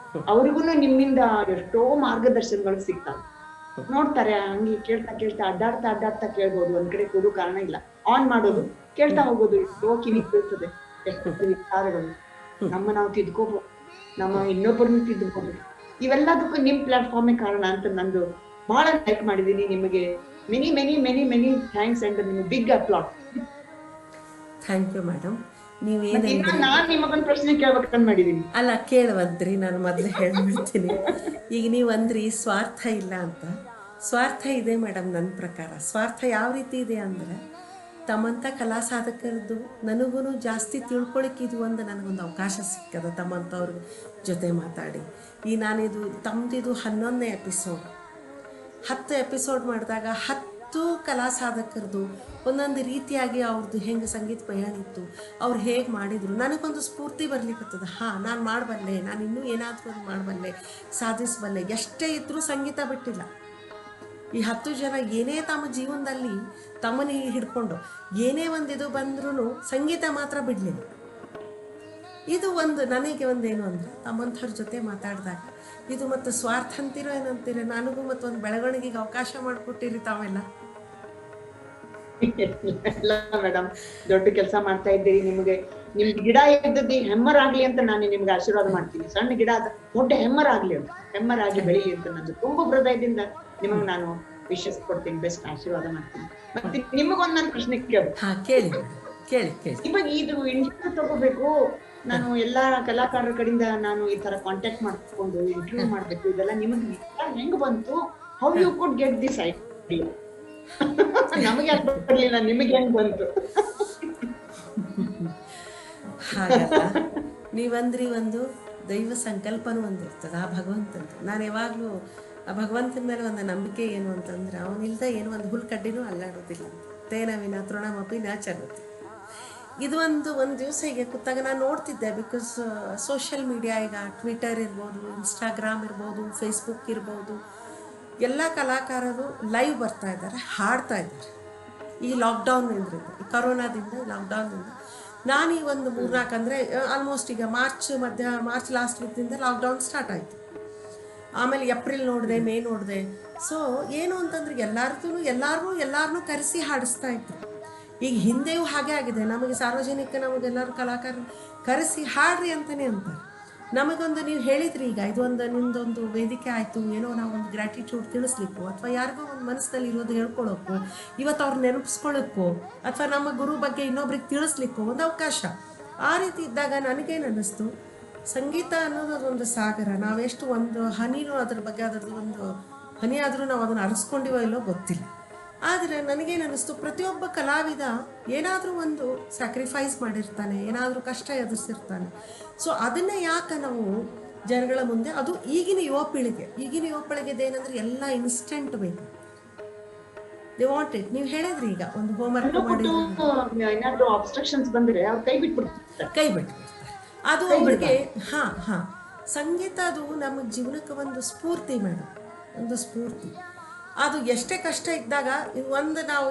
[SPEAKER 2] ಅವ್ರಿಗೂ ನಿಮ್ಮಿಂದ ಎಷ್ಟೋ ಮಾರ್ಗದರ್ಶನಗಳು ಸಿಗ್ತಾವ. ನೋಡ್ತಾರೆ, ಹಂಗೆ ಕೇಳ್ತಾ ಕೇಳ್ತಾ ಅಡ್ಡಾಡ್ತಾ ಕೇಳ್ಬೋದು. ಒಂದ್ ಕಡೆ ಕೂಡು ಕಾರಣ ಇಲ್ಲ, ಆನ್ ಮಾಡೋದು ಕೇಳ್ತಾ ಹೋಗೋದು, ಎಷ್ಟೋ ಕಿವಿಗ್ ಬೀಳ್ತದೆ, ಎಷ್ಟೋ ವಿಚಾರಗಳು ನಮ್ಮ ನಾವು ತಿದ್ಕೋಬಹುದು, ನಮ್ಮ ಇನ್ನೊಬ್ಬರನ್ನು ತಿದ್ಕೋಬಹುದು. ಇವೆಲ್ಲದಕ್ಕೂ ನಿಮ್ ಪ್ಲಾಟ್ಫಾರ್ಮೇ ಕಾರಣ ಅಂತ ನಂದು ಬಹಳ ಲೈಕ್ ಮಾಡಿದೀನಿ. ನಿಮಗೆ many many many many thanks and ನಿಮ್ಗೆ big applause.
[SPEAKER 1] Thank you madam.
[SPEAKER 2] ನಾನ್ ನಿಮಗೊಂದು ಪ್ರಶ್ನೆ ಕೇಳ್ಬೇಕಂತ ಮಾಡಿದೀನಿ.
[SPEAKER 1] ಅಲ್ಲ, ಕೇಳುವಂತ್ರಿ, ನಾನು ಮೊದಲೇ ಹೇಳ್ಬಿಡ್ತೀನಿ. ಈಗ ನೀವು ಅಂದ್ರಿ ಸ್ವಾರ್ಥ ಇಲ್ಲ ಅಂತ. ಸ್ವಾರ್ಥ ಇದೆ ಮೇಡಮ್. ನನ್ನ ಪ್ರಕಾರ ಸ್ವಾರ್ಥ ಯಾವ ರೀತಿ ಇದೆ ಅಂದರೆ, ತಮ್ಮಂಥ ಕಲಾ ಸಾಧಕರದ್ದು ನನಗೂ ಜಾಸ್ತಿ ತಿಳ್ಕೊಳಕ್ಕೆ ಇದು ಒಂದು ನನಗೊಂದು ಅವಕಾಶ ಸಿಕ್ಕದ ತಮ್ಮಂಥವ್ರ ಜೊತೆ ಮಾತಾಡಿ. ನಾನಿದು ತಮ್ಮದಿದು 11ನೇ ಎಪಿಸೋಡ್. 10 ಎಪಿಸೋಡ್ ಮಾಡಿದಾಗ 10 ಕಲಾ ಸಾಧಕರದು ಒಂದೊಂದು ರೀತಿಯಾಗಿ ಅವ್ರದ್ದು ಹೆಂಗೆ ಸಂಗೀತ ಪಯಣ ಇತ್ತು, ಅವ್ರು ಹೇಗೆ ಮಾಡಿದರು, ನನಗೊಂದು ಸ್ಫೂರ್ತಿ ಬರ್ಲಿಕ್ಕತ್ತದ. ನಾನು ಮಾಡಬಲ್ಲೆ, ನಾನು ಇನ್ನೂ ಏನಾದರೂ ಒಂದು ಮಾಡಬಲ್ಲೆ, ಸಾಧಿಸಬಲ್ಲೆ. ಎಷ್ಟೇ ಇದ್ದರೂ ಸಂಗೀತ ಬಿಟ್ಟಿಲ್ಲ. ಈ 10 ಜನ ಏನೇ ತಮ್ಮ ಜೀವನದಲ್ಲಿ ತಮ್ಮನೇ ಹಿಡ್ಕೊಂಡು ಏನೇ ಒಂದು ಇದು ಬಂದ್ರೂ ಸಂಗೀತ ಮಾತ್ರ ಬಿಡಲಿಲ್ಲ. ಇದು ಒಂದು ನನಗೆ ಒಂದೇನು ಅಂದರೆ, ತಮ್ಮಂಥವ್ರ ಜೊತೆ ಮಾತಾಡಿದಾಗ ಇದು ಮತ್ತು ಸ್ವಾರ್ಥ ಅಂತೀರೋ ಏನಂತೀರ, ನನಗೂ ಮತ್ತೊಂದು ಬೆಳವಣಿಗೆಗೆ ಅವಕಾಶ ಮಾಡಿಕೊಟ್ಟಿರಿ ತಾವೆಲ್ಲ.
[SPEAKER 2] ಮೇಡಮ್, ದೊಡ್ಡ ಕೆಲಸ ಮಾಡ್ತಾ ಇದ್ದೀರಿ. ನಿಮ್ಗೆ ಗಿಡ ಇದ್ದದ್ದು ಹೆಮ್ಮರಾಗ್ಲಿ ಅಂತ ನಾನು ನಿಮ್ಗೆ ಆಶೀರ್ವಾದ ಮಾಡ್ತೀನಿ. ಸಣ್ಣ ಗಿಡ ದೊಡ್ಡ ಹೆಮ್ಮರಾಗ್ಲಿ ಅಂತ, ಹೆಮ್ಮರಾಗಿ ಬೆಳೀಲಿ ಅಂತ ನಂದು ತುಂಬ ಹೃದಯದಿಂದ ನಿಮಗ್ ನಾನು ವಿಶಸ್ ಕೊಡ್ತೀನಿ, ಬೆಸ್ಟ್ ಆಶೀರ್ವಾದ ಮಾಡ್ತೀನಿ. ಮತ್ತೆ ನಿಮಗೊಂದು ನಾನು ಪ್ರಶ್ನೆ
[SPEAKER 1] ಕೇಳಿ.
[SPEAKER 2] ಇವಾಗ ಇದು ಇಂಟರ್ವ್ಯೂ ತಗೋಬೇಕು, ನಾನು ಎಲ್ಲಾ ಕಲಾಕಾರರ ಕಡೆಯಿಂದ ನಾನು ಈ ತರ ಕಾಂಟ್ಯಾಕ್ಟ್ ಮಾಡ್ಕೊಂಡು ಇಂಟರ್ವ್ಯೂ ಮಾಡ್ಬೇಕು, ಇದೆಲ್ಲ ನಿಮಗೆ ಹೆಂಗ್ ಬಂತು? How you could get this idea? ನಮಗೆ ಯಾಕೆ ಬರ್ಲಿಲ್ಲ, ನಿಮಗೆ ಹೆಂಗ್ ಬಂತು?
[SPEAKER 1] ಹಾಗಲ್ಲ, ನೀವಂದ್ರಿ ಒಂದು ದೈವ ಸಂಕಲ್ಪನೂ ಒಂದಿರ್ತದೆ ಆ ಭಗವಂತಂದು. ನಾನು ಯಾವಾಗಲೂ ಆ ಭಗವಂತನ ಮೇಲೆ ಒಂದು ನಂಬಿಕೆ ಏನು ಅಂತಂದ್ರೆ, ಅವನಿಲ್ದ ಏನು ಒಂದು ಹುಲ್ಕಡ್ಡಿನೂ ಅಲ್ಲಾಡೋದಿಲ್ಲ. ತೇನ ವಿನ ತೃಣಮಪಿ ನ ಚಲತಿ. ಇದು ಒಂದು ದಿವಸ ಈಗ ಕೂತಾಗ ನಾನು ನೋಡ್ತಿದ್ದೆ. ಬಿಕಾಸ್ ಸೋಷಿಯಲ್ ಮೀಡಿಯಾ, ಈಗ ಟ್ವಿಟರ್ ಇರ್ಬೋದು, ಇನ್ಸ್ಟಾಗ್ರಾಮ್ ಇರ್ಬೋದು, ಫೇಸ್ಬುಕ್ ಇರ್ಬೋದು, ಎಲ್ಲ ಕಲಾಕಾರರು ಲೈವ್ ಬರ್ತಾ ಇದ್ದಾರೆ, ಹಾಡ್ತಾ ಇದ್ದಾರೆ. ಈ ಲಾಕ್ಡೌನ್ನಿಂದ, ಈ ಕರೋನಾದಿಂದ, ಲಾಕ್ಡೌನ್ನಿಂದ ನಾನು ಈ ಒಂದು 3-4 ಅಂದರೆ ಆಲ್ಮೋಸ್ಟ್ ಈಗ ಮಾರ್ಚ್ ಲಾಸ್ಟ್ ವೀಕ್ನಿಂದ ಲಾಕ್ಡೌನ್ ಸ್ಟಾರ್ಟ್ ಆಯಿತು. ಆಮೇಲೆ ಏಪ್ರಿಲ್ ನೋಡಿದೆ, ಮೇ ನೋಡಿದೆ. ಸೊ ಏನು ಅಂತಂದ್ರೆ ಎಲ್ಲರನ್ನೂ ಕರೆಸಿ ಹಾಡಿಸ್ತಾ ಇದ್ರು. ಈಗ ಹಿಂದೆಯೂ ಹಾಗೆ ಆಗಿದೆ. ನಮಗೆ ಸಾರ್ವಜನಿಕ, ನಮಗೆಲ್ಲರೂ ಕಲಾಕಾರರು ಕರೆಸಿ ಹಾಡ್ರಿ ಅಂತಲೇ ಅಂತಾರೆ. ನಮಗೊಂದು ನೀವು ಹೇಳಿದ್ರಿ, ಈಗ ಇದೊಂದು ನಿಮ್ಮದೊಂದು ವೇದಿಕೆ ಆಯಿತು, ಏನೋ ನಾವು ಒಂದು ಗ್ರ್ಯಾಟಿಟ್ಯೂಡ್ ತಿಳಿಸ್ಲಿಕ್ಕೋ, ಅಥವಾ ಯಾರಿಗೋ ಒಂದು ಮನಸ್ಸಿನಲ್ಲಿ ಇರೋದು ಹೇಳ್ಕೊಳ್ಳೋಕ್ಕೋ, ಇವತ್ತು ಅವ್ರು ನೆನಪಿಸ್ಕೊಳ್ಳೋಕ್ಕೋ, ಅಥವಾ ನಮ್ಮ ಗುರು ಬಗ್ಗೆ ಇನ್ನೊಬ್ರಿಗೆ ತಿಳಿಸ್ಲಿಕ್ಕೋ ಒಂದು ಅವಕಾಶ. ಆ ರೀತಿ ಇದ್ದಾಗ ನನಗೇನು ಅನ್ನಿಸ್ತು, ಸಂಗೀತ ಅನ್ನೋದು ಒಂದು ಸಾಗರ. ನಾವೆಷ್ಟು ಒಂದು ಹನಿನೂ ಅದ್ರ ಬಗ್ಗೆ, ಅದರದ್ದು ಒಂದು ಹನಿ ಆದರೂ ನಾವು ಅದನ್ನು ಅರಸ್ಕೊಂಡಿವೋ ಇಲ್ಲೋ ಗೊತ್ತಿಲ್ಲ. ಆದರೆ ನನಗೇನು ಅನ್ನಿಸ್ತು, ಪ್ರತಿಯೊಬ್ಬ ಕಲಾವಿದ ಏನಾದರೂ ಒಂದು ಸ್ಯಾಕ್ರಿಫೈಸ್ ಮಾಡಿರ್ತಾನೆ, ಏನಾದರೂ ಕಷ್ಟ ಎದುರಿಸಿರ್ತಾನೆ. ಸೊ ಅದನ್ನೇ ಯಾಕೆ ನಾವು ಜನಗಳ ಮುಂದೆ, ಅದು ಈಗಿನ ಯುವ ಪೀಳಿಗೆದು ಏನಂದ್ರೆ ಎಲ್ಲ ಇನ್ಸ್ಟೆಂಟ್ ಬೇಕು, ದೇ ವಾಂಟ್ ಇಟ್. ನೀವು ಹೇಳಿದ್ರಿ ಈಗ ಒಂದು ಹೋಮ್ವರ್ಕ್ ಮಾಡಿ
[SPEAKER 2] ಏನಾದರೂ ಅಬ್ಸ್ಟ್ರಕ್ಷನ್ಸ್ ಬಂದರೆ ಅವ್ರು ಕೈ ಬಿಟ್ಬಿಡ್ತಾರೆ.
[SPEAKER 1] ಅದು ಅವ್ರಿಗೆ ಸಂಗೀತ ಅದು ನಮ್ಮ ಜೀವನಕ್ಕೆ ಒಂದು ಸ್ಫೂರ್ತಿ ಮೇಡಮ್, ಒಂದು ಸ್ಫೂರ್ತಿ. ಅದು ಎಷ್ಟೇ ಕಷ್ಟ ಇದ್ದಾಗ ಒಂದು ನಾವು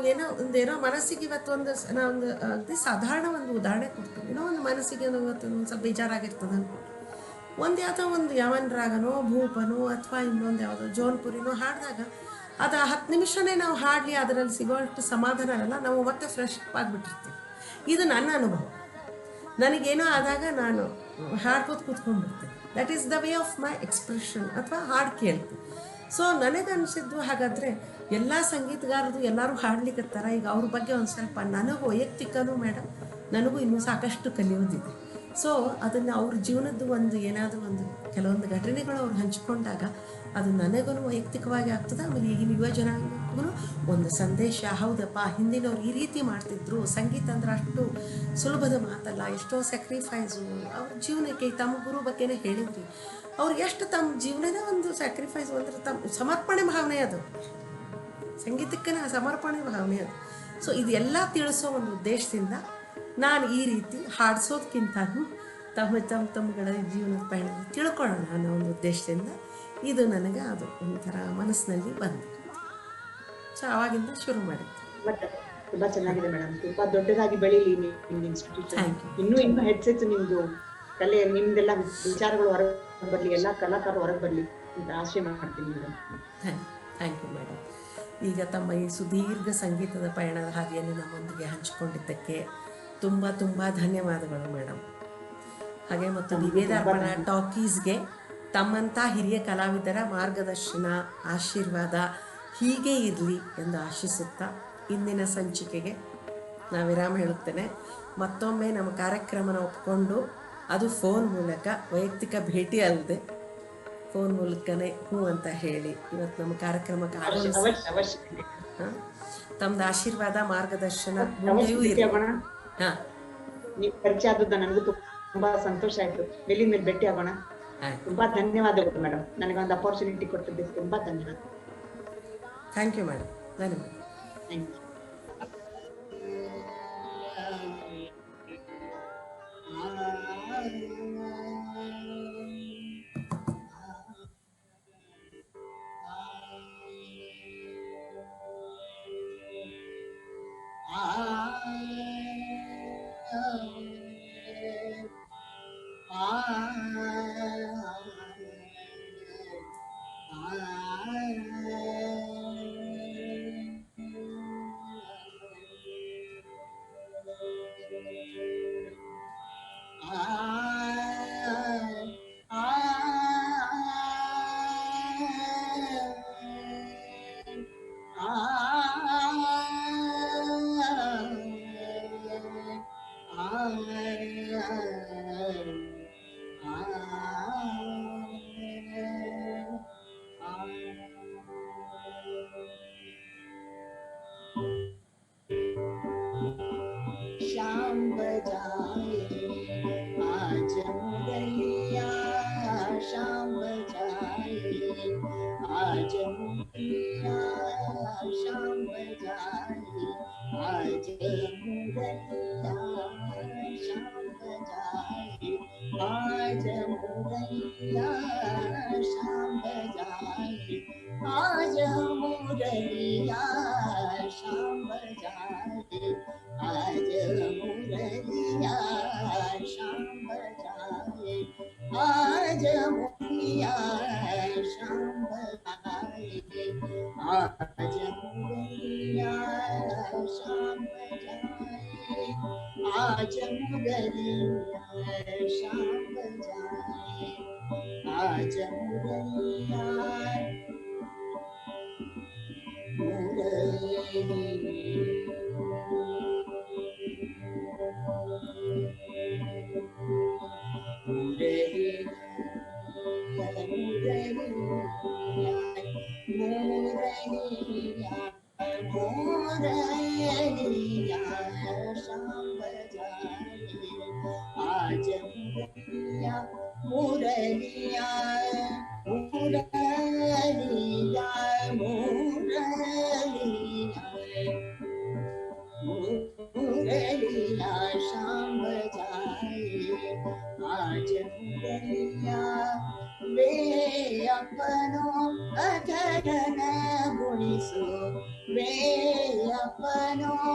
[SPEAKER 1] ಏನೋ ಮನಸ್ಸಿಗೆ ಇವತ್ತು ನಾವೊಂದು ಅತಿ ಸಾಧಾರಣ ಒಂದು ಉದಾಹರಣೆ ಕೊಡ್ತೀವಿ. ಏನೋ ಒಂದು ಮನಸ್ಸಿಗೆ ಇವತ್ತು ಒಂದು ಸ್ವಲ್ಪ ಬೇಜಾರಾಗಿರ್ತದೆ ಅನ್ಕೊಂಡು ಯಾವುದೋ ಒಂದು ಯಮನ್ ರಾಗನೋ, ಭೂಪನೋ, ಅಥವಾ ಇನ್ನೊಂದು ಯಾವುದೋ ಜೋನ್ಪುರಿನೋ ಹಾಡಿದಾಗ ಅದು 10 ನಿಮಿಷನೇ ನಾವು ಹಾಡಲಿ, ಅದರಲ್ಲಿ ಸಿಗೋಷ್ಟು ಸಮಾಧಾನ ಅಲ್ಲ, ನಾವು ಮತ್ತೆ ಫ್ರೆಶ್ ಆಗಿಬಿಟ್ಟಿರ್ತೀವಿ. ಇದು ನನ್ನ ಅನುಭವ. ನನಗೇನೋ ಆದಾಗ ನಾನು ಹಾಡ್ಕೋತ ಕೂತ್ಕೊಂಡ್ಬಿಡ್ತೀನಿ. That is the way of my expression, ಅಥವಾ ಹಾಡು ಕೇಳ್ತೀನಿ. ಸೊ ನನಗನ್ಸಿದ್ದು, ಹಾಗಾದರೆ ಎಲ್ಲ ಸಂಗೀತಗಾರರು ಎಲ್ಲರೂ ಹಾಡ್ಲಿಕ್ಕತ್ತಾರ. ಈಗ ಅವ್ರ ಬಗ್ಗೆ ಒಂದು ಸ್ವಲ್ಪ ನನಗೂ ವೈಯಕ್ತಿಕನೂ ಮೇಡಮ್, ನನಗೂ ಇನ್ನೂ ಸಾಕಷ್ಟು ಕಲಿಯೋದಿದೆ. ಸೊ ಅದನ್ನು ಅವ್ರ ಜೀವನದ್ದು ಒಂದು ಏನಾದರೂ ಒಂದು ಕೆಲವೊಂದು ಘಟನೆಗಳು ಅವ್ರು ಹಂಚಿಕೊಂಡಾಗ ಅದು ನನಗೂ ವೈಯಕ್ತಿಕವಾಗಿ ಆಗ್ತದೆ. ಆಮೇಲೆ ಈಗಿನ ಯುವ ಜನಾಂಗಕ್ಕೂ ಒಂದು ಸಂದೇಶ, ಹೌದಪ್ಪ ಹಿಂದಿನವ್ರು ಈ ರೀತಿ ಮಾಡ್ತಿದ್ರು, ಸಂಗೀತ ಅಂದ್ರೆ ಅಷ್ಟು ಸುಲಭದ ಮಾತಲ್ಲ, ಎಷ್ಟೋ ಸ್ಯಾಕ್ರಿಫೈಸು ಅವ್ರ ಜೀವನಕ್ಕೆ. ತಮ್ಮ ಗುರು ಬಗ್ಗೆನೇ ಹೇಳಿದ್ರಿ, ಅವ್ರು ಎಷ್ಟು ತಮ್ಮ ಜೀವನನೇ ಒಂದು ಸ್ಯಾಕ್ರಿಫೈಸ್ ಅಂದ್ರೆ ತಮ್ಮ ಸಮರ್ಪಣೆ ಭಾವನೆ ಅದು, ಸಂಗೀತಕ್ಕೆ ಸಮರ್ಪಣೆ ಭಾವನೆ ಅದು. ಸೊ ಇದೆಲ್ಲ ತಿಳಿಸೋ ಒಂದು ಉದ್ದೇಶದಿಂದ ನಾನು ಈ ರೀತಿ ಹಾಡಿಸೋದಕ್ಕಿಂತನೂ ತಮ್ಮಗಳ ಜೀವನದ ಪಯಣ ತಿಳ್ಕೊಳ್ಳೋಣ ಅನ್ನೋ ಒಂದು ಉದ್ದೇಶದಿಂದ ಇದು ನನಗೆ ಅದು ಒಂಥರ ಮನಸ್ಸಿನಲ್ಲಿ ಬಂತು. ಸೊ ಆವಾಗಿಂದ ಶುರು ಮಾಡಿದ್ದು.
[SPEAKER 2] ತುಂಬಾ ಚೆನ್ನಾಗಿದೆ ಮೇಡಮ್, ತುಂಬಾ ದೊಡ್ಡದಾಗಿ ಬೆಳೀಲಿ ನಿಮ್ದು ಇನ್ಸ್ಟಿಟ್ಯೂಷನ್. ಇನ್ನೂ ಹೆಚ್ಚೆಚ್ಚು ನಿಮ್ದು ಕಲೆ, ನಿಮ್ದೆಲ್ಲ ವಿಚಾರಗಳು ಹೊರಗೆ ಬರ್ಲಿ, ಎಲ್ಲ ಕಲಾಕಾರರು ಹೊರಗೆ ಬರ್ಲಿ ಅಂತ ಆಶೆ ಮಾಡ್ತೀನಿ ಮೇಡಮ್.
[SPEAKER 1] Thank you madam. ಈಗ ತಮ್ಮ ಈ ಸುದೀರ್ಘ ಸಂಗೀತದ ಪಯಣದ ಹಾದಿಯನ್ನು ನಮ್ಮೊಂದಿಗೆ ಹಂಚಿಕೊಂಡಿದ್ದಕ್ಕೆ ತುಂಬ ತುಂಬ ಧನ್ಯವಾದಗಳು ಮೇಡಮ್. ಹಾಗೆ ಮತ್ತು ನಿವೇದಾರ್ಪಣಾ ಟಾಕೀಸ್ಗೆ ತಮ್ಮಂಥ ಹಿರಿಯ ಕಲಾವಿದರ ಮಾರ್ಗದರ್ಶನ, ಆಶೀರ್ವಾದ ಹೀಗೆ ಇರಲಿ ಎಂದು ಆಶಿಸುತ್ತಾ ಇಂದಿನ ಸಂಚಿಕೆಗೆ ನಾ ವಿರಾಮ ಹೇಳುತ್ತೇನೆ. ಮತ್ತೊಮ್ಮೆ ನಮ್ಮ ಕಾರ್ಯಕ್ರಮನ ಒಪ್ಪಿಕೊಂಡು, ಅದು ಫೋನ್ ಮೂಲಕ, ವೈಯಕ್ತಿಕ ಭೇಟಿ ಅಲ್ಲದೆ ಫೋನ್ ಮೂಲಕನೇ ಹ್ಞೂ ಅಂತ ಹೇಳಿ ಇವತ್ತು ನಮ್ಮ ಕಾರ್ಯಕ್ರಮಕ್ಕೆ ತಮ್ಮದು ಆಶೀರ್ವಾದ, ಮಾರ್ಗದರ್ಶನ ಮುಂದೆಯೂ ಇರಲಿ. ಹಾಂ,
[SPEAKER 2] ನೀವು ಪರಿಚಯ ಆದದ್ದು ನನಗೂ ತುಂಬಾ ಸಂತೋಷ ಆಯ್ತು. ಬೆಲ್ಲಿ ಮೇಲೆ ಭೇಟಿ ಆಗೋಣ. ತುಂಬಾ ಧನ್ಯವಾದಗಳು ಮೇಡಮ್, ನನಗೊಂದು ಅಪರ್ಚುನಿಟಿ ಕೊಟ್ಟಿದ್ದಕ್ಕೆ ತುಂಬಾ ಧನ್ಯವಾದ.
[SPEAKER 1] ಥ್ಯಾಂಕ್ ಯು ಮೇಡಮ್, ಧನ್ಯವಾದ.
[SPEAKER 2] Thank you.
[SPEAKER 3] शाम बजाए आज मुरलिया, शाम बजाए आज मुरलिया, शाम बजाए आज मुरलिया, शाम बजाए आज मुरलिया, शाम बजाए आज मुरलिया, शाम बजाए आज मुरलिया, शाम बजाए आज मुरलिया, शाम बजाए आज मुरलिया, शाम बजाए आज मुरलिया, शाम बजाए आज मुरलिया, मुरलिया, शाम बजाए आज मुरलिया, मुरलिया, मुरलिया, मुरलिया, शाम बजाए आज मुरलिया, वे अपनों अधरन गुणिसो, वे अपनों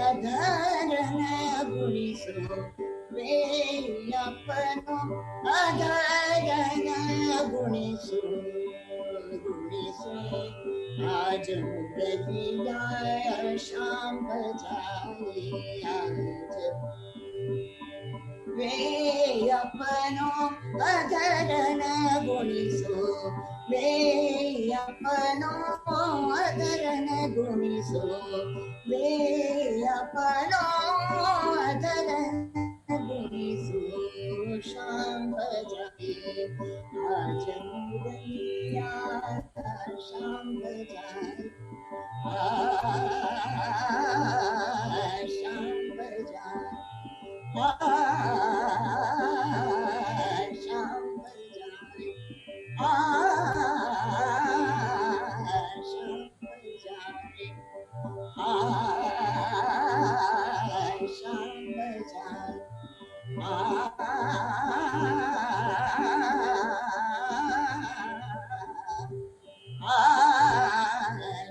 [SPEAKER 3] अधरन गुणिसो, वे अपनों अधरन गुणिसो, गुणिसो आज मुरलिया, शाम बजाए आज वे अपनों अधरन गुणिसो, वे अपनों अधरन गुणिसो, वे अपनों अधरन गुणिसो, आज मुरलिया श्याम बजाए श्याम बजाए श्याम बजाए श्याम बजाए श्याम बजाए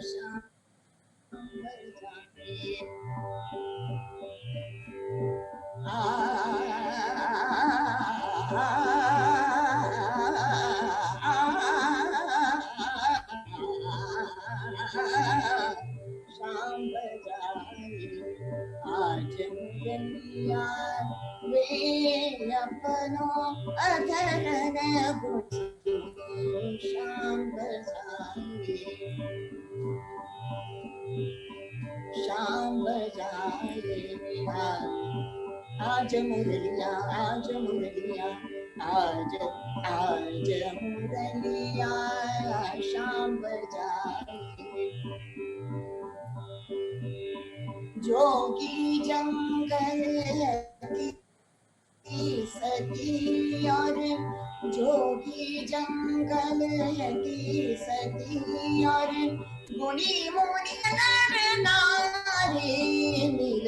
[SPEAKER 3] श्याम शाम बजाए आज मुरलिया वे अपनों अधरन शाम बजाए शाम बजाए आज मुरलिया आज मुरलिया आज आज मुरलिया शाम बजाए जोगी जंगल की सती और जोगी जंगल की सती और मुनि मुनि नर नारी मिल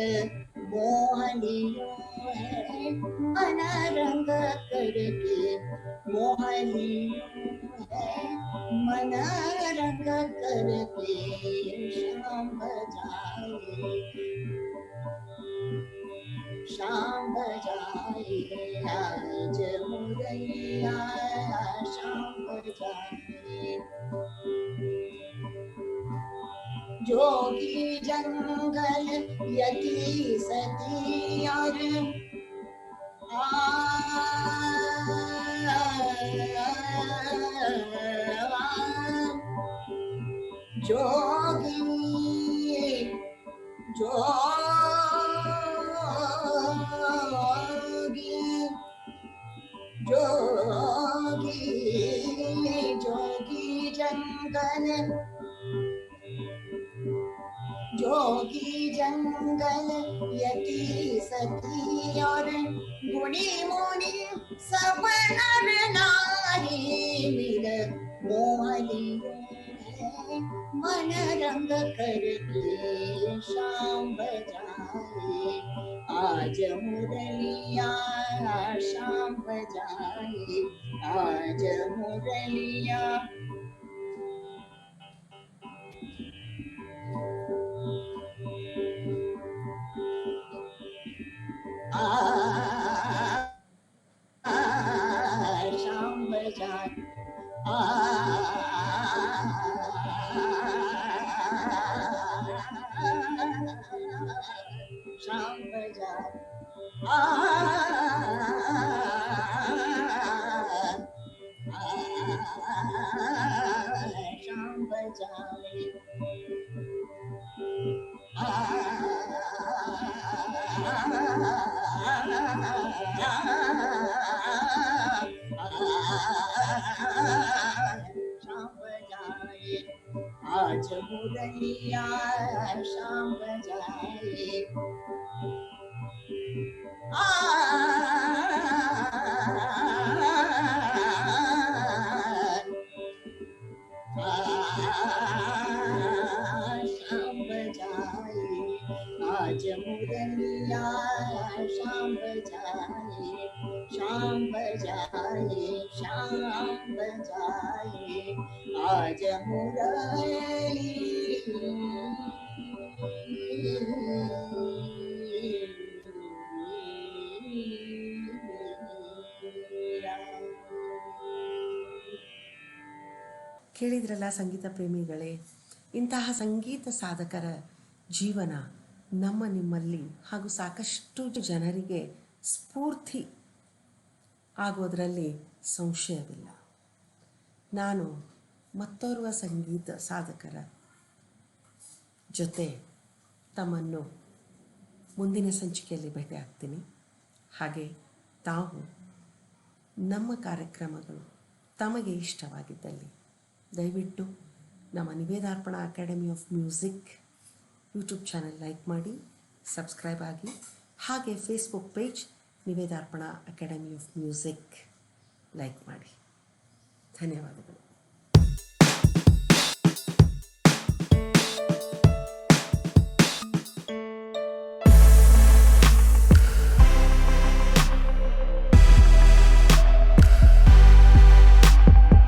[SPEAKER 3] मोहनियों है मन रंग करके मोहनियों है मन रंग करके शाम बजाए शाम बजाए आज मुरैया शाम बजाए जोगी जंगल यति सती और जोगी जोगी जोगी जोगी जंगल जोगी जंगल यति सती और मुनि मुनि सब नर नारी मिल मोहनियों मन रंग करके शाम बजाए आज मुरलिया शाम बजाए आज मुरलिया शाम बजाए शाम बजाए शाम बजाए शाम बजाए आज मुरलिया शाम बजाए शाम बजाए आज मुरलिया शाम बजाए शाम बजाए शाम बजाए आज
[SPEAKER 1] ಕೇಳಿದ್ರಲ್ಲ ಸಂಗೀತ ಪ್ರೇಮಿಗಳೇ, ಇಂತಹ ಸಂಗೀತ ಸಾಧಕರ ಜೀವನ ನಮ್ಮ ನಿಮ್ಮಲ್ಲಿ ಹಾಗೂ ಸಾಕಷ್ಟು ಜನರಿಗೆ ಸ್ಫೂರ್ತಿ ಆಗೋದರಲ್ಲಿ ಸಂಶಯವಿಲ್ಲ. ನಾನು ಮತ್ತೋರ್ವ ಸಂಗೀತ ಸಾಧಕರ ಜೊತೆ ತಮ್ಮನ್ನು ಮುಂದಿನ ಸಂಚಿಕೆಯಲ್ಲಿ ಭೇಟಿ ಆಗ್ತೀನಿ. ಹಾಗೆ ತಾವು ನಮ್ಮ ಕಾರ್ಯಕ್ರಮಗಳು ತಮಗೆ ಇಷ್ಟವಾಗಿದ್ದಲ್ಲಿ ದಯವಿಟ್ಟು ನಮ್ಮ Nivedarpana academy of music YouTube channel like ಮಾಡಿ, ಸಬ್ಸ್ಕ್ರೈಬ್ ಆಗಿ. ಹಾಗೆ Facebook page Nivedarpana academy of music like ಮಾಡಿ. ಧನ್ಯವಾದಗಳು.